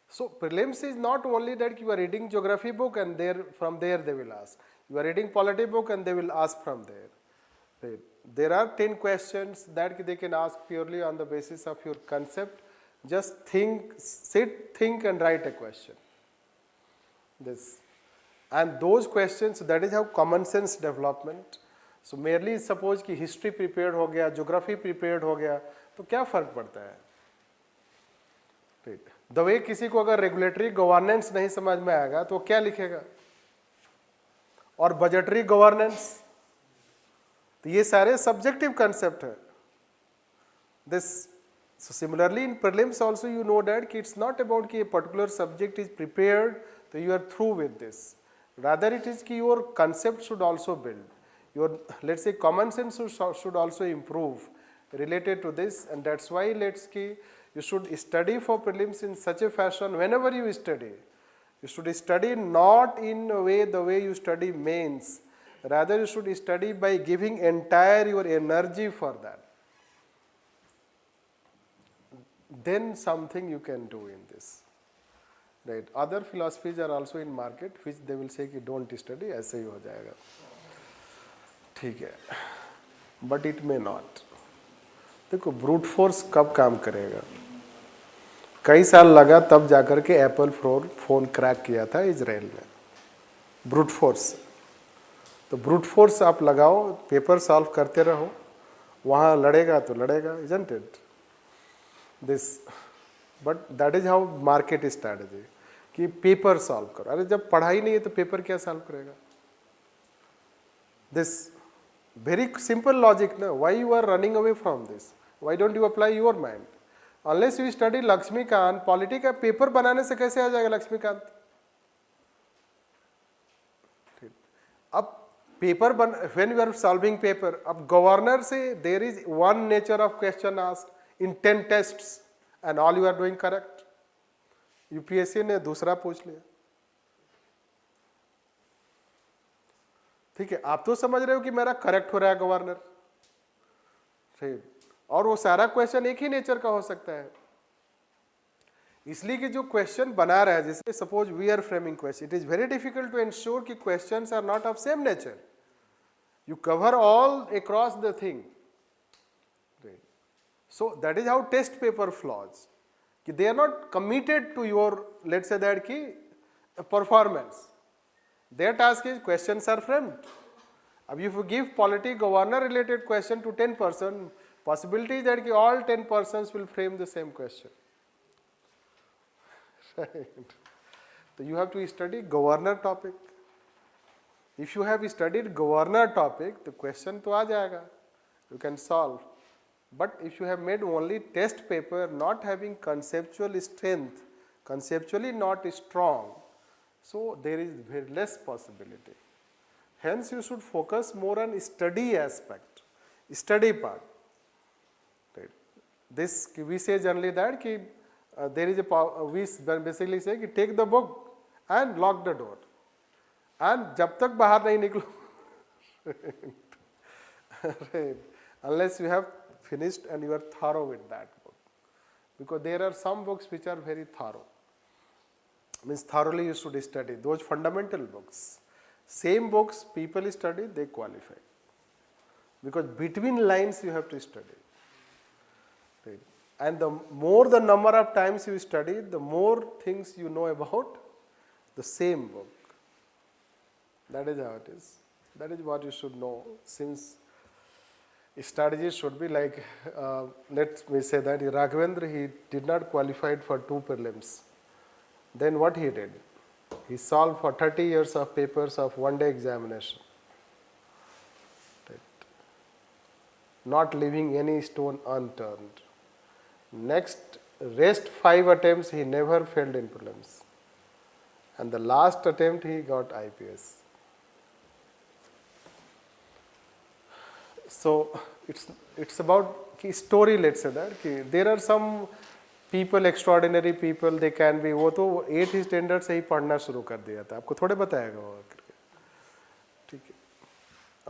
so prelims is not only that you are reading geography book and from there they will ask. You are reading polity book and they will ask from there. There are 10 questions that they can ask purely on the basis of your concept. Just think, sit, think and write a question. This, and those questions, that is how common sense development. So merely suppose कि history prepared हो गया, geography prepared हो गया, तो क्या फर्क पड़ता है? The way किसी को अगर regulatory governance नहीं समझ में आएगा तो क्या लिखेगा? और बजटरी गवर्नेंस, तो ये सारे सब्जेक्टिव कंसेप्ट है. This so similarly in prelims also you know that कि it's not about कि a particular subject is prepared so you are through with this, rather it is कि your concept should also build, your let's say common sense should also improve related to this, and that's why let's कि you should study for prelims in such a fashion. Whenever you study, you should study not in a way the way you study mains, rather you should study by giving entire your energy for that. Then something you can do in this, right? Other philosophies are also in market which they will say कि don't study, ऐसे ही हो जाएगा, ठीक है, but it may not. देखो brute force कब काम करेगा? कई साल लगा तब जाकर के एप्पल फोन क्रैक किया था इजराइल में, ब्रूट फोर्स. तो ब्रूट फोर्स आप लगाओ, पेपर सॉल्व करते रहो, वहाँ लड़ेगा तो लड़ेगा, isn't it? This, but that is how market strategy कि पेपर सॉल्व करो. अरे जब पढ़ाई नहीं है तो पेपर क्या सॉल्व करेगा? This very simple logic ना. Why you are running away from this? Why don't you apply your mind? Unless you study Laxmikanth, polity का पेपर बनाने से कैसे आ जाएगा लक्ष्मीकांत? अब पेपर बन, when you are solving paper, अब गवर्नर से there is one nature of question asked in 10 tests and all you are doing correct. UPSC ने दूसरा पूछ लिया, ठीक है, आप तो समझ रहे हो कि मेरा करेक्ट हो रहा है गवर्नर, ठीक, और वो सारा क्वेश्चन एक ही नेचर का हो सकता है. इसलिए कि जो क्वेश्चन बना रहा है, जैसे suppose we are framing question, it is very difficult to ensure कि questions are not of same nature. You cover all across the thing. So that is how test paper flaws, कि they are not committed to your, let's say that कि performance. Their task is questions are framed. अब if you give polity governor related question to 10 person, possibility is that कि all 10 persons will frame the same question. Right? So you have to study governor topic. If you have studied governor topic, the question तो आ जाएगा, you can solve. But if you have made only test paper not having conceptual strength, conceptually not strong, so there is very less possibility. Hence you should focus more on study aspect, study part. Right. This we say generally that कि there is a we basically say कि take the book and lock the door, and जब तक बाहर नहीं निकलो, right, unless you have finished and you are thorough with that book, because there are some books which are very thorough, means thoroughly you should study those fundamental books. Same books people study, they qualify, because between lines you have to study, right? And the more the number of times you study, the more things you know about the same book. That is how it is. That is what you should know, since strategy should be like, let me say that Raghavendra, he did not qualify for 2 prelims. Then what he did? He solved for 30 years of papers of one-day examination, right, not leaving any stone unturned. Next, rest 5 attempts he never failed in prelims, and the last attempt he got IPS. So it's about की story, let's say that कि there are some people, extraordinary people, they can be, वो तो 8th standard से ही पढ़ना शुरू कर दिया था, आपको थोड़े बताएगा वो करके, ठीक है,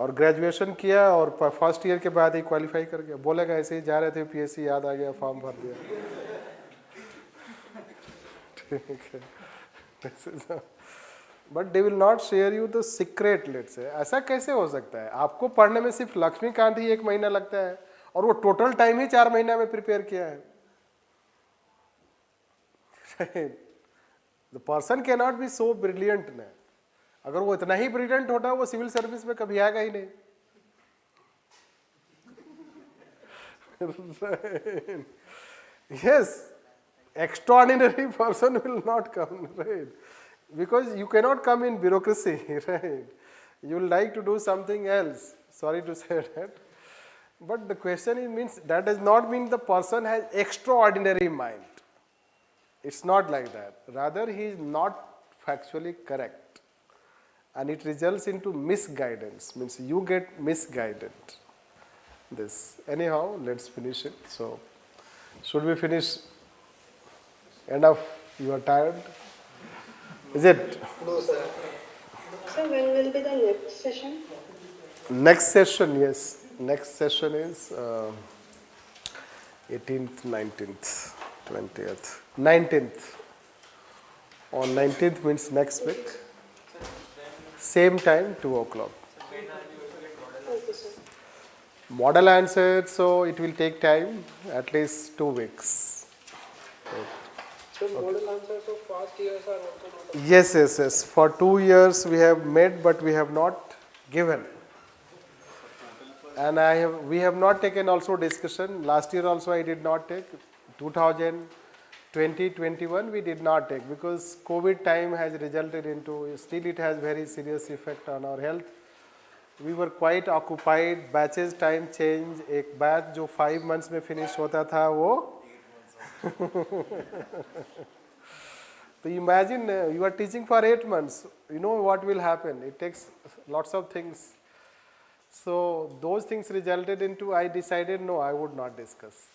और ग्रेजुएशन किया और फर्स्ट ईयर के बाद ही क्वालिफाई कर गया, बोलेगा ऐसे ही जा रहे थे PSC, याद आ गया, फॉर्म भर दिया, ठीक है. But they will not share you the secret, let's say. ऐसा कैसे हो सकता है? आपको पढ़ने में सिर्फ लक्ष्मीकांत ही 1 महीना लगता है और वो टोटल टाइम ही 4 महीना में प्रिपेयर किया है. The person can not be so brilliant ना. अगर वो इतना ही ब्रिलियंट होता वो सिविल सर्विस में कभी आएगा ही नहीं. Yes, extraordinary person will not come, right? Because you cannot come in bureaucracy, right? You will like to do something else. Sorry to say that. But the question is means that does not mean the person has extraordinary mind. It's not like that. Rather, he is not factually correct. And it results into misguidance. Means you get misguided. This. Anyhow, let's finish it. So, should we finish? Enough? You are tired? Is it? No, sir. So when will be the next session? Next session, yes. Next session is 18th, 19th, 20th, 19th. On 19th means next week. Same time, 2 o'clock. Okay, sir. Model answer, so it will take time, at least 2 weeks. So model answers of past years are also not. Yes. For 2 years we have made, but we have not given. And we have not taken also discussion. Last year also I did not take. 2020-21 we did not take because COVID time has resulted into, still it has very serious effect on our health. We were quite occupied. Batches time change. एक batch जो 5 months में finish होता था वो. So imagine you are teaching for 8 months. You know what will happen. It takes lots of things. So those things resulted into, I decided no, I would not discuss.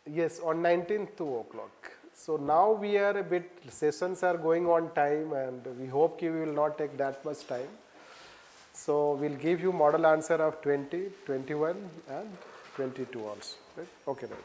Yes, on 19th 2 o'clock. So now we are a bit, sessions are going on time and we hope we will not take that much time. So we'll give you model answer of 20, 21 and 22 also. Right? Okay, right.